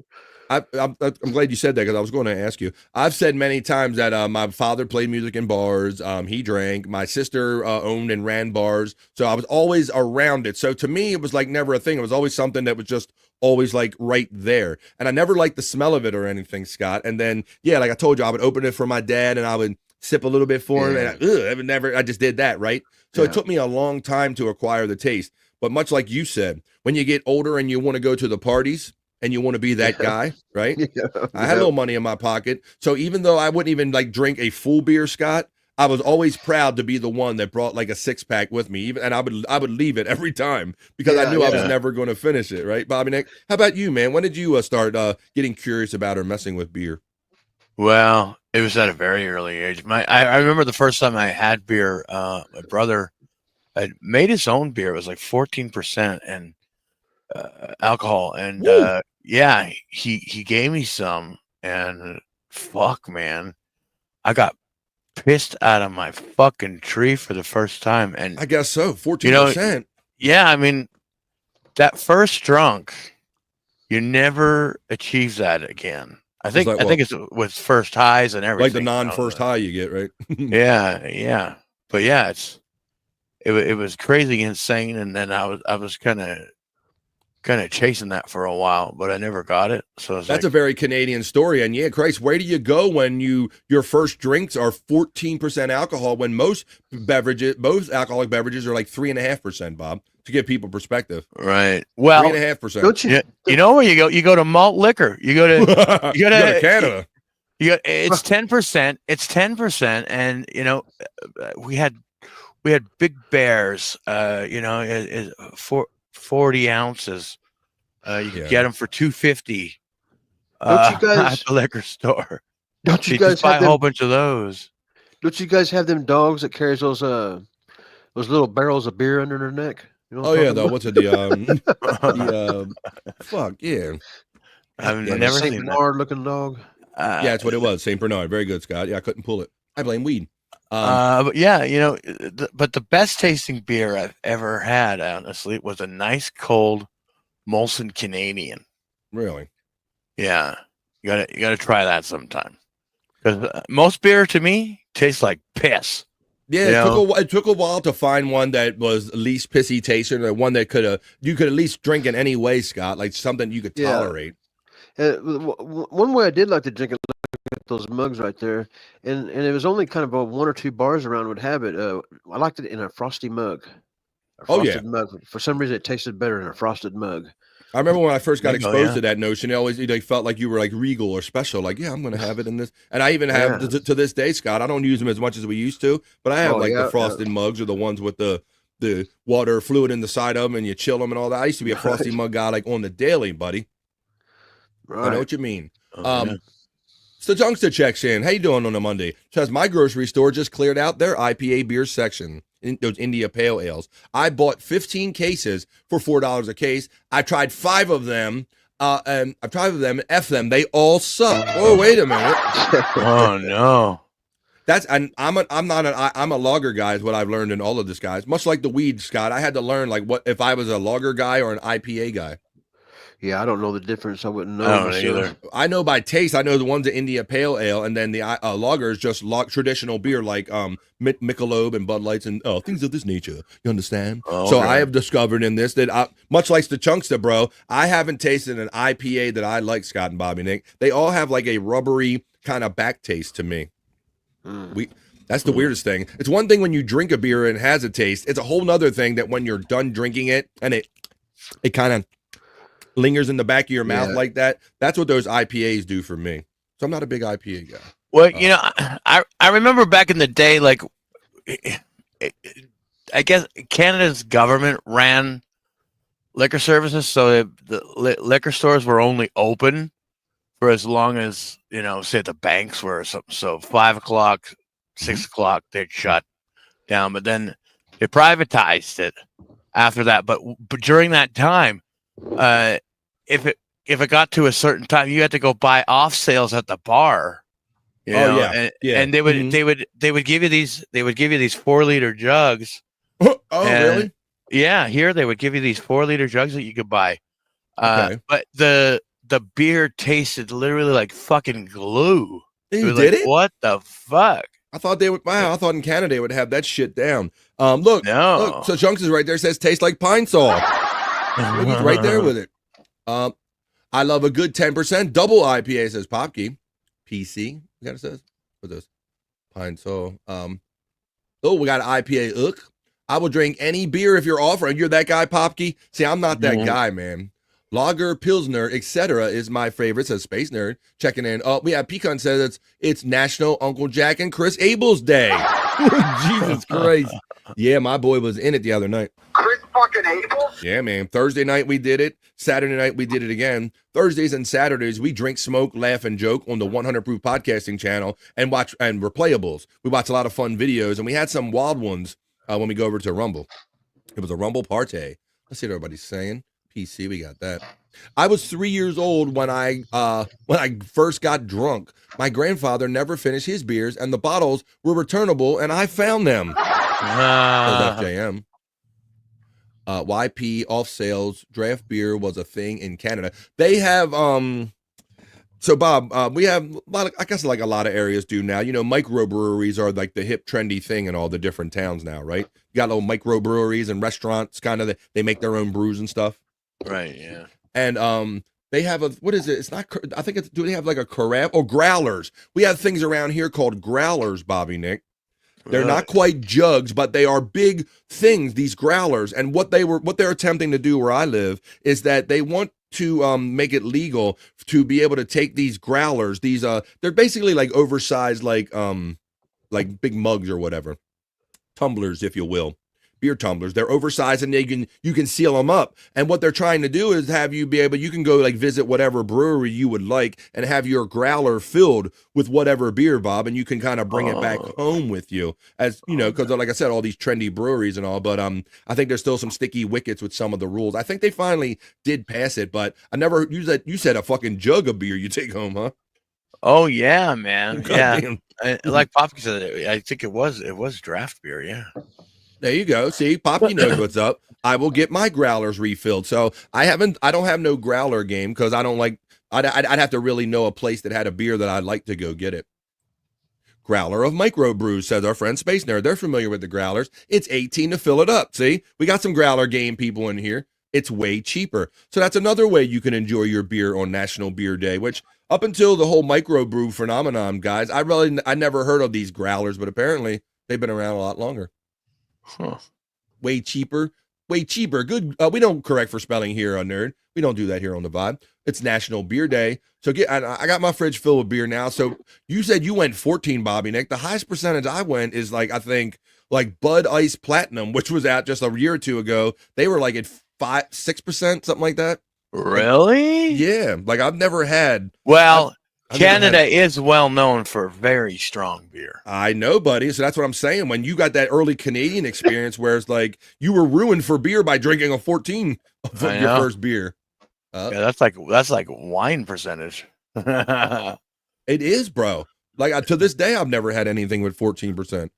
I'm glad you said that because I was going to ask you. I've said many times that my father played music in bars. He drank. My sister owned and ran bars. So I was always around it. So to me, it was like never a thing. It was always something that was just always like right there. And I never liked the smell of it or anything, Scott. And then, yeah, like I told you, I would open it for my dad and I would sip a little bit for him. And I just did that, right? So it took me a long time to acquire the taste. But much like you said, when you get older and you want to go to the parties, and you want to be that guy, right? I had a little money in my pocket. So even though I wouldn't even like drink a full beer, Scott, I was always proud to be the one that brought like a 6-pack with me. And I would leave it every time because I knew I was never going to finish it, right, Bobby Nick? How about you, man? When did you start getting curious about or messing with beer? Well, it was at a very early age. I remember the first time I had beer, my brother had made his own beer. It was like 14% and alcohol. And yeah, he gave me some, and fuck, man, I got pissed out of my fucking tree for the first time. And I guess so, 14%. Yeah, I mean, that first drunk, you never achieve that again. I think it's with first highs and everything. Like the non-first high you get, right? yeah. But yeah, it was crazy, insane, and then I was kind of chasing that for a while, but I never got it. So that's a very Canadian story. And yeah, Christ, where do you go when your first drinks are 14% alcohol when most alcoholic beverages are like 3.5%, Bob, to give people perspective. Right. Well, 3.5%. Don't you? You know where you go? You go to malt liquor. You go to you go to Canada. It's 10%. It's 10%, and we had big bears. 40 ounces. You could get them for $2.50 at the liquor store. Don't you guys buy have a whole bunch of those? Don't you guys have them dogs that carries those little barrels of beer under their neck? You know what's it? Fuck yeah! I've never Saint seen Bernard looking dog. Yeah, that's what it was. Saint Bernard. Very good, Scott. Yeah, I couldn't pull it. I blame weed. But yeah, but the best tasting beer I've ever had, honestly, was a nice cold Molson Canadian. Really? Yeah, you gotta try that sometime. Because most beer to me tastes like piss. Yeah, it took a while to find one that was least pissy tasting, or one that you could at least drink in any way, Scott, like something you could tolerate. One way I did like to drink it. Those mugs right there, and it was only kind of one or two bars around would have it. I liked it in a frosty mug. Mug. For some reason, it tasted better in a frosted mug. I remember when I first got exposed to that notion, it felt like you were like regal or special. Like, yeah, I'm going to have it in this. And I even have to this day, Scott. I don't use them as much as we used to, but I have the frosted mugs, or the ones with the water fluid in the side of them, and you chill them and all that. I used to be a frosty mug guy, like on the daily, buddy. Right. I know what you mean. So Junkster checks in. How you doing on a Monday? Says my grocery store just cleared out their IPA beer section, those India Pale Ales. I bought 15 cases for $4 a case. I tried 5 of them, and F them. They all suck. Oh, wait a minute. Oh no. I'm a lager guy is what I've learned in all of this, guys. Much like the weed, Scott. I had to learn like what if I was a lager guy or an IPA guy. Yeah, I don't know the difference. I wouldn't know. I don't either. I know by taste. I know the one's the India Pale Ale, and then the lager is just traditional beer like Michelob and Bud Lights and things of this nature. You understand? Oh, so I have discovered in this that much like the Chunkster, bro, I haven't tasted an IPA that I like, Scott and Bobby Nick. They all have like a rubbery kind of back taste to me. That's the weirdest thing. It's one thing when you drink a beer and it has a taste. It's a whole nother thing that when you're done drinking it and it kind of lingers in the back of your mouth like that. That's what those IPAs do for me. So I'm not a big IPA guy. Well, I remember back in the day, like, I guess Canada's government ran liquor services, so the liquor stores were only open for as long as, say the banks were or something. So 5 o'clock, 6 o'clock, they'd shut down. But then they privatized it after that. But during that time, if it got to a certain time, you had to go buy off sales at the bar. And they would give you these 4-liter jugs. Really? Yeah, here they would give you these 4-liter jugs that you could buy. But the beer tasted literally like fucking glue. It? What the fuck? I thought they would. Wow, I thought in Canada they would have that shit down. Look. So Chunks is right there. Says tastes like pine Sol. He's right there with it. I love a good 10% double IPA. Says Popkey. PC. You got it says. What's this? Pine Sol. We got an IPA. I will drink any beer if you're offering. You're that guy, Popkey. See, I'm not that guy, man. Lager, Pilsner, etc. is my favorite, says Space Nerd. Checking in. We have Pecan says it's National Uncle Jack and Chris Abel's Day. Jesus Christ. Yeah, my boy was in it the other night. Chris fucking Abel? Yeah, man. Thursday night we did it. Saturday night we did it again. Thursdays and Saturdays we drink, smoke, laugh, and joke on the 100 Proof Podcasting channel and we're playables. We watch a lot of fun videos and we had some wild ones when we go over to Rumble. It was a Rumble party. Let's see what everybody's saying. PC, we got that. I was 3 years old when I first got drunk. My grandfather never finished his beers, and the bottles were returnable, and I found them. FJM. YP off sales draft beer was a thing in Canada. They have So Bob, we have a lot of, I guess like a lot of areas do now. Microbreweries are like the hip trendy thing in all the different towns now, right? You got little microbreweries and restaurants, kind of they make their own brews and stuff. Right, yeah. And they have what is it? It's not, I think do they have like a carafe or growlers? We have things around here called growlers, Bobby Nick. They're not quite jugs, but they are big things, these growlers. And what they're attempting to do where I live is that they want to make it legal to be able to take these growlers, they're basically like oversized like big mugs or whatever. Tumblers, if you will. Beer tumblers. They're oversized and you can seal them up. And what they're trying to do is have you be able, you can go like visit whatever brewery you would like and have your growler filled with whatever beer, Bob, and you can kind of bring it back home with you, as because like I said, all these trendy breweries and all, but I think there's still some sticky wickets with some of the rules. I think they finally did pass it, but I never you said a fucking jug of beer you take home, huh? Oh yeah, man. God yeah. Like Poppy said, I think it was draft beer, yeah. There you go. See, Poppy knows what's up. I will get my growlers refilled. So I don't have no growler game because I don't like, I'd have to really know a place that had a beer that I'd like to go get it. Growler of microbrews, says our friend Space Nerd. They're familiar with the growlers. It's $18 to fill it up. See, we got some growler game people in here. It's way cheaper. So that's another way you can enjoy your beer on National Beer Day, which up until the whole microbrew phenomenon, guys, I never heard of these growlers, but apparently they've been around a lot longer. Huh. Way cheaper. Good. We don't correct for spelling here on Nerd. We don't do that here on the Vibe. It's National Beer Day. So I got my fridge filled with beer now. So you said you went 14, Bobby Nick. The highest percentage I went is like, I think like Bud Ice Platinum, which was out just a year or two ago. They were like at 5-6%, something like that. Really? Yeah. Like I've never had. Well, Canada is well known for very strong beer. I know, buddy. So that's what I'm saying. When you got that early Canadian experience where it's like you were ruined for beer by drinking a 14 of your first beer. Yeah, that's like wine percentage. It is, bro. Like to this day, I've never had anything with 14%.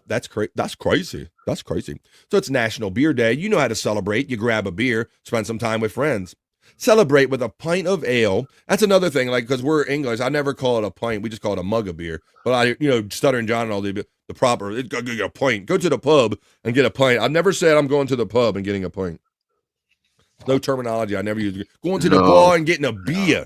That's crazy. That's crazy. So it's National Beer Day. You know how to celebrate. You grab a beer, spend some time with friends. Celebrate with a pint of ale. That's another thing, like, because we're English, I never call it a pint. We just call it a mug of bear. But Stuttering John and all the proper, go get a pint. Go to the pub and get a pint. I've never said I'm going to the pub and getting a pint. No terminology I never use. Going to the bar and getting a beer.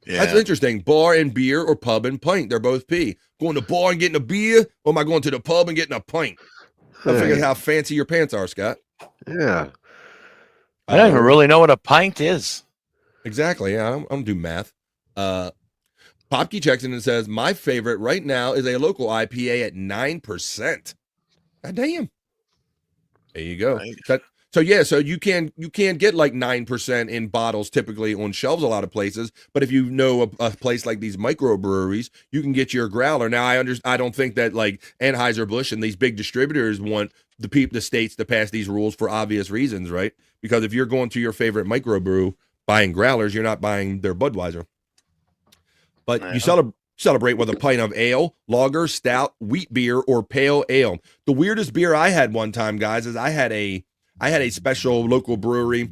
That's interesting. Bar and beer or pub and pint. They're both P. Going to bar and getting a beer, or am I going to the pub and getting a pint? I figured how fancy your pants are, Scott. Yeah. I don't even really know what a pint is. Exactly. Yeah, I don't do math. Popke checks in and says, my favorite right now is a local IPA at 9%. God damn. There you go. Nice. So you can get like 9% in bottles typically on shelves a lot of places, but if you know a place like these microbreweries, you can get your growler. Now I don't think that like Anheuser-Busch and these big distributors want the states to pass these rules for obvious reasons, right? Because if you're going to your favorite microbrew buying growlers, you're not buying their Budweiser. But you celebrate with a pint of ale, lager, stout, wheat beer, or pale ale. The weirdest beer I had one time, guys, is I had a special local brewery.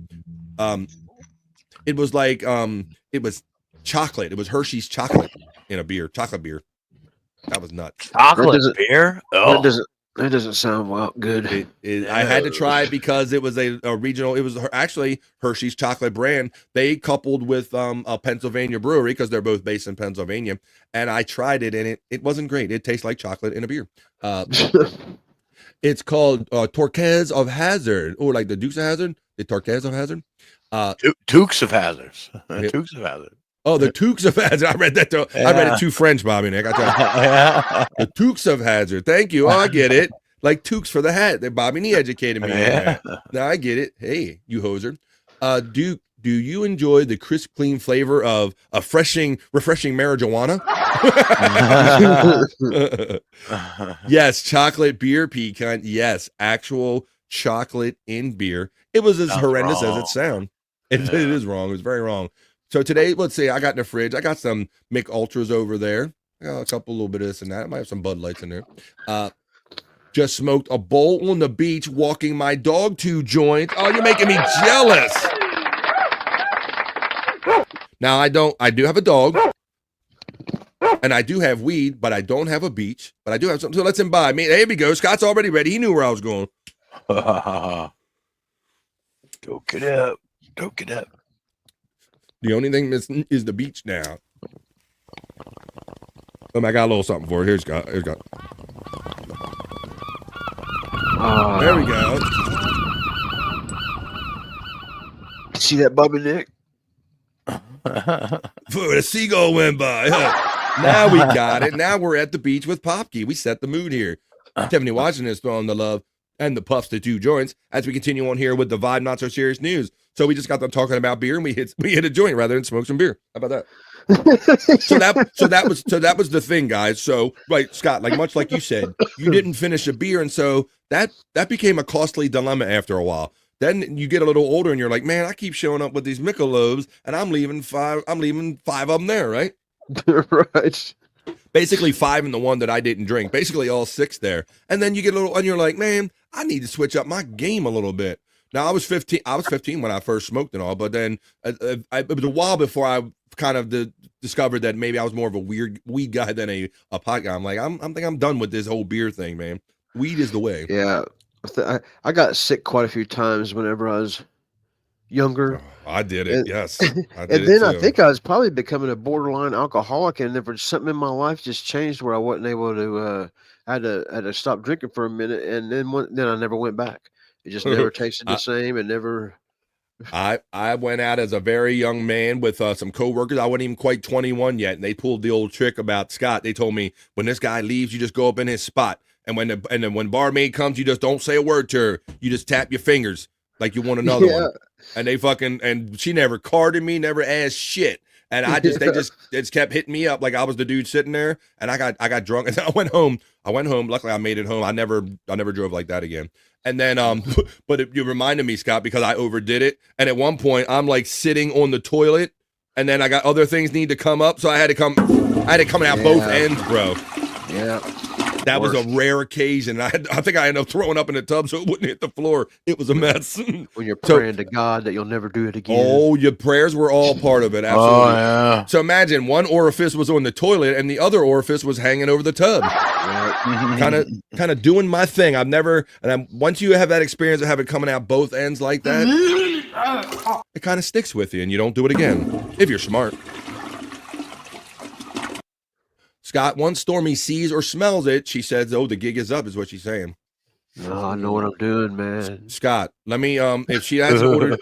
It was like it was chocolate. It was Hershey's chocolate in a beer, chocolate beer. That was nuts. Chocolate beer? Oh, that doesn't sound good. I had to try it because it was a regional. It was actually Hershey's chocolate brand. They coupled with a Pennsylvania brewery because they're both based in Pennsylvania. And I tried it, and it wasn't great. It tastes like chocolate in a beer. It's called Torquez of Hazard, or like the Dukes of Hazzard. The Torquez of Hazard. Dukes of Hazards. Dukes of Hazard. Oh, the Tukes of Hazard. I read that. I read it too French, Bobby Nick. The Tukes of Hazard. Thank you. Oh, I get it. Like Tukes for the hat. That Bobby Nee educated me on that. Now I get it. Hey, you hoser. Do you enjoy the crisp, clean flavor of refreshing marijuana? Yes, chocolate beer pecan. Yes, actual chocolate in beer. It was as horrendous as it sounds. It is wrong. It was very wrong. So today, let's see, I got in the fridge. I got some Mick Ultras over there. I got a couple, little bit of this and that. I might have some Bud Lights in there. Just smoked a bowl on the beach, walking my dog 2 joints. Oh, you're making me jealous. Now, I do have a dog, and I do have weed, but I don't have a beach. But I do have something, so let's imbibe. Here we go. Scott's already ready. He knew where I was going. Go get up. Go get up. The only thing missing is the beach now. I got a little something for it. Here's Scott. There we go. See that, Bobby Nick? The seagull went by. Now we got it. Now we're at the beach with Popke. We set the mood here. Tiffany Washington is throwing the love and the puffs to 2 joints as we continue on here with the Vibe Not So Serious news. So we just got them talking about beer, and we hit a joint rather than smoke some beer. How about that? so that was the thing, guys. So right, Scott, like much like you said, you didn't finish a beer, and so that became a costly dilemma after a while. Then you get a little older, and you're like, man, I keep showing up with these Michelobes, and I'm leaving 5 of them there, right? Right. Basically 5 in the one that I didn't drink. Basically all 6 there, and then you get a little, and you're like, man, I need to switch up my game a little bit. Now I was 15 when I first smoked and all, but then it was a while before I kind of discovered that maybe I was more of a weird weed guy than a pot guy. I'm like, I think I'm done with this whole beer thing, man. Weed is the way. Yeah, I got sick quite a few times whenever I was younger. Oh, I did it. Yes, I did. And then I think I was probably becoming a borderline alcoholic, and then something in my life just changed where I wasn't able to. I had to stop drinking for a minute, and then I never went back. It just never tasted the same, and never. I went out as a very young man with some coworkers. I wasn't even quite 21 yet, and they pulled the old trick about Scott. They told me when this guy leaves, you just go up in his spot, and then when barmaid comes, you just don't say a word to her. You just tap your fingers like you want another one. And and she never carded me, never asked shit. And they just kept hitting me up like I was the dude sitting there. And I got drunk, and then I went home. Luckily, I made it home. I never drove like that again. And then, but you reminded me, Scott, because I overdid it. And at one point, I'm like sitting on the toilet, and then I got other things need to come up, so I had to come out both ends, bro. Yeah, that was a rare occasion. I think I ended up throwing up in the tub so it wouldn't hit the floor. It was a mess. When you're praying to God that you'll never do it again. Oh, your prayers were all part of it. Absolutely. Oh, yeah. So imagine one orifice was on the toilet and the other orifice was hanging over the tub. Kind of doing my thing. Once you have that experience of having coming out both ends like that, it kind of sticks with you, and you don't do it again if you're smart. Scott, once Stormy sees or smells it, she says, "Oh, the gig is up," is what she's saying. No, I know what I'm doing, man. Scott, let me if she hasn't ordered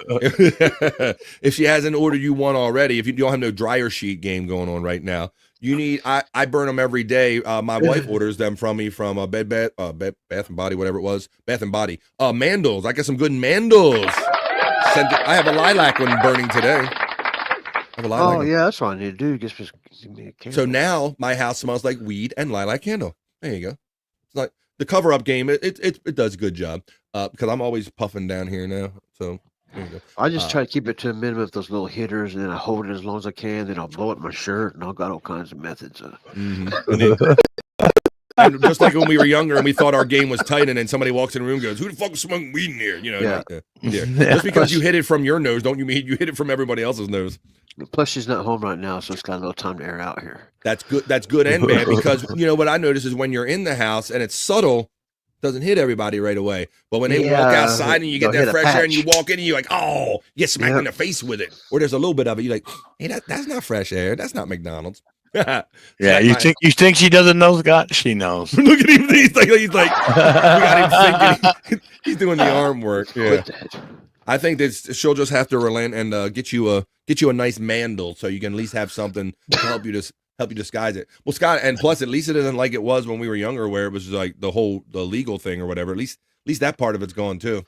if she hasn't ordered you one already, if you don't have no dryer sheet game going on right now, you need I burn them every day. My wife orders them from me from Bath and Body, whatever it was, Bath and Body. Mandels. I got some good mandels. I have a lilac one burning today. Oh yeah, that's what I need to do. Just give me a candle. So now my house smells like weed and lilac candle. There you go. It's like the cover up game. It does a good job because I'm always puffing down here now. So there you go. I just try to keep it to a minimum of those little hitters, and then I hold it as long as I can. Then I'll blow up my shirt, and I've got all kinds of methods. And just like when we were younger and we thought our game was tight, and then somebody walks in the room and goes, "Who the fuck is smoking weed in here?" You know, Yeah. Just because you hit it from your nose, don't you mean you hit it from everybody else's nose? Plus, she's not home right now, so it's got a little time to air out here. That's good. That's good and bad because you know what I notice is when you're in the house and it's subtle, doesn't hit everybody right away. But when they walk outside and you get that fresh air and you walk in and you're like, oh, you get smacked in the face with it, or there's a little bit of it. You're like, hey, that's not fresh air. That's not McDonald's. Yeah, you think she doesn't know, Scott? She knows. Look at him. He's like we got him thinking. He's doing the arm work. Yeah. I think that she'll just have to relent and get you a nice mandel so you can at least have something to help you disguise it. Well, Scott, and plus at least it isn't like it was when we were younger, where it was like the legal thing or whatever. At least that part of it's gone too.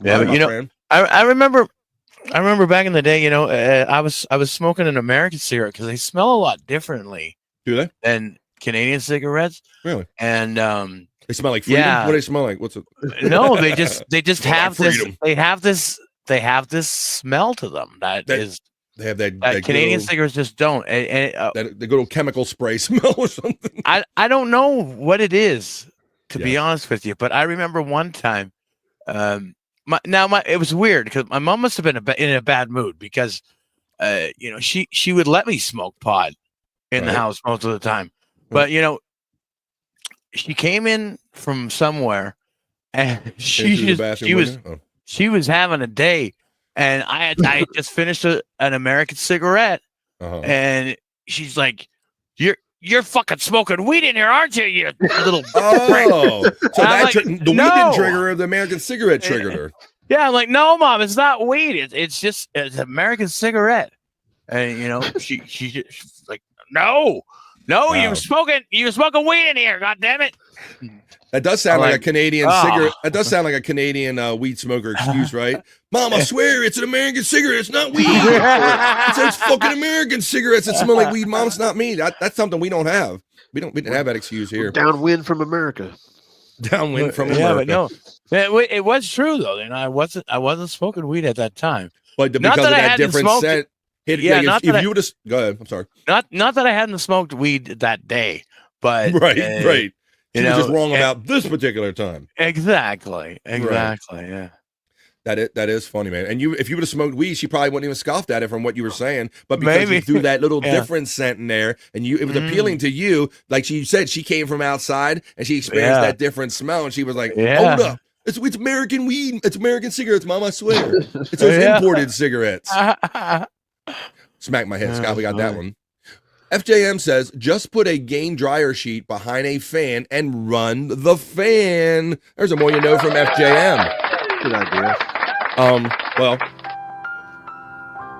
Yeah, but I remember back in the day, I was smoking an American cigarette because they smell a lot differently. Do they? Than Canadian cigarettes. Really? And they smell like freedom. Yeah. What do they smell like? What's it? No, they just have like this. freedom. They have this smell to them that they have that Canadian little, cigarettes just don't. that the good old chemical spray smell or something. I don't know what it is, to be honest with you, but I remember one time. It was weird because my mom must have been in a bad mood because, she would let me smoke pot in the house most of the time, but she came in from somewhere and she was having a day, and I had just finished an American cigarette, and she's like, You're fucking smoking weed in here, aren't you? You little so that like, the weed trigger of the American cigarette triggered her. Yeah, I'm like, no, Mom, it's not weed. It's American cigarette. And she's like, no, you were smoking weed in here. God damn it. That does sound like a Canadian cigarette. That does sound like a Canadian weed smoker excuse, right? Mom, I swear it's an American cigarette. It's not weed. It's fucking American cigarettes that smell like weed. Mom, it's not me. That's something we don't have. We didn't have that excuse here. Downwind from America. Downwind from America. But no, it was true though. I wasn't smoking weed at that time. But because of that different scent. If you would have, go ahead. I'm sorry. Not that I hadn't smoked weed that day, but right. She was just wrong about this particular time. Exactly. Right. Yeah. That is funny, man. And if you would have smoked weed, she probably wouldn't even scoffed at it from what you were saying. But because you threw that little different scent in there, and it was appealing to you, like she said, she came from outside and she experienced that different smell, and she was like, "Hold up, it's American weed, it's American cigarettes, Mom. I swear, it's those imported cigarettes." Smack my head, Scott. We got that one. FJM says, just put a game dryer sheet behind a fan and run the fan. There's a more you know from FJM. Good idea. Well,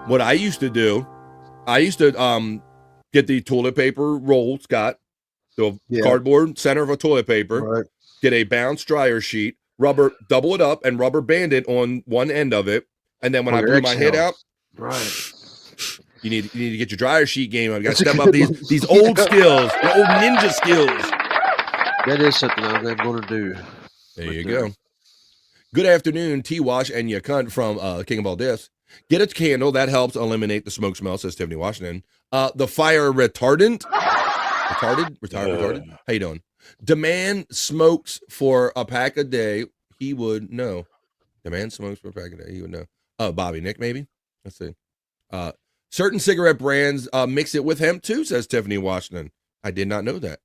what I used to do, get the toilet paper roll, Scott, the cardboard center of a toilet paper, get a bounce dryer sheet, double it up and rubber band it on one end of it. And then when I blew my head out, you need to get your dryer sheet game up. You got to step up these old skills, the old ninja skills. That is something I'm going to do. There you go. Good afternoon, T-Wash and ya cunt from King of All Discs. Get a candle. That helps eliminate the smoke smell, says Tiffany Washington. The fire retardant. Retarded? How you doing? Demand smokes for a pack a day. He would know. Demand smokes for a pack a day. He would know. Oh, Bobby Nick, maybe? Let's see. Certain cigarette brands mix it with hemp too, says Tiffany Washington. I did not know that.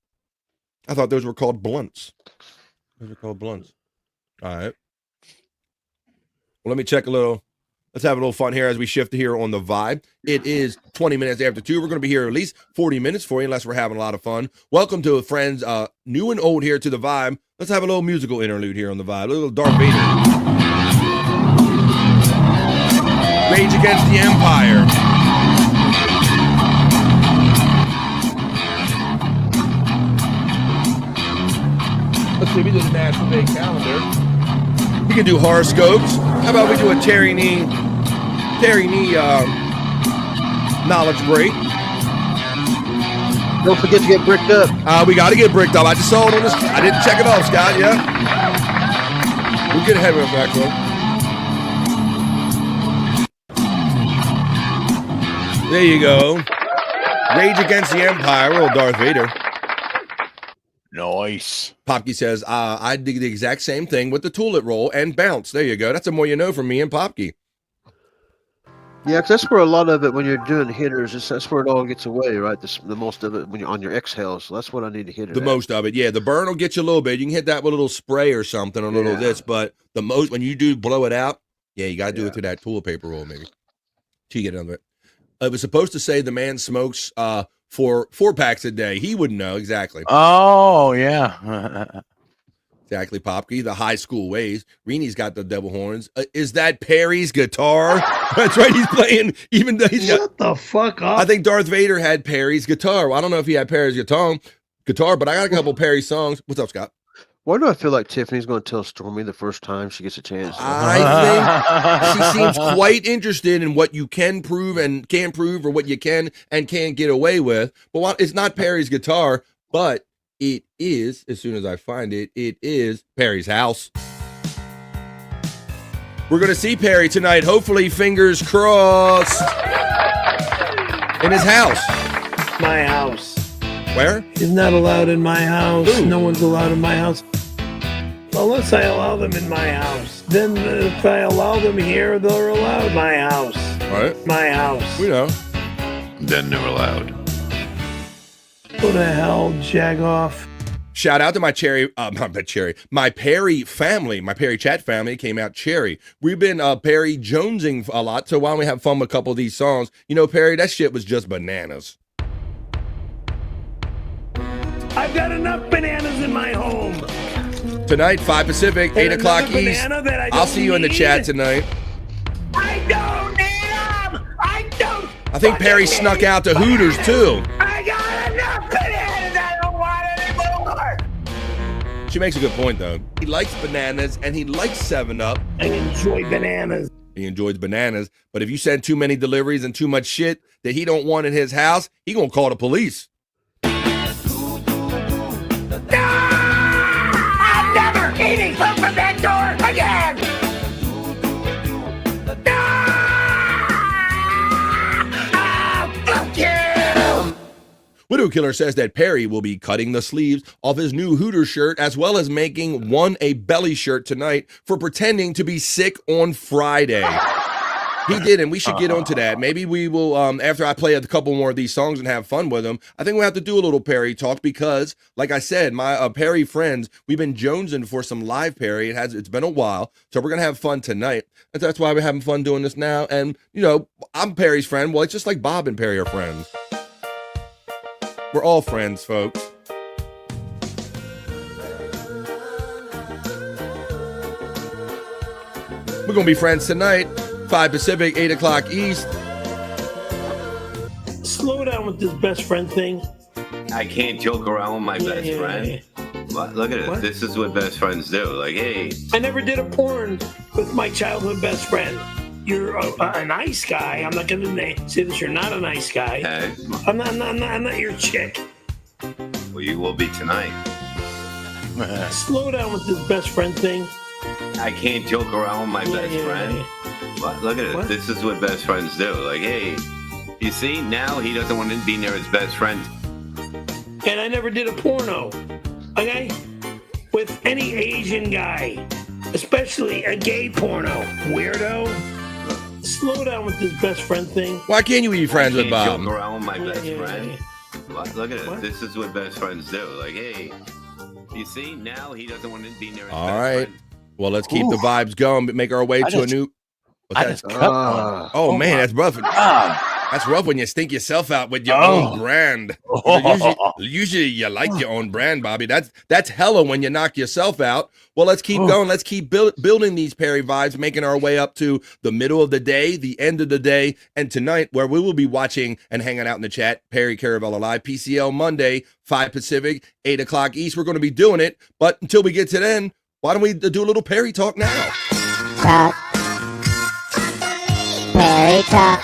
I thought those were called blunts. Those are called blunts. All right. Well, let me check a little Let's have a little fun here as we shift here on the Vibe. It is 20 minutes after 2. We're going to be here at least 40 minutes for you, unless we're having a lot of fun. Welcome to friends, new and old here to the Vibe. Let's have a little musical interlude here on the Vibe. A little Darth Vader. Rage Against the Empire. Let's see, we did a National Day calendar. We can do horoscopes. How about we do a Terry Nee knowledge break? Don't forget to get bricked up. We got to get bricked up. I just saw it on this. I didn't check it off, Scott. Yeah. We'll get ahead of it back, though. There you go. Rage Against the Empire. Little Darth Vader. Nice. Popke says, I did the exact same thing with the toilet roll and bounce. There you go. That's the more you know from me and Popke. Yeah, because that's where a lot of it, when you're doing hitters, that's where it all gets away, right? The most of it when you're on your exhales. So that's what I need to hit it. The most of it, yeah. The burn will get you a little bit. You can hit that with a little spray or something, a little of this. But the most, when you do blow it out, yeah, you got to do it through that toilet paper roll, maybe. To get under it. It was supposed to say the man smokes for 4 packs a day. He wouldn't know exactly. Oh, yeah. Exactly, Popke. The high school ways. Reenie's got the devil horns. Is that Perry's guitar? That's right. He's playing, even though he's got. Shut the fuck up. I think Darth Vader had Perry's guitar. Well, I don't know if he had Perry's guitar, but I got a couple Perry songs. What's up, Scott? Why do I feel like Tiffany's going to tell Stormy the first time she gets a chance? I think she seems quite interested in what you can prove and can't prove, or what you can and can't get away with. But it's not Perry's guitar, but it is, as soon as I find it, it is Perry's house. We're going to see Perry tonight, hopefully, fingers crossed, in his house. My house. Where? He's not allowed in my house. Ooh. No one's allowed in my house. Unless I allow them in my house. Then if I allow them here, they're allowed my house. All right. My house. We know. Then they're allowed. Go to hell, Jagoff. Shout out to my my Perry family, my Perry chat family came out cherry. We've been Perry Jonesing a lot, so why don't we have fun with a couple of these songs? You know, Perry, that shit was just bananas. I've got enough bananas in my home. Tonight, 5 Pacific, 8 o'clock East. I'll see you in the chat tonight. I don't need them. I don't. I think Perry snuck out to Hooters, too. I got enough bananas. I don't want any more. She makes a good point, though. He likes bananas, and he likes 7-Up. I enjoy bananas. He enjoys bananas, but if you send too many deliveries and too much shit that he don't want in his house, he gonna call the police. I'm never eating food from that door again. Fuck you. Widow Killer says that Perry will be cutting the sleeves off his new Hooters shirt, as well as making one a belly shirt tonight for pretending to be sick on Friday. He did, and we should get onto that. Maybe we will, after I play a couple more of these songs and have fun with them, I think we'll have to do a little Perry talk because, like I said, my Perry friends, we've been jonesing for some live Perry. It's been a while, so we're going to have fun tonight. And that's why we're having fun doing this now. And, you know, I'm Perry's friend. Well, it's just like Bob and Perry are friends. We're all friends, folks. We're going to be friends tonight. 5 Pacific, 8 o'clock East. Slow down with this best friend thing. I can't joke around with my best friend. What? Look at it. What? This is what best friends do. Like, hey. I never did a porn with my childhood best friend. You're a nice guy. I'm not going to say that you're not a nice guy. Hey. I'm not your chick. Well, you will be tonight. Slow down with this best friend thing. I can't joke around with my best friend. What? Look at it. What? This is what best friends do. Like, hey, you see, now he doesn't want to be near his best friend. And I never did a porno, okay? With any Asian guy, especially a gay porno. Weirdo. Slow down with this best friend thing. Why can't you be friends with Bob? Joke around with my best friend. What? Look at it. What? This is what best friends do. Like, hey, you see, now he doesn't want to be near his All best right. friend. Well, let's keep the vibes going, but make our way to a new... What's I that? just cut one. Man, that's rough. That's rough when you stink yourself out with your own brand. Usually you like your own brand, Bobby. That's hella when you knock yourself out. Well, let's keep going. Let's keep building these Perry vibes, making our way up to the middle of the day, the end of the day, and tonight, where we will be watching and hanging out in the chat, Perry Caravella Live, PCL Monday, 5 Pacific, 8 o'clock East. We're going to be doing it, but until we get to then, why don't we do a little Perry talk now? Perry talk.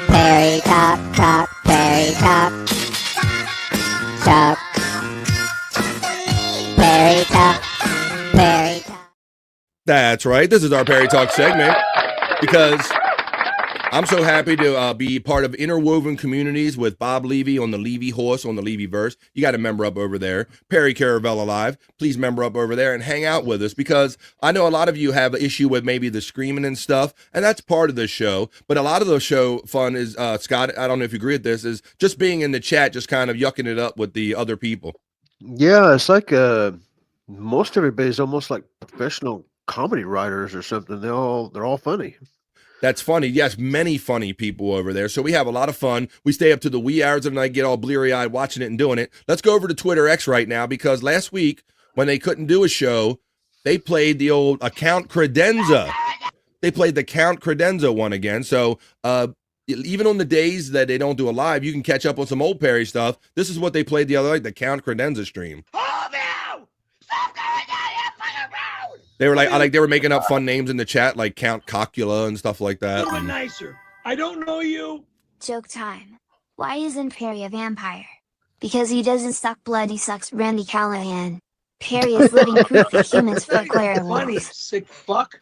Perry talk, Perry talk. Talk. Perry talk, Perry talk. That's right. This is our Perry Talk segment because I'm so happy to be part of Interwoven Communities with Bob Levy on the Levy Horse, on the Levy Verse. You got to member up over there. Perry Caravella Live. Please member up over there and hang out with us because I know a lot of you have an issue with maybe the screaming and stuff, and that's part of the show. But a lot of the show fun is, Scott, I don't know if you agree with this, is just being in the chat, just kind of yucking it up with the other people. Yeah, it's like most everybody's almost like professional comedy writers or something. They're all funny. That's funny. Yes, many funny people over there. So we have a lot of fun. We stay up to the wee hours of the night, get all bleary-eyed watching it and doing it. Let's go over to Twitter X right now because last week when they couldn't do a show, they played the old Count Credenza. They played the Count Credenza one again. So even on the days that they don't do a live, you can catch up on some old Perry stuff. This is what they played the other night, the Count Credenza stream. They were like, they were making up fun names in the chat, like Count Cocula and stuff like that. Someone nicer. I don't know you. Joke time. Why isn't Perry a vampire? Because he doesn't suck blood, he sucks Randy Callahan. Perry is living proof that humans fuck werewolves. Funny, sick fuck.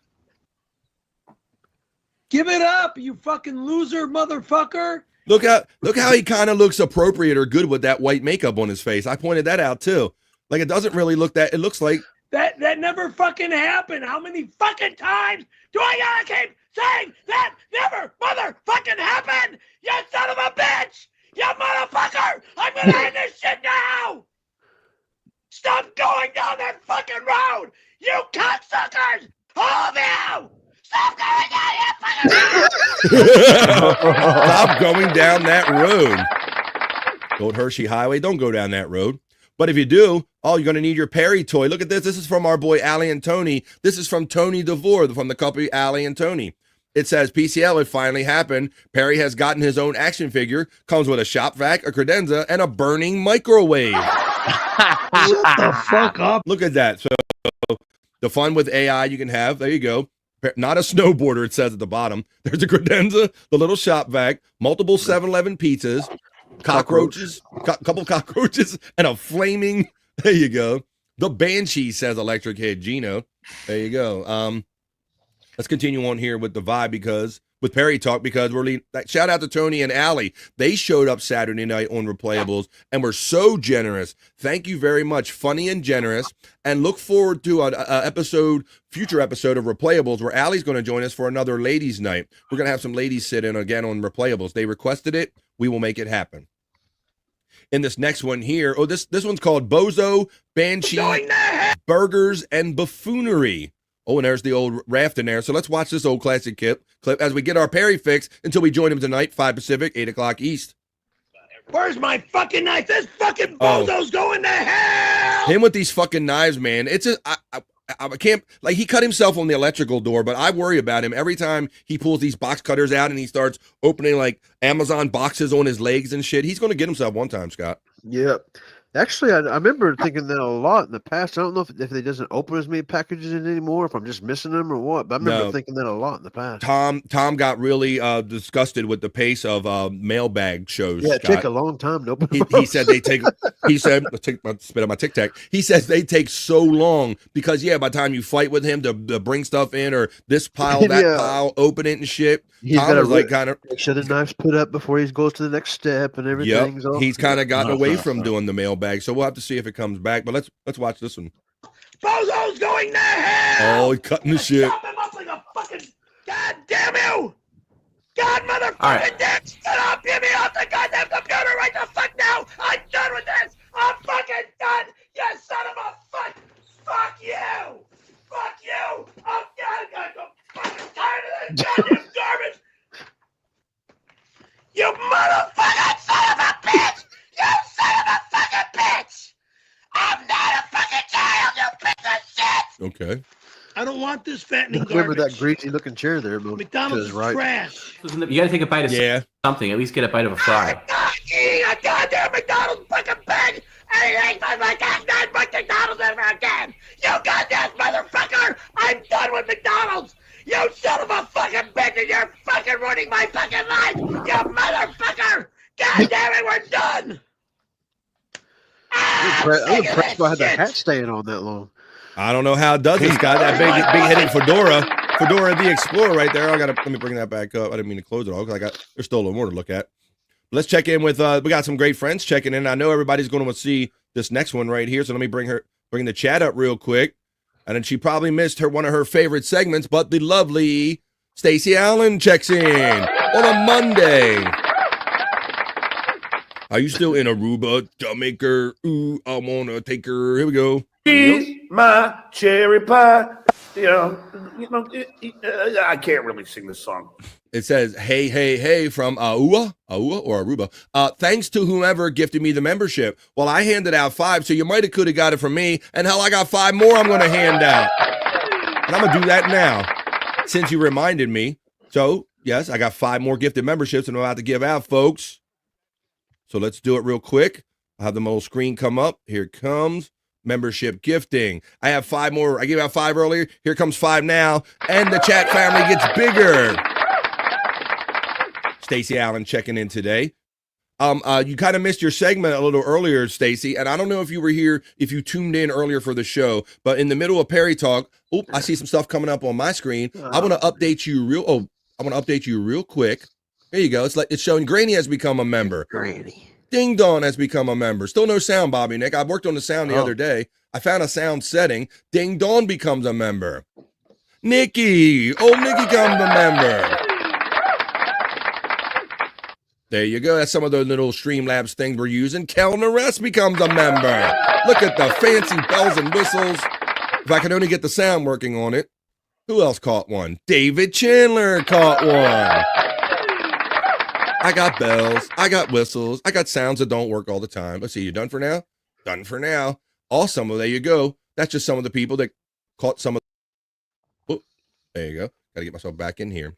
Give it up, you fucking loser motherfucker. Look how he kind of looks appropriate or good with that white makeup on his face. I pointed that out too. Like it doesn't really look that. It looks like that never fucking happened. How many fucking times do I gotta keep saying that never motherfucking happened? You son of a bitch! You motherfucker! I'm gonna end this shit now! Stop going down that fucking road! You cocksuckers! All of you! Stop going down that fucking road! Stop going down that road. Old Hershey Highway, don't go down that road. But if you do, you're going to need your Perry toy. Look at this. This is from our boy Allie and Tony. This is from Tony DeVore, from the company Allie and Tony. It says, PCL, it finally happened. Perry has gotten his own action figure. Comes with a shop vac, a credenza, and a burning microwave. Shut the fuck up. Look at that. So the fun with AI you can have. There you go. Not a snowboarder, it says at the bottom. There's a credenza, the little shop vac, multiple 7-Eleven pizzas, cockroaches, couple cockroaches, and a flaming, there you go. The Banshee, says Electric Head Gino. There you go. Let's continue on here with the vibe with Perry Talk, because shout out to Tony and Allie. They showed up Saturday night on Replayables and were so generous. Thank you very much. Funny and generous. And look forward to an future episode of Replayables where Allie's going to join us for another ladies' night. We're going to have some ladies sit in again on Replayables. They requested it. We will make it happen. In this next one here, this one's called Bozo, Banshee, Burgers, and Buffoonery. Oh, and there's the old raft in there. So let's watch this old classic clip as we get our Perry fix until we join him tonight, 5 Pacific, 8 o'clock East. Where's my fucking knife? This fucking bozo's going to hell! Him with these fucking knives, man. I can't, like, he cut himself on the electrical door, but I worry about him every time he pulls these box cutters out and he starts opening, like, Amazon boxes on his legs and shit. He's going to get himself one time, Scott. Yep. Actually, I remember thinking that a lot in the past. I don't know if they doesn't open as many packages anymore, if I'm just missing them or what, but I remember thinking that a lot in the past. Tom got really disgusted with the pace of mailbag shows. Yeah, it take a long time to open them. He said spit on my Tic Tac. He says they take so long because by the time you fight with him to bring stuff in or this pile, that pile, open it and shit. He's Tom is like kind of make sure the knife's put up before he goes to the next step and everything. Yep. He's kind of gotten away from doing the mailbag, so we'll have to see if it comes back. But let's watch this one. Bozo's going to hell! Oh, he's cutting the shit. Chop him up like a fucking God damn you! God motherfucking damn! Shut up! Get me off the goddamn computer right the fuck now! I'm done with this! I'm fucking done! You son of a fuck! Fuck you! Fuck you! I'm fucking tired of this goddamn I don't want this fattening Remember garbage. that greasy looking chair there, McDonald's is trash. You gotta take a bite of something. At least get a bite of a fry. Eating a goddamn McDonald's fucking pig, and he ain't my goddamn McDonald's ever again. You goddamn motherfucker! I'm done with McDonald's. You son of a fucking bitch, and you're fucking ruining my fucking life. You motherfucker! God damn it, we're done. I'm impressed by how the hat staying on that long. I don't know how it does this guy. That big headed Fedora the Explorer right there. Let me bring that back up. I didn't mean to close it all because there's still a little more to look at. Let's check in with we got some great friends checking in. I know everybody's going to see this next one right here, so let me bring the chat up real quick. And then she probably missed one of her favorite segments, but the lovely Stacey Allen checks in on a Monday. Are you still in Aruba, Jamaica? Ooh, I wanna take her. Here we go. Eat my cherry pie. I can't really sing this song. It says, hey, hey, hey, from Aua or Aruba. Thanks to whomever gifted me the membership. Well, I handed out 5, so you might have could have got it from me. And hell, I got 5 more I'm going to hand out. And I'm going to do that now, since you reminded me. So, yes, I got 5 more gifted memberships I'm about to give out, folks. So let's do it real quick. I'll have the little screen come up. Here it comes. Membership gifting. I have 5 more. I gave out 5 earlier. Here comes 5 now. And the chat family gets bigger. Stacey Allen checking in today. You kind of missed your segment a little earlier, Stacey, and I don't know if you were here, if you tuned in earlier for the show, but in the middle of Perry Talk, I see some stuff coming up on my screen. I want to update you real quick. There you go. It's showing Granny has become a member. Granny. Ding Dong has become a member. Still no sound, Bobby Nick. I worked on the sound the other day. I found a sound setting. Ding Dong becomes a member. Nikki. Oh, Nikki becomes a member. There you go. That's some of those little Streamlabs things we're using. Kellner Rest becomes a member. Look at the fancy bells and whistles. If I could only get the sound working on it. Who else caught one? David Chandler caught one. I got bells. I got whistles. I got sounds that don't work all the time. Let's see. You done for now? Done for now. Awesome. Well, there you go. That's just some of the people that caught some of. Oh, there you go. Got to get myself back in here.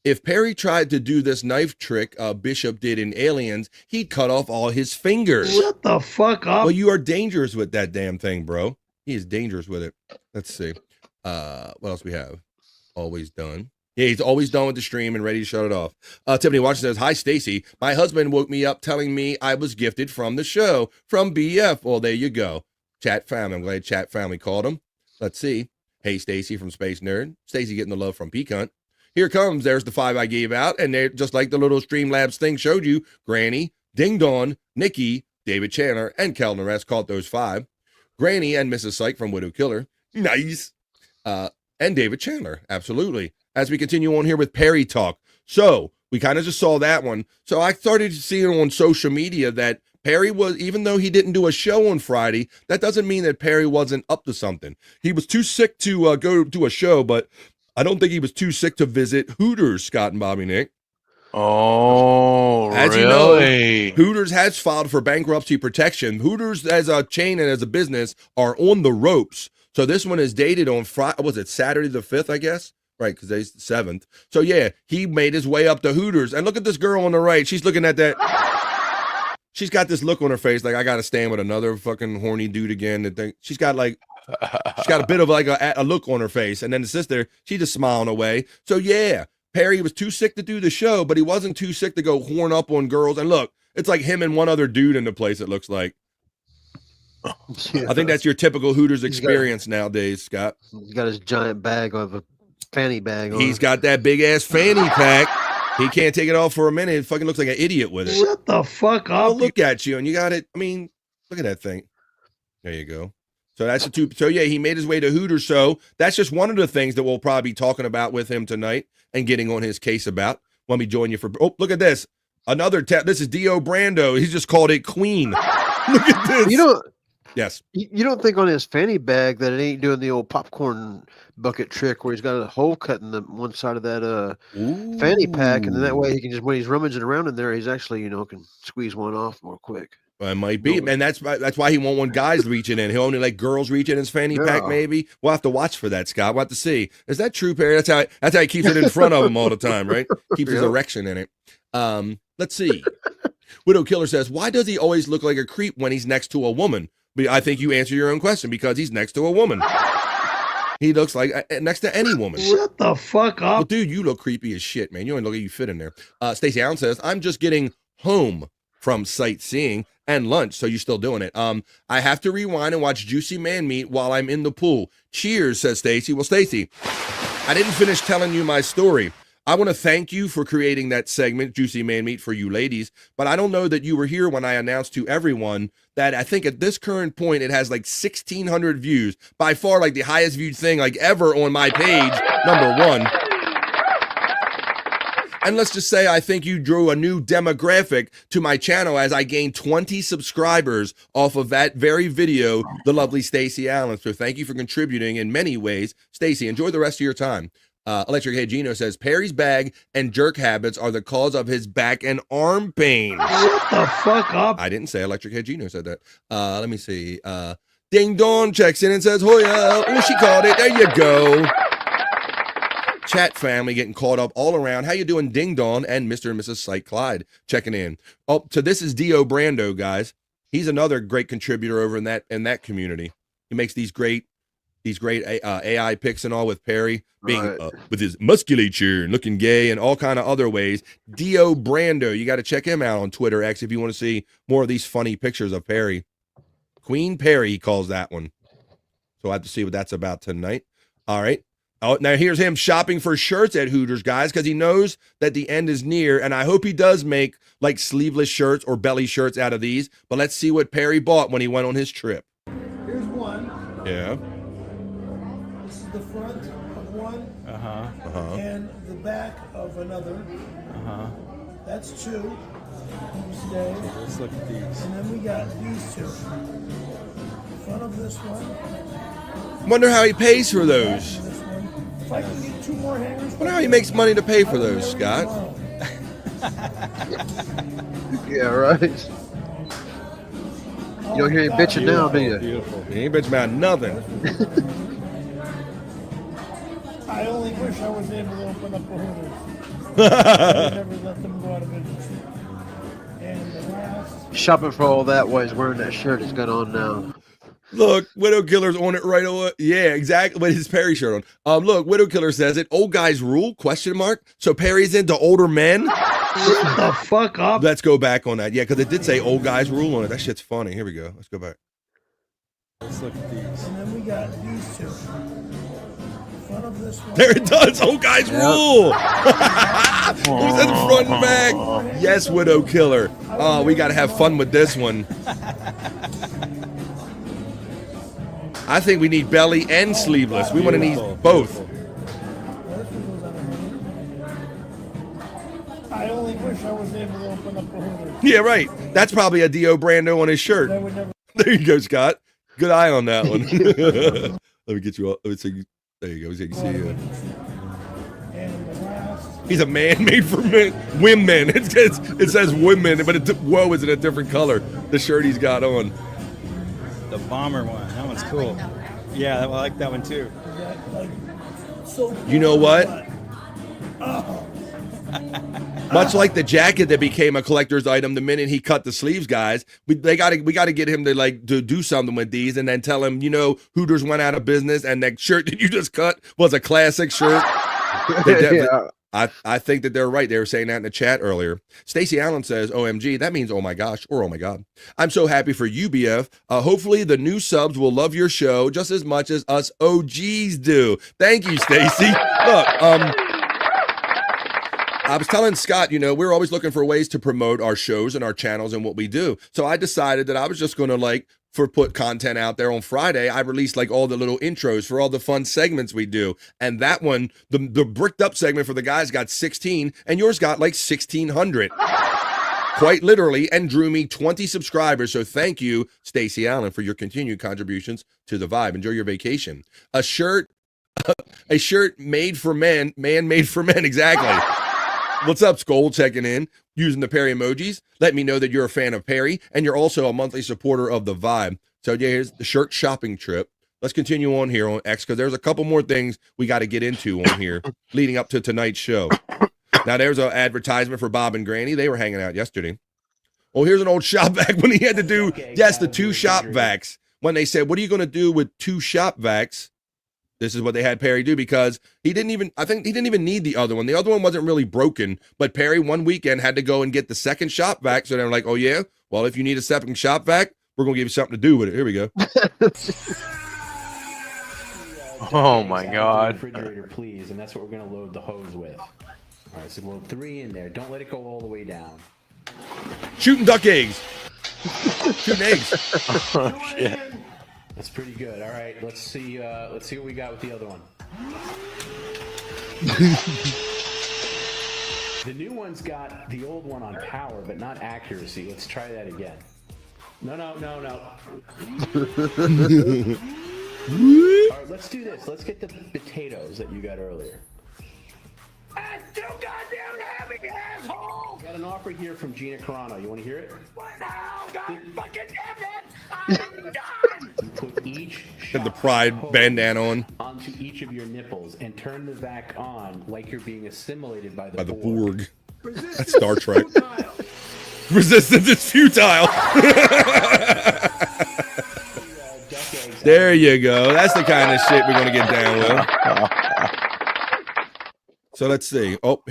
If Perry tried to do this knife trick Bishop did in Aliens, he'd cut off all his fingers. Shut the fuck up. Well, you are dangerous with that damn thing, bro. He is dangerous with it. Let's see. What else we have? Always done. Yeah, he's always done with the stream and ready to shut it off. Tiffany Watson says, hi, Stacy. My husband woke me up telling me I was gifted from the show, from BF. Well, there you go. Chat family. I'm glad Chat family called him. Let's see. Hey, Stacy from Space Nerd. Stacy getting the love from Peacunt. Here comes. There's the 5 I gave out. And they're just like the little Streamlabs thing showed you. Granny, Ding Dong, Nikki, David Chandler, and Kellner Rest caught those 5. Granny and Mrs. Syke from Widow Killer. Nice. And David Chandler. Absolutely. As we continue on here with Perry Talk. So we kind of just saw that one. So I started seeing on social media that Perry was, even though he didn't do a show on Friday, that doesn't mean that Perry wasn't up to something. He was too sick to go do a show, but I don't think he was too sick to visit Hooters, Scott and Bobby Nick. Oh, as really? You know, Hooters has filed for bankruptcy protection. Hooters as a chain and as a business are on the ropes. So this one is dated on Friday. Was it Saturday the 5th, I guess? Right, because today's the 7th. So yeah, he made his way up to Hooters. And look at this girl on the right. She's looking at that. She's got this look on her face like, I got to stand with another fucking horny dude again. She's got like, she's got a bit of like a look on her face. And then the sister, she's just smiling away. So yeah, Perry was too sick to do the show, but he wasn't too sick to go horn up on girls. And look, it's like him and one other dude in the place, it looks like. Yeah. I think that's your typical Hooters experience nowadays, Scott. He's got his giant bag of a fanny bag on. He's got that big ass fanny pack. He can't take it off for a minute. It fucking looks like an idiot with it. Shut the fuck up. I'll look at you and you got it. I mean, look at that thing. There you go. So that's the 2. So yeah, he made his way to Hooters. So that's just one of the things that we'll probably be talking about with him tonight and getting on his case about. Let me join you for. Oh, look at this. Another this is Dio Brando. He's just called it Queen. Look at this. You know. Yes. You don't think on his fanny bag that it ain't doing the old popcorn bucket trick where he's got a hole cut in the one side of that fanny pack, and then that way he can just, when he's rummaging around in there, he's actually, can squeeze one off more quick. It might be, and that's why he won't want guys reaching in. He'll only let girls reach in his fanny pack. Maybe we'll have to watch for that, Scott. We'll have to see. Is that true, Perry? That's how he keeps it in front of him all the time, right? Keeps his erection in it. Let's see. Widow Killer says, "Why does he always look like a creep when he's next to a woman?" But I think you answer your own question because he's next to a woman. He looks like next to any woman. Shut the fuck up. Well, dude, you look creepy as shit, man. You only look like you fit in there. Stacey Allen says, "I'm just getting home from sightseeing and lunch." So you're still doing it. I have to rewind and watch Juicy Man Meat while I'm in the pool. Cheers, says Stacy. Well, Stacy, I didn't finish telling you my story. I want to thank you for creating that segment, Juicy Man Meat, for you ladies, but I don't know that you were here when I announced to everyone that I think at this current point, it has like 1,600 views, by far like the highest viewed thing like ever on my page, #1. And let's just say I think you drew a new demographic to my channel as I gained 20 subscribers off of that very video, the lovely Stacey Allen. So thank you for contributing in many ways. Stacey, enjoy the rest of your time. Electric Head Gino says, "Perry's bag and jerk habits are the cause of his back and arm pain." Shut the fuck up. I didn't say Electric Head Gino said that. Let me see. Ding Dong checks in and says, "Hoya." Oh, she called it. There you go. Chat family getting caught up all around. How you doing, Ding Dong and Mr. and Mrs. Sight Clyde checking in. Oh, so this is Dio Brando, guys. He's another great contributor over in that community. He makes these great AI pics and all with Perry being with his musculature and looking gay and all kind of other ways. Dio Brando, you got to check him out on Twitter X if you want to see more of these funny pictures of Perry. Queen Perry, he calls that one. So I have to see what that's about tonight. All right. Oh, now here's him shopping for shirts at Hooters, guys, because he knows that the end is near, and I hope he does make like sleeveless shirts or belly shirts out of these. But let's see what Perry bought when he went on his trip. Here's one. Yeah. This is the front of one. And the back of another. That's two. Stay. Let's look at these. And then we got these two. Front of this one. Wonder how he pays for those. If I can get two more hangers. Wonder how he makes money to pay for those, Scott. Yeah, right. You don't hear him bitching now, do you? Beautiful. He ain't bitching about nothing. I only wish I was able to open up a Hooters. I never let them go out of business. And the last. Shopping for all that while he's wearing that shirt he's got on now. Look, Widow Killer's on it right away. Yeah, exactly. With his Perry shirt on. Look, Widow Killer says it. Old guys rule? ? So Perry's into older men? Shut the fuck up. Let's go back on that. Yeah, because it did say old guys rule on it. That shit's funny. Here we go. Let's go back. Let's look at these. And then we got these two. Front of this one. There it does. Old guys rule. Who's in the front and back? Yes, Widow Killer. Oh, we got to have fun with this one. I think we need belly and sleeveless. We want to need both. I only wish I was able to open up a Hooters. Yeah, right. That's probably a Dio Brando on his shirt. There you go, Scott. Good eye on that one. Let me get you all. Let me see. There you go. So you can see. He's a man made for men. Women. It says women, but whoa is in a different color. The shirt he's got on. The bomber one. That one's cool. Yeah, I like that one too. You know what? Much like the jacket that became a collector's item the minute he cut the sleeves, guys. We got to get him to do something with these, and then tell him, Hooters went out of business, and that shirt that you just cut was a classic shirt. Yeah. I think that they're right. They were saying that in the chat earlier. Stacey Allen says, OMG, that means oh my gosh or oh my God. I'm so happy for you, BF. Hopefully the new subs will love your show just as much as us OGs do. Thank you, Stacey. Look, I was telling Scott, we're always looking for ways to promote our shows and our channels and what we do. So I decided that I was just going to put content out there on Friday. I released all the little intros for all the fun segments we do. And that one, the bricked up segment for the guys got 16 and yours got 1,600. Quite literally, and drew me 20 subscribers. So thank you, Stacey Allen, for your continued contributions to the vibe. Enjoy your vacation. A shirt made for men, man made for men. Exactly. What's up, Skull? Checking in using the Perry emojis. Let me know that you're a fan of Perry and you're also a monthly supporter of the Vibe. So yeah, here's the shirt shopping trip. Let's continue on here on X because there's a couple more things we got to get into on here leading up to tonight's show. Now there's an advertisement for Bob and Granny. They were hanging out yesterday. Oh, here's an old shop vac when he had to do the 2 shop vacs. When they said, "What are you going to do with 2 shop vacs?" This is what they had Perry do because I think he didn't even need the other one. The other one wasn't really broken, but Perry one weekend had to go and get the second shop vac. So they're like, "Oh yeah, well if you need a second shop vac, we're gonna give you something to do with it." Here we go. Oh my God! Refrigerator, please, and that's what we're gonna load the hose with. All right, so load 3 in there. Don't let it go all the way down. Shooting duck eggs. Shooting eggs. Oh shit! That's pretty good. All right, let's see what we got with the other one. The new one's got the old one on power, but not accuracy. Let's try that again. No. All right, let's do this. Let's get the potatoes that you got earlier. That's too goddamn heavy, asshole! Got an offer here from Gina Carano. You want to hear it? What now? God fucking damn it! I'm done! You put each Have the pride bandana on. Onto each of your nipples and turn the vac on like you're being assimilated by the Borg. That's Star Trek. Resistance is futile. There you go. That's the kind of shit we're gonna get down with. So let's see. Oh,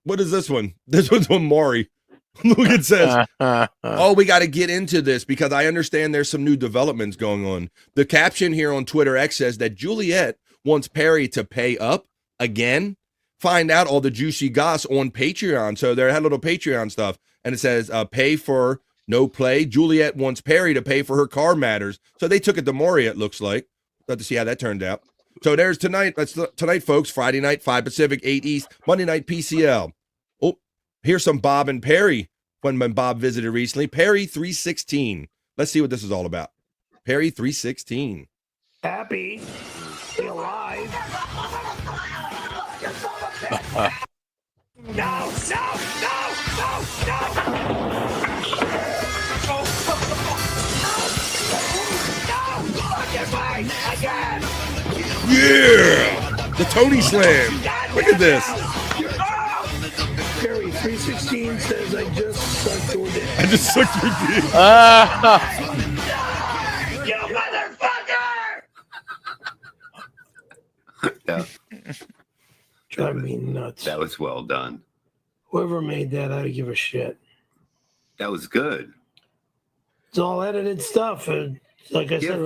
what is this one? This one's on Maury. Look, it says, oh, we got to get into this because I understand there's some new developments going on. The caption here on Twitter X says that Juliet wants Perry to pay up again. Find out all the juicy goss on Patreon. So they had a little Patreon stuff, and it says pay for no play. Juliet wants Perry to pay for her car matters. So they took it to Maury, it looks like. Let's see how that turned out. So there's tonight. That's tonight, folks. Friday night, 5 Pacific, 8 East. Monday night, PCL. Oh, here's some Bob and Perry when Bob visited recently. Perry 316. Let's see what this is all about. Perry 316. Happy. Be alive. No. Again. Yeah! The Tony Slam. Look at this. Perry 316 says I just sucked your dick. I just sucked your dick. You motherfucker! Yeah. Drive me nuts. That was well done. Whoever made that, I don't give a shit. That was good. It's all edited stuff. And like I said,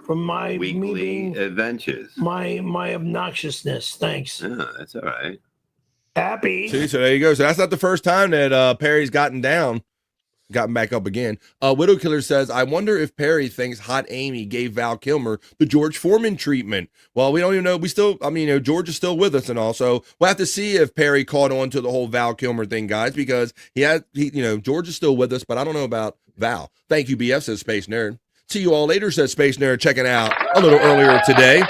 from my weekly adventures. My obnoxiousness. Thanks. Yeah, that's all right. Happy. See, so there you go. So that's not the first time that Perry's gotten back up again. Widow Killer says, I wonder if Perry thinks Hot Amy gave Val Kilmer the George Foreman treatment. Well, we don't even know. George is still with us and all. So we'll have to see if Perry caught on to the whole Val Kilmer thing, guys, because George is still with us, but I don't know about Val. Thank you, BF, says Space Nerd. See you all later, says Space Nerd, checking out a little earlier today.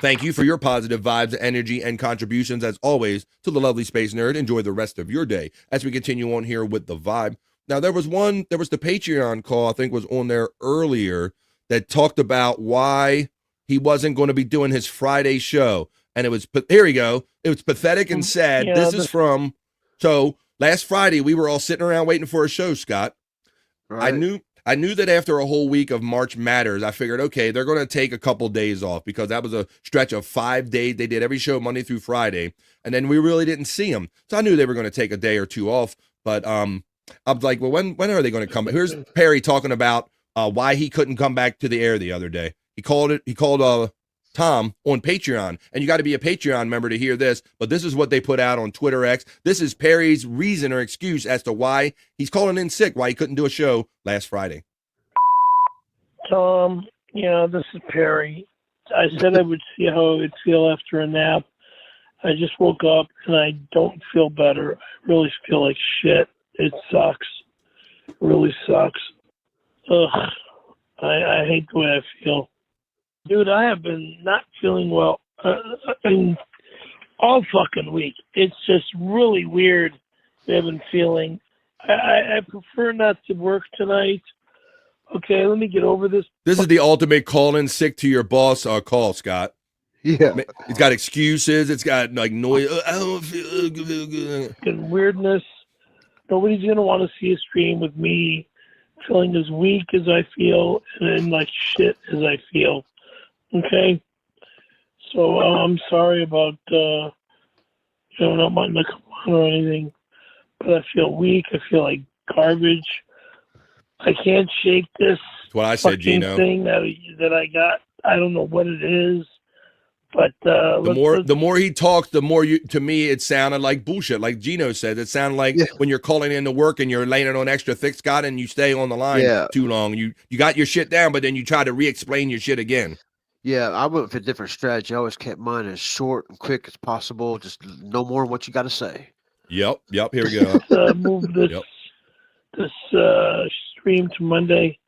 Thank you for your positive vibes, energy, and contributions, as always, to the lovely Space Nerd. Enjoy the rest of your day as we continue on here with the vibe. Now, there was the Patreon call, I think was on there earlier, that talked about why he wasn't going to be doing his Friday show. And it was, here we go. It was pathetic and sad. Yeah, this is from, so last Friday, we were all sitting around waiting for a show, Scott. Right. I knew that after a whole week of March Matters, I figured, okay, they're going to take a couple days off because that was a stretch of 5 days. They did every show Monday through Friday, and then we really didn't see them. So I knew they were going to take a day or two off. But I was like, well, when are they going to come back? Here's Perry talking about why he couldn't come back to the air the other day. He called Tom on Patreon, and you got to be a Patreon member to hear this, but this is what they put out on Twitter X. This is Perry's reason or excuse as to why he's calling in sick, why he couldn't do a show last Friday. Tom, this is Perry. I said I would see how I would feel after a nap. I just woke up and I don't feel better. I really feel like shit. It sucks. It really sucks. Ugh. I hate the way I feel. Dude, I have been not feeling well. all fucking week. It's just really weird. I've been feeling. I prefer not to work tonight. Okay, let me get over this. This is the ultimate call-in sick to your boss call, Scott. Yeah. It's got excuses. It's got like noise. I don't feel good. Fucking weirdness. Nobody's going to want to see a stream with me feeling as weak as I feel and like shit as I feel. Okay? So I'm sorry about, not wanting to come on or anything, but I feel weak. I feel like garbage. I can't shake this That's what I said, fucking Gino. thing that I got. I don't know what it is, but the more he talked, the more to me it sounded like bullshit. Like Gino said, it sounded like when you're calling in to work and you're laying it on extra thick, Scott, and you stay on the line too long. You got your shit down, but then you try to re-explain your shit again. Yeah, I went for a different strategy. I always kept mine as short and quick as possible. Just no more than what you got to say. Yep. Here we go. Let's move this stream to Monday,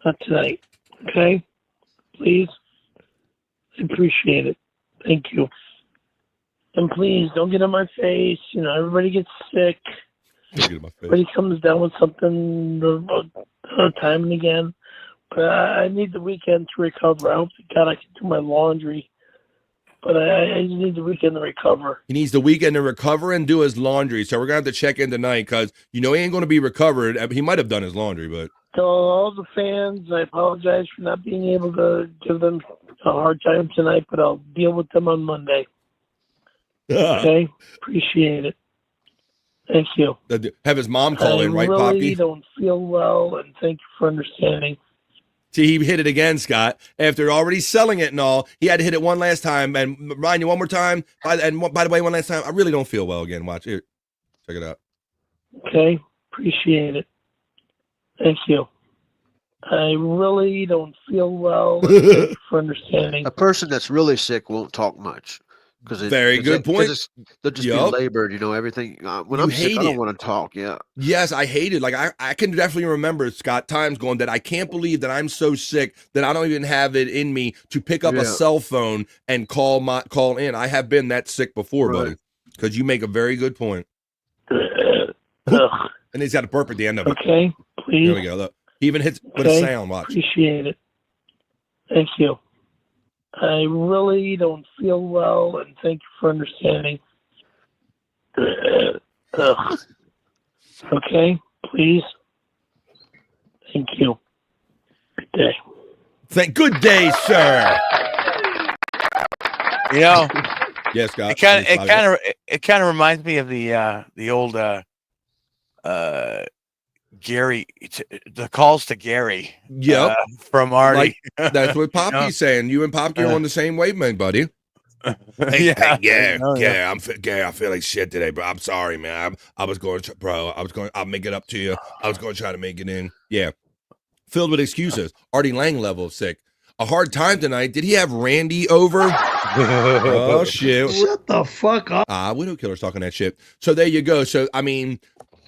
not tonight. Okay, please. I appreciate it. Thank you. And please don't get on my face. Everybody gets sick. Everybody comes down with something time and again. But I need the weekend to recover. I hope to God I can do my laundry. But I just need the weekend to recover. He needs the weekend to recover and do his laundry. So we're going to have to check in tonight because, he ain't going to be recovered. He might have done his laundry, but. To all the fans, I apologize for not being able to give them a hard time tonight, but I'll deal with them on Monday. Okay? Appreciate it. Thank you. Have his mom call in, right, I Poppy? really don't feel well, and thank you for understanding. See, he hit it again, Scott. After already selling it and all, he had to hit it one last time. And remind you one more time. By the way, one last time, I really don't feel well again. Watch here. Check it out. Okay? Appreciate it. Thank you. I really don't feel well. Thank you for understanding. A person that's really sick won't talk much. Very good point. They'll just be labored, everything. When I'm sick, I don't want to talk. Yeah. Yes, I hate it. Like I can definitely remember, Scott, times going that I can't believe that I'm so sick that I don't even have it in me to pick up a cell phone and call in. I have been that sick before, buddy. Because you make a very good point. And he's got a burp at the end of it. Okay, please. There we go. Look, he even hits with a sound. Watch. Appreciate it. Thank you. I really don't feel well, and thank you for understanding. Okay, please. Thank you. Good day. Good day, sir. Yes, Scott. It kind of reminds me of the old Gary, the calls to Gary. Yep. From Artie. That's what Poppy's saying. You and Poppy are on the same wavelength, buddy. I feel like shit today, bro. I'm sorry, man. I'll make it up to you. I was going to try to make it in. Yeah. Filled with excuses. Artie Lang level of sick. A hard time tonight. Did he have Randy over? Oh, shit. Shut the fuck up. Widow Killer's talking that shit. So there you go. So, I mean,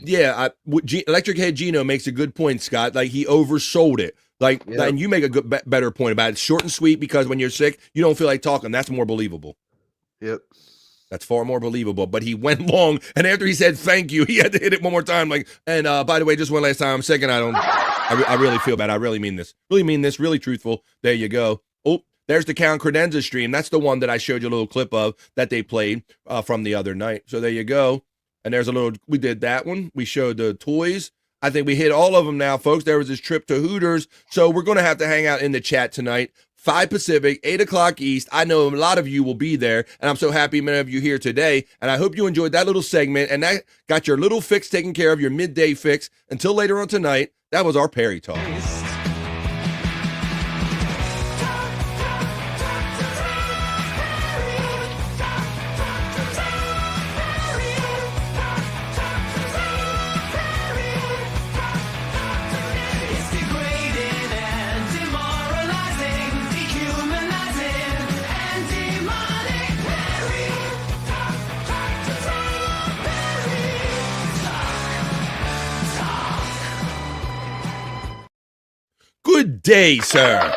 yeah, Electric Head Gino makes a good point, Scott. Like, he oversold it. Like, and you make a better point about it. It's short and sweet because when you're sick, you don't feel like talking. That's more believable. Yep. That's far more believable. But he went long, and after he said thank you, he had to hit it one more time. Like, and by the way, just one last time, I'm sick, and I really feel bad. I really mean this. Really truthful. There you go. Oh, there's the Count Credenza stream. That's the one that I showed you a little clip of that they played from the other night. So there you go. And there's we did that one. We showed the toys. I think we hit all of them now, folks. There was this trip to Hooters. So we're going to have to hang out in the chat tonight. 5 Pacific, 8 o'clock East. I know a lot of you will be there, and I'm so happy many of you here today. And I hope you enjoyed that little segment, and that got your little fix taken care of, your midday fix. Until later on tonight, that was our Perry Talk. Good day, sir.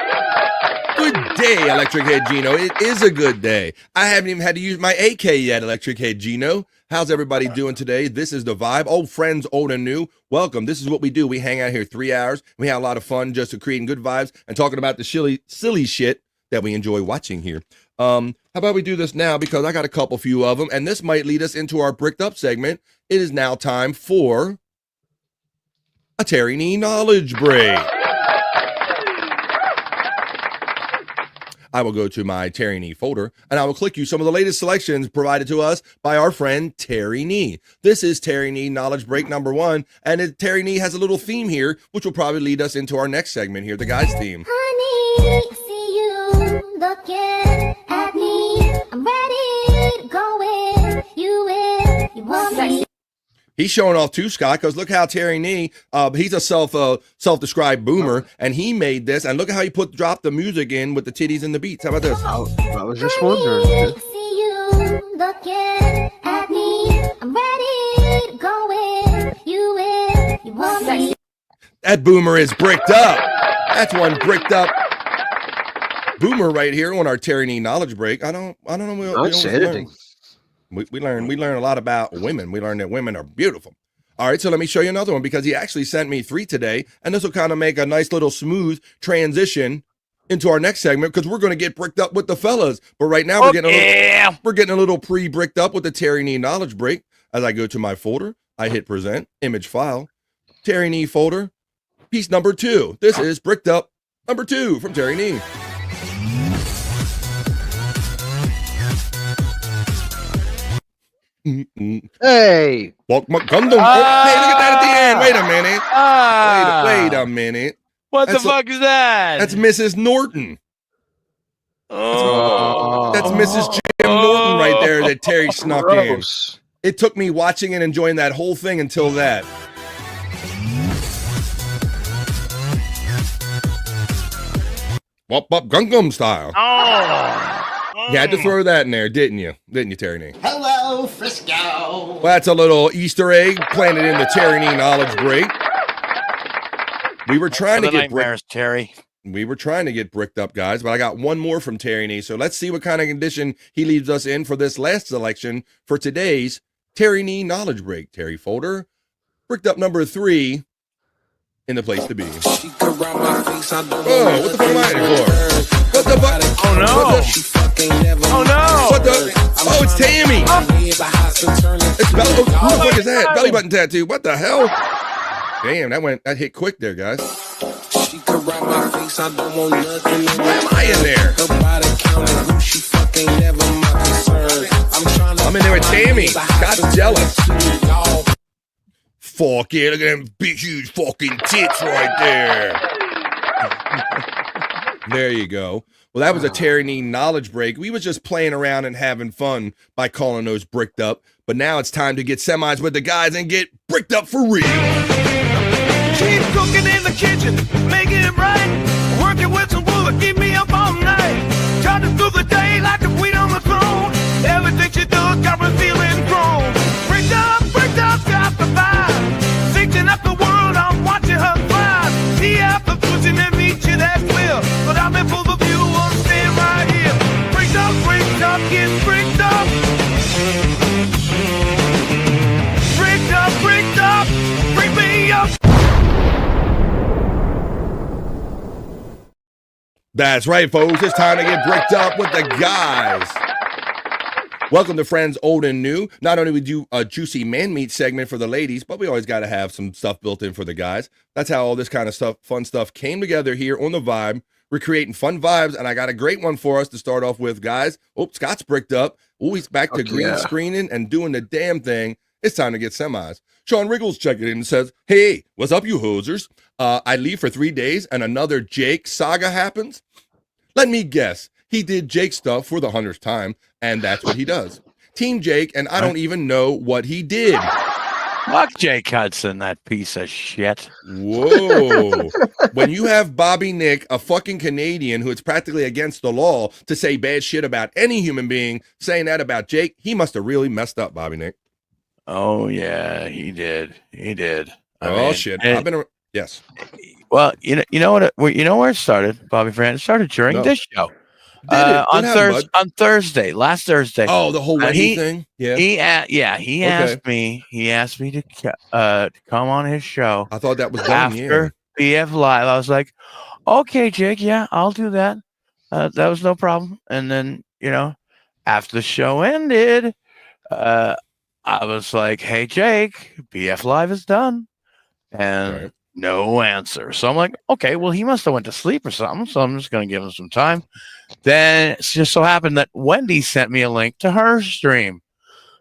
Good day, Electric Head Gino. It is a good day. I haven't even had to use my AK yet, Electric Head Gino. How's everybody doing today? This is The Vibe. Old friends, old and new. Welcome. This is what we do. We hang out here 3 hours. We have a lot of fun just creating good vibes and talking about the silly shit that we enjoy watching here. How about we do this now, because I got a couple few of them, and this might lead us into our Bricked Up segment. It is now time for a Terry Nee Knowledge Break. I will go to my Terry Nee folder, and I will click you some of the latest selections provided to us by our friend Terry Nee. This is Terry Nee Knowledge Break number 1, and Terry Nee has a little theme here, which will probably lead us into our next segment here, the guys' theme. Honey, see you looking at me. I'm ready to go in. You want me. He's showing off too, Scott, because look how Terry Nee, he's a self-described boomer, and he made this, and look at how he dropped the music in with the titties and the beats. How about this? I was just wondering. See you looking at me. I'm ready to go in. You want me. That boomer is bricked up. That's one bricked up boomer right here on our Terry Nee Knowledge Break. I don't know. That's editing. We learn a lot about women. We learn that women are beautiful. All right, so let me show you another one, because he actually sent me 3 today, and this will kind of make a nice little smooth transition into our next segment, because we're going to get bricked up with the fellas. But right now we're getting a little pre-bricked up with the Terry Nee Knowledge Break. As I go to my folder, I hit present, image file, Terry Nee folder, piece number 2. This is bricked up number 2 from Terry Nee. Hey, Walk my Gundam. Hey, look at that at the end. Wait a minute. Wait a minute. What the fuck is that? That's Mrs. Norton. Oh, that's Mrs. Jim Norton right there that Terry snuck in. It took me watching and enjoying that whole thing until that. Wop Wop Gungam style. You had to throw that in there, didn't you? Didn't you, Terry Nee? Hello, Frisco. Well, that's a little Easter egg planted in the Terry Nee Knowledge Break. We were trying to get Terry. We were trying to get bricked up, guys, but I got one more from Terry Nee. So let's see what kind of condition he leaves us in for this last selection for today's Terry Nee Knowledge Break. Terry folder, bricked up number 3 in the place to be. Oh, what the fuck am I in for? What the fuck? Oh no! Oh no! What the? Oh, it's Tammy! It's Belly. Who the fuck is that? Belly button tattoo. What the hell? Damn, that hit quick there, guys. Why am I in there? I'm in there with Tammy. Scott's jealous. Fuck yeah, look at them big huge fucking tits right there. There you go. Well, that was a Terry Nee Knowledge Break. We was just playing around and having fun by calling those bricked up. But now it's time to get semis with the guys and get bricked up for real. She's cooking in the kitchen, making it right. Working with some wood, keep me up all night. Trying through the day like a queen on the throne. Everything she does got me feeling grown. Bricked up, got the vibe. Thinking up the world, I'm watching her thrive. The after pushing and reaching that will. But I'm in full of view, I'm staying right here. Bricked up, get bricked up. Bricked up, bring me up. That's right, folks. It's time to get bricked up with the guys. Welcome to Friends Old and New. Not only we do a juicy man meat segment for the ladies, but we always got to have some stuff built in for the guys. That's how all this kind of stuff, fun stuff came together here on The Vibe. We're creating fun vibes, and I got a great one for us to start off with, guys. Oh, Scott's bricked up. Oh, he's back to green screening and doing the damn thing. It's time to get semis. Sean Riggles checking in and says, hey, what's up, you hosers? I leave for 3 days and another Jake saga happens. Let me guess. He did Jake stuff for the 100th time, and that's what he does. Team Jake, and I don't even know what he did. Fuck Jake Hudson, that piece of shit. Whoa. When you have Bobby Nick, a fucking Canadian who is practically against the law, to say bad shit about any human being, saying that about Jake, he must have really messed up, Bobby Nick. Oh, yeah, he did. He did. Shit. Yes. Well, you know where it started, Bobby Fran. It started during this show. On Thursday, last Thursday. Oh, the whole Wendy thing. Yeah. He Okay. asked me. He asked me to come on his show. I thought that was done. After BF Live. I was like, okay, Jake. Yeah, I'll do that. That was no problem. And then after the show ended, I was like, hey, Jake, BF Live is done, and no answer. So I'm like, okay, well, he must have went to sleep or something. So I'm just gonna give him some time. Then it just so happened that Wendy sent me a link to her stream.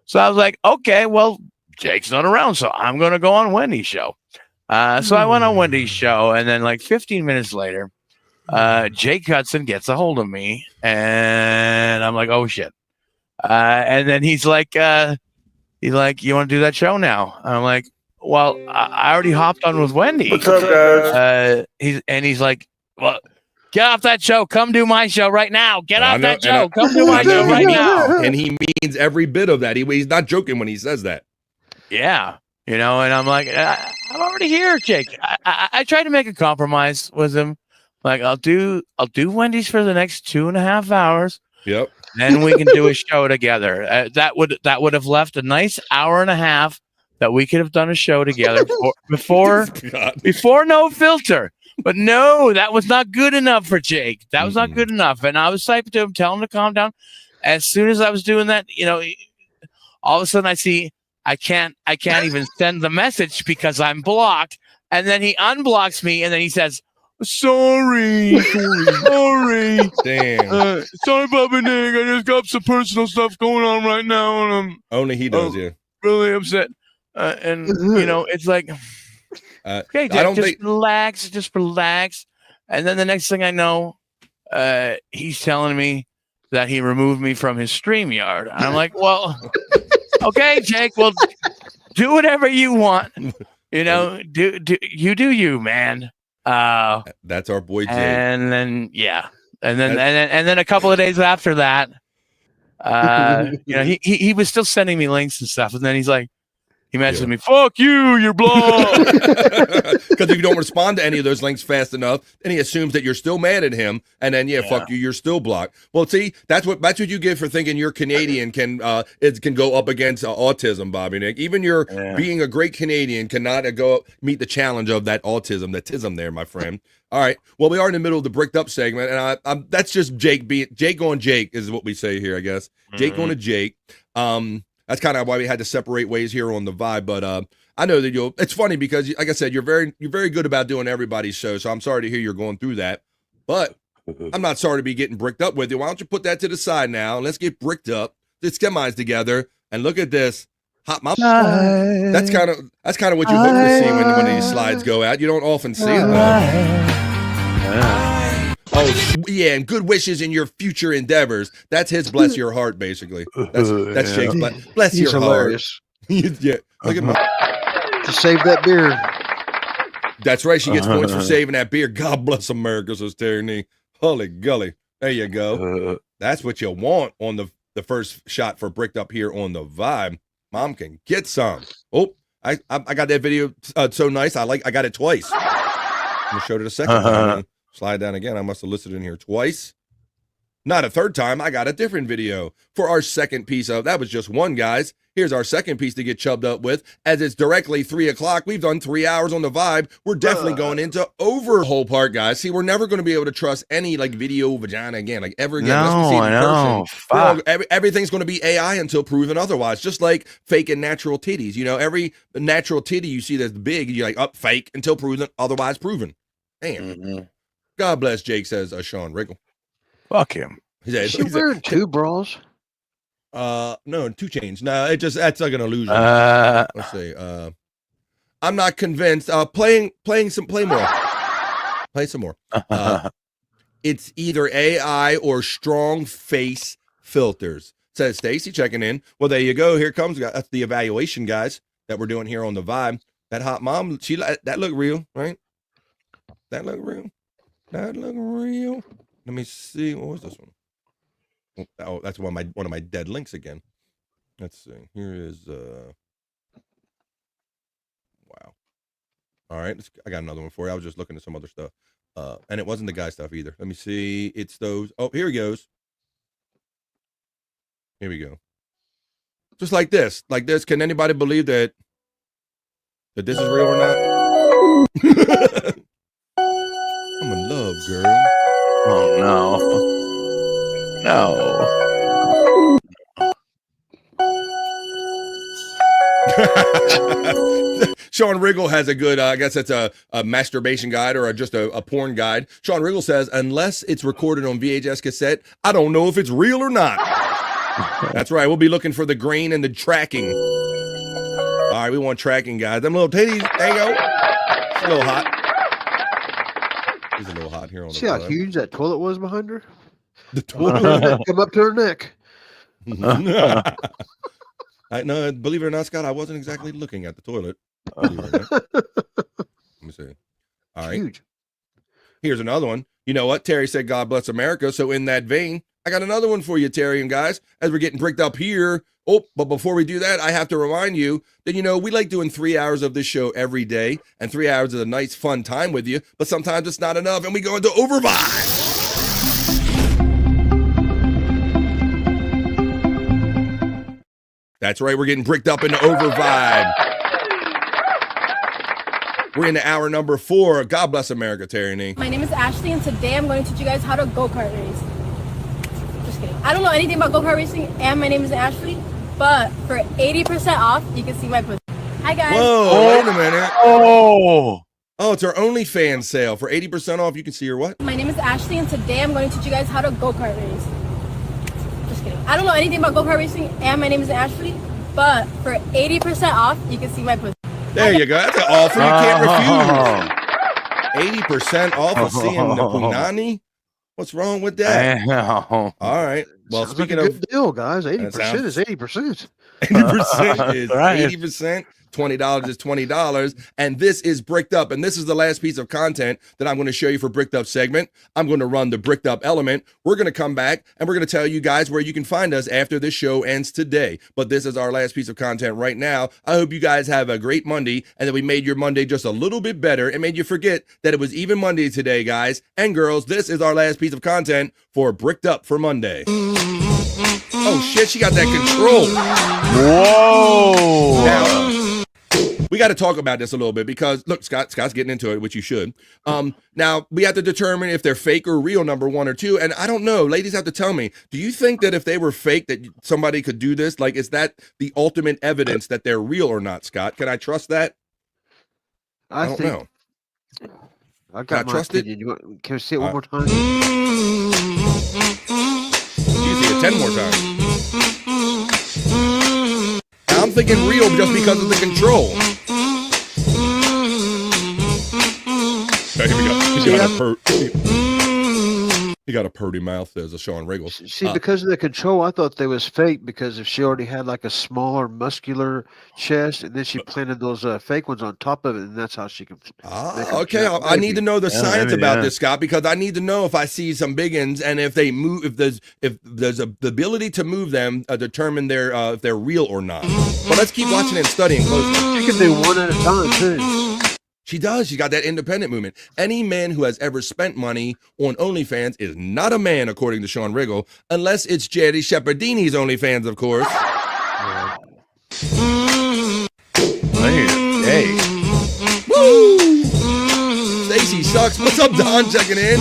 So I was like, okay, well, Jake's not around, so I'm going to go on Wendy's show. So I went on Wendy's show, and then like 15 minutes later, Jake Hudson gets a hold of me, and I'm like, oh, shit. And then he's like, you want to do that show now? I'm like, well, I already hopped on with Wendy. What's up, guys? He's like, well, get off that show. Come do my show right now. Get off that show. Come do my show right now. And he means every bit of that. He's not joking when he says that. Yeah. And I'm like, I'm already here, Jake. I tried to make a compromise with him. Like, I'll do Wendy's for the next 2.5 hours. Yep. Then we can do a show together. That would have left a nice hour and a half that we could have done a show together before No Filter. But no, that was not good enough for Jake. That was not good enough. And I was typing to him, telling him to calm down. As soon as I was doing that, all of a sudden I see I can't even send the message because I'm blocked. And then he unblocks me, and then he says, sorry. Damn. Sorry, Bobby Nick. I just got some personal stuff going on right now, and I'm only he does, yeah. Really upset. And it's like, okay, Dick, just relax. And then the next thing I know, he's telling me that he removed me from his StreamYard. And I'm like, well, okay, Jake, well, do whatever you want. Do you, man. That's our boy Jake. And then and then a couple of days after that, he was still sending me links and stuff, and then he's like, he messaged me, fuck you, you're blocked. Because if you don't respond to any of those links fast enough, then he assumes that you're still mad at him, and then fuck you, you're still blocked. Well, see, that's what you get for thinking you're Canadian can go up against autism, Bobby Nick. Even your being a great Canadian cannot meet the challenge of that autism, that tism there, my friend. All right. Well, we are in the middle of the bricked up segment, and that's just Jake on Jake is what we say here, I guess. Jake on a Jake. That's kind of why we had to separate ways here on the vibe. But I know that it's funny because, like I said, you're very good about doing everybody's show. So I'm sorry to hear you're going through that. But I'm not sorry to be getting bricked up with you. Why don't you put that to the side now? And let's get bricked up. Let's get minds together. And look at this. Hot mom. That's kind of what you hope to see when these slides go out. You don't often see it, though. Oh, yeah, and good wishes in your future endeavors. That's his bless your heart, basically. That's Jake's bless your hilarious. Heart. Yeah, look at my... To save that beer. That's right, she gets points for saving that beer. God bless America, says Terry. Holy gully. There you go. That's what you want on the first shot for bricked up here on the vibe. Mom can get some. Oh, I got that video so nice. I got it twice. I'm going to show it a second time. Slide down again. I must have listed in here twice. Not a third time. I got a different video for our second piece of that was just one, guys. Here's our second piece to get chubbed up with. As it's directly 3 o'clock, we've done 3 hours on the vibe. We're definitely going into overhaul part, guys. See, we're never going to be able to trust any video vagina again, ever again. No, I know. Everything's going to be AI until proven otherwise. Just like fake and natural titties. Every natural titty you see that's big, you're like, up fake until proven otherwise proven. Damn. God bless Jake, says Sean Riggle. Fuck him. She wearing 2 bras? No, 2 chains. No, that's like an illusion. Let's see. I'm not convinced. Play more. Play some more. It's either AI or strong face filters. Says Stacy checking in. Well, there you go. Here comes that's the evaluation, guys, that we're doing here on the vibe. That hot mom, that looked real, right? That looked real. That look real. Let me see. What was this one? Oh, that's one of my dead links again. Let's see. Here is wow. All right, I got another one for you. I was just looking at some other stuff. And it wasn't the guy stuff either. Let me see. It's those. Oh, here he goes. Here we go. Just like this. Like this. Can anybody believe that this is real or not? I'm in love, girl. Oh, no. Sean Riggle has a good, I guess it's a masturbation guide or just a porn guide. Sean Riggle says, unless it's recorded on VHS cassette, I don't know if it's real or not. That's right. We'll be looking for the grain and the tracking. All right, we want tracking, guys. Them little titties. There you go. It's a little hot. He's a little hot here on the See how huge that toilet was behind her? The toilet come up to her neck. No, believe it or not, Scott, I wasn't exactly looking at the toilet. Let me see. All right. Huge. Here's another one. You know what? Terry said, God bless America. So in that vein, I got another one for you, Terry and guys, as we're getting bricked up here. Oh, but before we do that, I have to remind you that, we like doing 3 hours of this show every day, and 3 hours is a nice, fun time with you, but sometimes it's not enough, and we go into overvibe. That's right, we're getting bricked up into overvibe. We're into hour number 4. God bless America, Terry and E. My name is Ashley, and today I'm going to teach you guys how to go-kart race. Just kidding. I don't know anything about go-kart racing, and my name is Ashley, but for 80% off, you can see my pussy. Hi, guys. Whoa, wait a minute. Oh, it's our OnlyFans sale. For 80% off, you can see her what? My name is Ashley, and today I'm going to teach you guys how to go-kart race. Just kidding. I don't know anything about go-kart racing, and my name is Ashley, but for 80% off, you can see my pussy. There you go. That's an offer you can't refuse. 80% off of seeing the punani? What's wrong with that? All right. Well, Sounds speaking like a of good deal, guys. 80% is 80%. 80% is Right. 80%. $20 is $20. And this is Bricked Up. And this is the last piece of content that I'm going to show you for Bricked Up segment. I'm going to run the Bricked Up element. We're going to come back and we're going to tell you guys where you can find us after this show ends today. But this is our last piece of content right now. I hope you guys have a great Monday and that we made your Monday just a little bit better and made you forget that it was even Monday today, guys and girls. This is our last piece of content for Bricked Up for Monday. Oh shit, she got that control. Whoa. Now, we got to talk about this a little bit because look, Scott's getting into it, which you should. Now we have to determine if they're fake or real, number 1 or 2. And I don't know, ladies have to tell me, do you think that if they were fake that somebody could do this? Like, is that the ultimate evidence that they're real or not, Scott? Can I trust that? I don't know. I got my opinion. Can I see it one more time? You see it 10 more times. I'm thinking real just because of the control. Here we go. He got a purty mouth, says a Sean Riggle. See, because of the control, I thought they was fake because if she already had like a smaller muscular chest and then she planted those fake ones on top of it, and that's how she can. Okay, I need to know the science about this, Scott, because I need to know if I see some big uns and if they move, if there's the ability to move them, determine if they're real or not. But let's keep watching and studying closely. She can do one at a time too. She does. She got that independent movement. Any man who has ever spent money on OnlyFans is not a man, according to Sean Riggle, unless it's Jerry Shepherdini's OnlyFans, of course. Hey. Woo! Stacy sucks. What's up, Don? Checking in.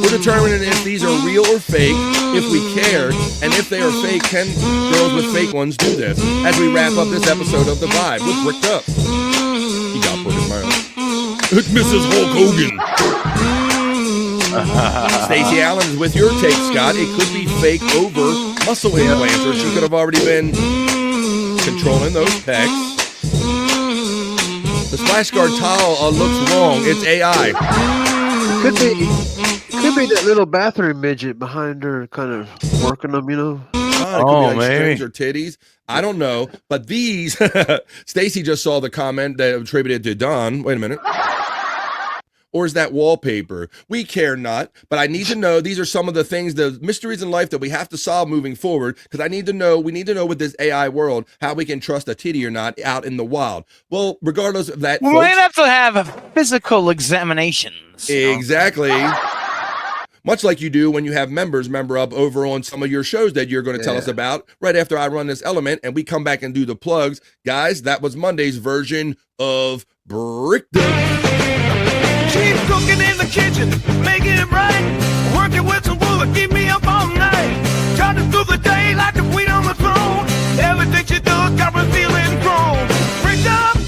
We're determining if these are real or fake, if we care, and if they are fake, can girls with fake ones do this? As we wrap up this episode of The Vibe with Bricked Up. He got put in my own. It's Mrs. Hulk Hogan. Stacey Allen is with your take, Scott. It could be fake over muscle implants, or she could have already been controlling those pecs. The splash guard towel looks wrong. It's AI. Could be that little bathroom midget behind her, kind of working them, you know. It could be like strings or titties. I don't know. But these, Stacy just saw the comment that attributed to Don. Wait a minute. or is that wallpaper? We care not, but I need to know these are some of the things, the mysteries in life that we have to solve moving forward, because we need to know with this AI world how we can trust a titty or not out in the wild. Well, regardless of that, we might have to have physical examinations. Exactly. Much like you do when you have members member up over on some of your shows that you're going to tell us about right after I run this element and we come back and do the plugs. Guys, that was Monday's version of Brickdom. Keep cooking in the kitchen, making it right. Working with some wood, keep me up all night. Trying through the day like a queen on the throne. Everything she does got me feeling grown. Brickdom,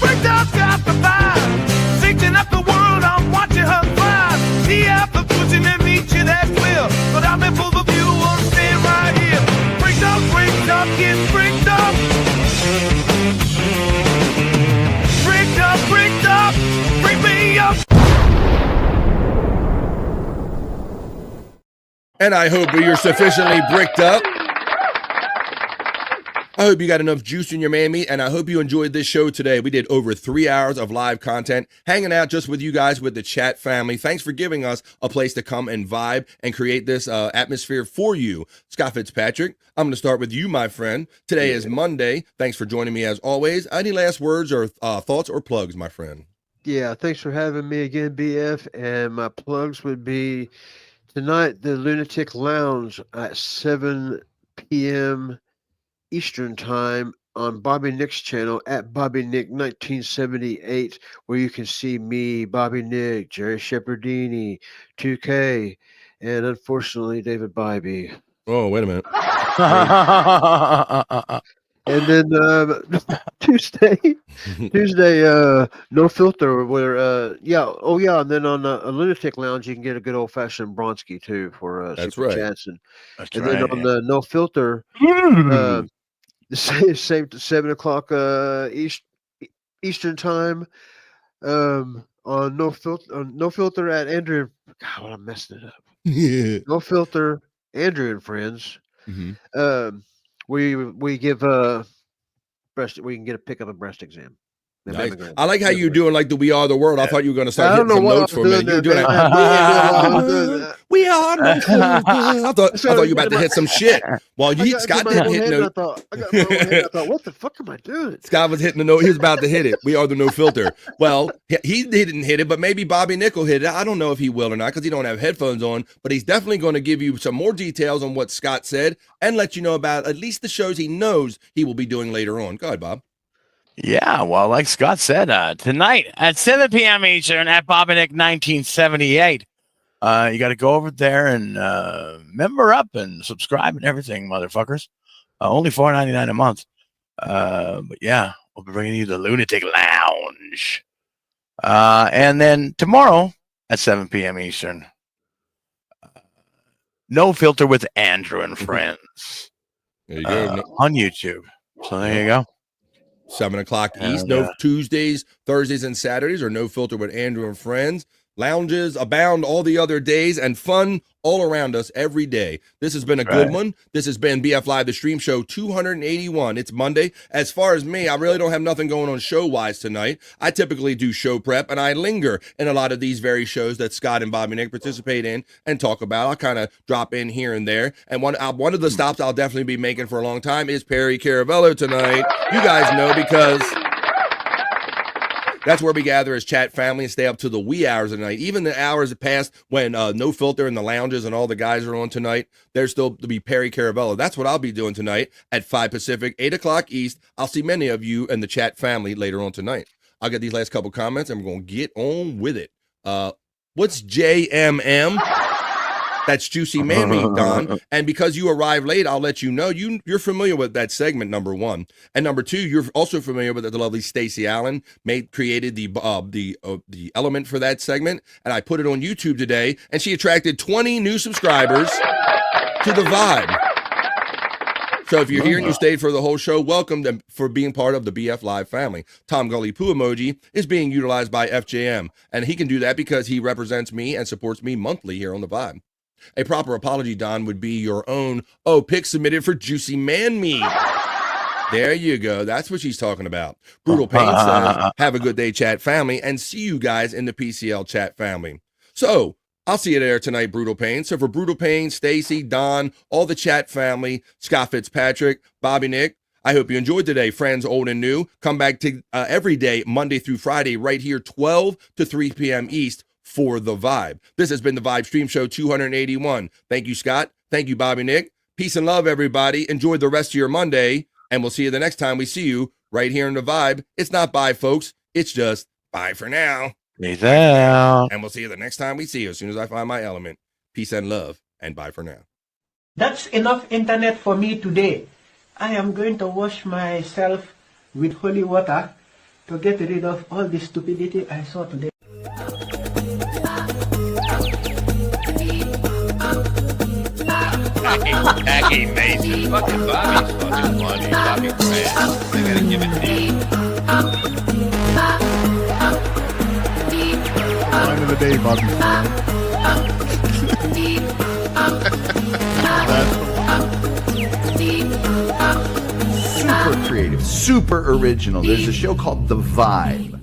got the vibe. Fixing up the world, I'm watching her thrive. She out the pushing and reaching that will. But I'm in full of view, I'm staying right here. Brickdom, get bricked up. Bricked up, bring me up. And I hope you're sufficiently bricked up. I hope you got enough juice in your mammy, and I hope you enjoyed this show today. We did over 3 hours of live content, hanging out just with you guys with the chat family. Thanks for giving us a place to come and vibe and create this atmosphere for you. Scott Fitzpatrick, I'm going to start with you, my friend. Today is Monday. Thanks for joining me as always. Any last words or thoughts or plugs, my friend? Yeah, thanks for having me again, BF. And my plugs would be tonight, the Lunatic Lounge at 7 p.m. Eastern Time on Bobby Nick's channel at Bobby Nick 1978, where you can see me, Bobby Nick, Jerry Shepherdini, 2K, and unfortunately David Bybee. Oh, wait a minute. And then Tuesday, No Filter, where and then on a Lunatic Lounge you can get a good old fashioned bronski too for That's Super right. Chats, and That's then right. on the No Filter, the same 7 o'clock Eastern Time, on No Filter at Andrew. God, I'm messing it up. Yeah. No Filter, Andrew and Friends. Mm-hmm. We give breast. We can get a pick up a breast exam. Nice. I like how you're doing like the We Are the World. I thought you were going to start hitting some notes for a minute. You're doing like, We Are no Filter. I thought you were about to hit some shit. While Scott didn't hit no. I got my own head. I thought, what the fuck am I doing? Scott was hitting the note. He was about to hit it. We Are the No Filter. Well, he didn't hit it, but maybe Bobby Nickel hit it. I don't know if he will or not because he don't have headphones on, but he's definitely going to give you some more details on what Scott said and let you know about at least the shows he knows he will be doing later on. Go ahead, Bob. Yeah, well, like Scott said, tonight at 7 p.m. Eastern at Bobby Nick 1978. You got to go over there and member up and subscribe and everything, motherfuckers. Only $4.99 a month. But yeah, we'll be bringing you the Lunatic Lounge. And then tomorrow at 7 p.m. Eastern, No Filter with Andrew and Friends. There you go. On YouTube. So there you go. 7 o'clock East. No Tuesdays, Thursdays, and Saturdays, or No Filter with Andrew and Friends. Lounges abound all the other days and fun all around us every day. This has been a good one. This has been BF Live, the stream show 281. It's Monday. As far as me, I really don't have nothing going on show-wise tonight. I typically do show prep, and I linger in a lot of these very shows that Scott and Bobby Nick participate in and talk about. I'll kind of drop in here and there. And one of the stops I'll definitely be making for a long time is Perry Caravello tonight. You guys know because that's where we gather as chat family and stay up to the wee hours of the night. Even the hours that pass when No Filter and the lounges and all the guys are on tonight, there's still to be Perry Caravello. That's what I'll be doing tonight at 5 Pacific, 8 o'clock East. I'll see many of you in the chat family later on tonight. I'll get these last couple comments and we're going to get on with it. What's JMM? That's Juicy Man Meat, Don. And because you arrived late, I'll let you know you're familiar with that segment, number one. And number two, you're also familiar with the lovely Stacey Allen created the element for that segment. And I put it on YouTube today, and she attracted 20 new subscribers to the Vibe. So if you're here and you stayed for the whole show, welcome for being part of the BF Live family. Tom Gully Poo emoji is being utilized by FJM, and he can do that because he represents me and supports me monthly here on the Vibe. A proper apology, Don, would be your own, pick submitted for Juicy Man Meat. There you go. That's what she's talking about. Brutal Pain says, have a good day, chat family, and see you guys in the PCL chat family. So I'll see you there tonight, Brutal Pain. So for Brutal Pain, Stacy, Don, all the chat family, Scott Fitzpatrick, Bobby Nick, I hope you enjoyed today, friends old and new. Come back to every day, Monday through Friday, right here, 12 to 3 p.m. East for The Vibe. This has been The Vibe Stream Show 281. Thank you, Scott. Thank you, Bobby Nick. Peace and love, everybody. Enjoy the rest of your Monday, and we'll see you the next time we see you right here in The Vibe. It's not bye, folks. It's just bye for now. Peace out. And we'll see you the next time we see you as soon as I find my element. Peace and love, and bye for now. That's enough internet for me today. I am going to wash myself with holy water to get rid of all the stupidity I saw today. Tacky Mason. Fucking Bobby's fucking funny. Bobby Grant. I gotta give it to you. Line of the day, Bobby. Super creative, super original. There's a show called The Vibe.